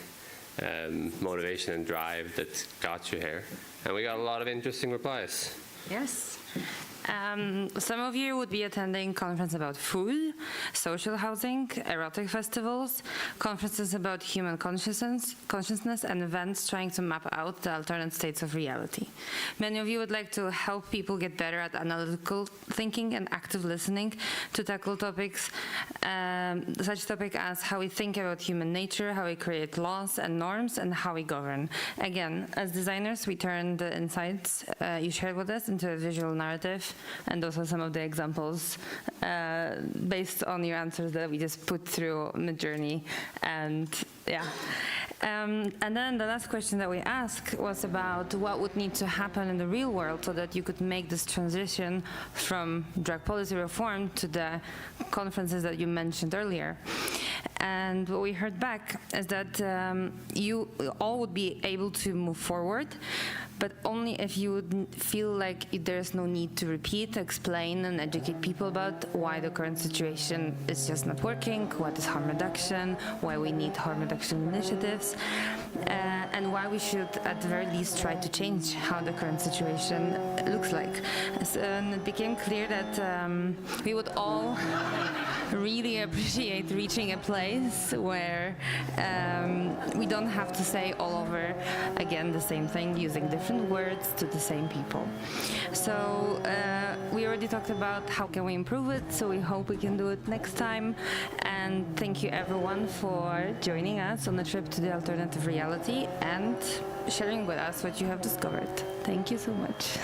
motivation and drive that got you here. And we got a lot of interesting replies. Yes. Some of you would be attending conferences about food, social housing, erotic festivals, conferences about human consciousness, and events trying to map out the alternate states of reality. Many of you would like to help people get better at analytical thinking and active listening to tackle topics, such topics as how we think about human nature, how we create laws and norms, and how we govern. Again, as designers, we turn the insights you shared with us into a visual narrative, and those are some of the examples based on your answers that we just put through Midjourney. And yeah. And then the last question that we asked was about what would need to happen in the real world so that you could make this transition from drug policy reform to the conferences that you mentioned earlier. And what we heard back is that you all would be able to move forward, but only if you would feel like there's no need to repeat, explain, and educate people about why the current situation is just not working, what is harm reduction, why we need harm reduction initiatives, and why we should, at the very least, try to change how the current situation looks like. And it became clear that we would all really appreciate reaching a place where we don't have to say all over again the same thing using different words to the same people. So we already talked about how can we improve it, so we hope we can do it next time. And thank you everyone for joining us on the trip to the alternative reality and sharing with us what you have discovered. Thank you so much.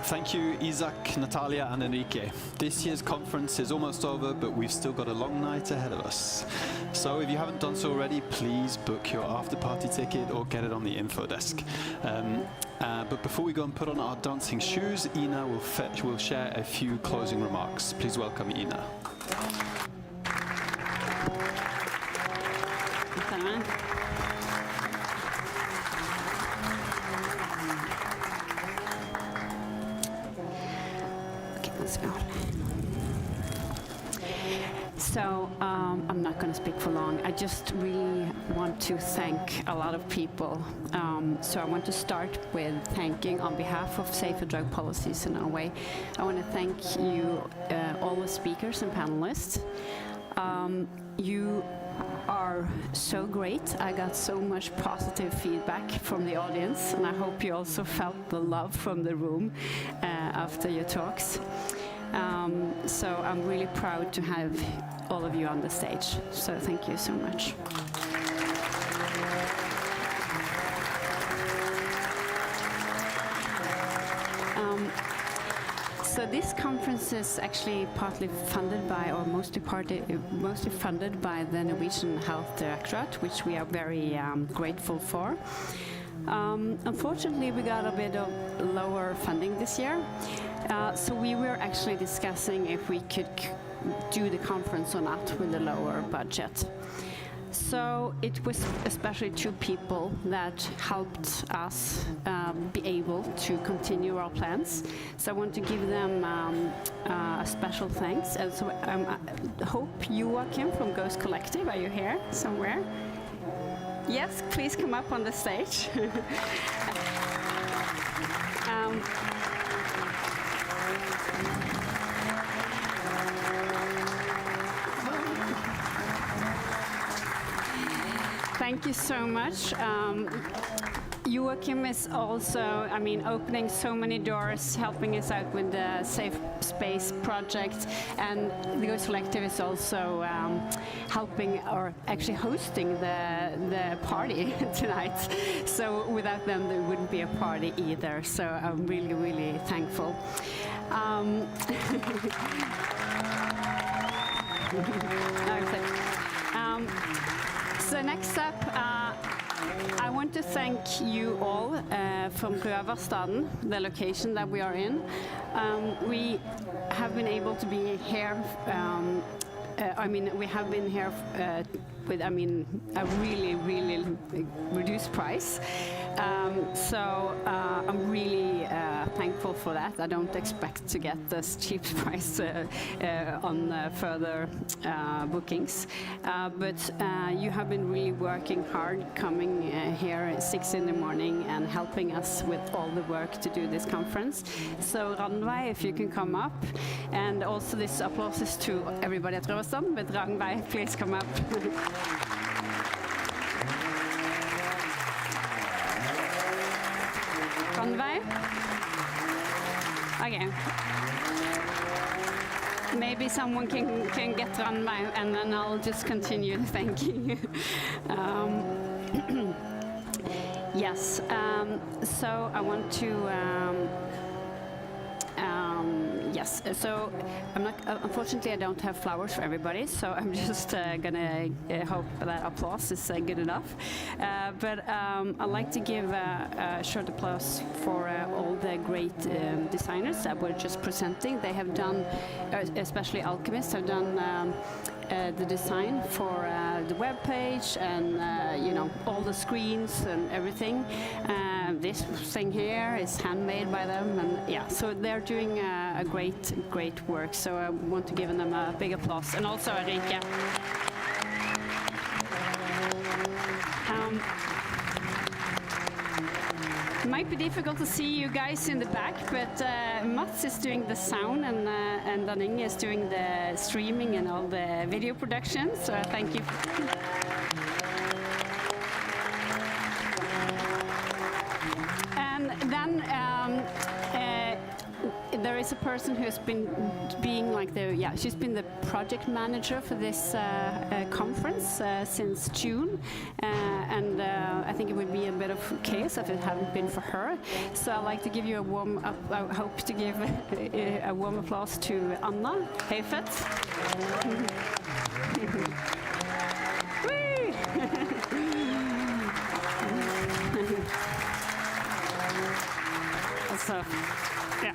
Thank you, Isaac, Natalia, and Enrique. This year's conference is almost over, but we've still got a long night ahead of us. So if you haven't done so already, please book your after-party ticket or get it on the info desk. But before we go and put on our dancing shoes, Ina will share a few closing remarks. Please welcome Ina. So I'm not going to speak for long. I just really want to thank a lot of people. So I want to start with thanking on behalf of Safer Drug Policies in Norway. I want to thank you, all the speakers and panelists. You are so great. I got so much positive feedback from the audience, and I hope you also felt the love from the room after your talks. So I'm really proud to have all of you on the stage. So thank you so much. So this conference is actually partly funded by, or mostly funded by the Norwegian Health Directorate, which we are very grateful for. Unfortunately, we got a bit of lower funding this year, so we were actually discussing if we could do the conference or not with a lower budget. So it was especially two people that helped us be able to continue our plans. So I want to give them a special thanks. And so I hope Joachim from Ghost Collective, are you here somewhere? Yes, please come up on the stage. Thank you so much. Joachim is also, opening so many doors, helping us out with the Safe Space project, and the Ghost Collective is also helping, or actually hosting the party tonight. So without them, there wouldn't be a party either. So I'm really, really thankful. So next up, I want to thank you all from Røverstaden, the location that we are in. We have been able to be here. We have been here with, a really, really reduced price. So I'm really thankful for that. I don't expect to get this cheap price on further bookings. But you have been really working hard, coming here at 6 in the morning and helping us with all the work to do this conference. So Ranveig, if you can come up. And also this applause is to everybody at Røverstaden, but Ranveig, please come up. Ranveig? Okay. Maybe someone can get Ranveig, and then I'll just continue thanking. Yes. So I want to. Yes, so I'm not. Unfortunately, I don't have flowers for everybody, so I'm just gonna hope that applause is good enough. But I'd like to give a short applause for all the great designers that were just presenting. They have done, especially Alchemists, have done the design for the web page and all the screens and everything. This thing here is handmade by them, and yeah, so they're doing a great work. So I want to give them a big applause, and also Erika. It might be difficult to see you guys in the back, but Mats is doing the sound, and Danning is doing the streaming and all the video production. So thank you. And then there is a person who has been being like she's been the project manager for this conference since June, and I think it would be a bit of chaos if it hadn't been for her. So I'd like to give you a warm up. I hope to give a warm applause to Anna Heifet. So, yeah.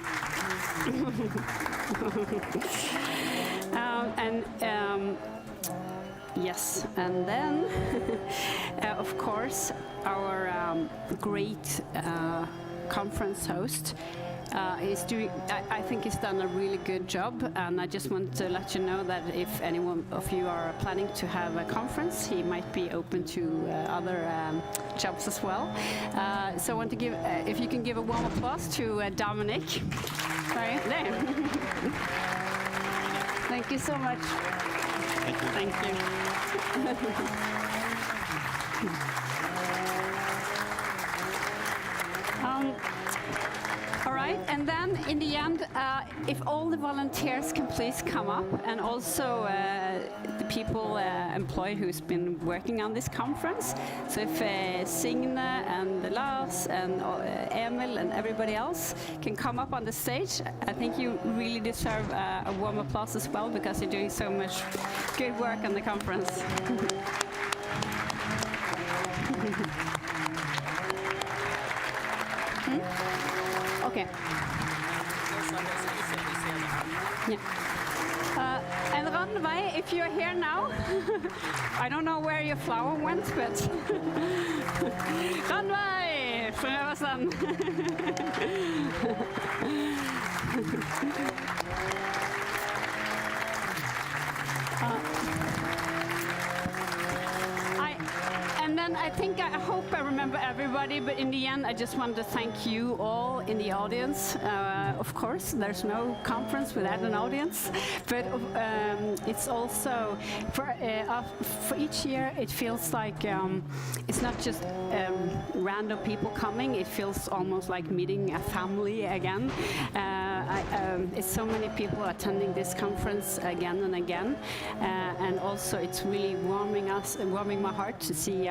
Yes, and then, of course, our great conference host is doing, I think he's done a really good job, and I just want to let you know that if anyone of you are planning to have a conference, he might be open to other jobs as well. So I want to give, if you can give a warm applause to Dominic. Right there. Thank you so much. Thank you. Thank you. All right. Right, and then in the end, if all the volunteers can please come up, and also the people employed who's been working on this conference. So if Signe and Lars and Emil and everybody else can come up on the stage, I think you really deserve a warm applause as well, because you're doing so much good work on the conference. Okay. Yeah. And Ranveig, if you're here now, I don't know where your flower went, but Ranveig, Frøversen. And then I hope I remember everybody, but in the end, I just wanted to thank you all in the audience. Of course, there's no conference without an audience, but it's also, for each year, it feels like it's not just random people coming, it feels almost like meeting a family again. It's so many people attending this conference again and again, and also it's really warming my heart to see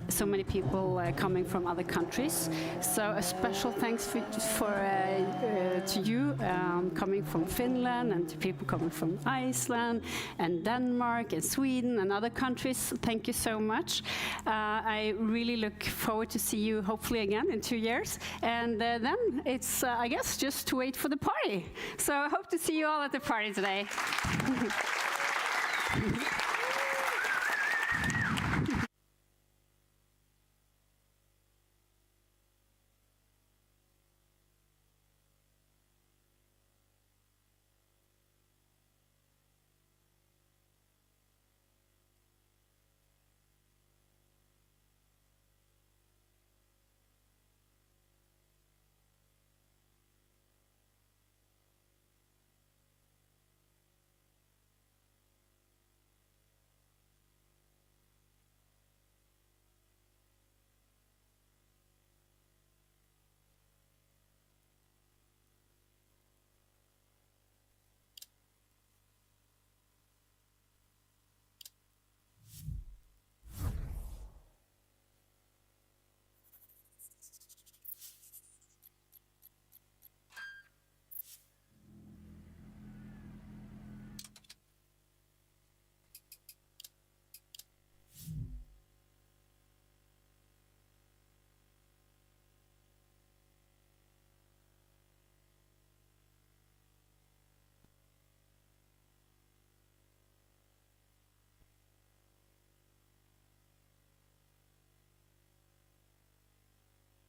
so many people coming from other countries. So a special thanks to you coming from Finland, and to people coming from Iceland and Denmark and Sweden and other countries. Thank you so much. I really look forward to see you hopefully again in 2 years, and then it's I guess just to wait for the party. So I hope to see you all at the party today.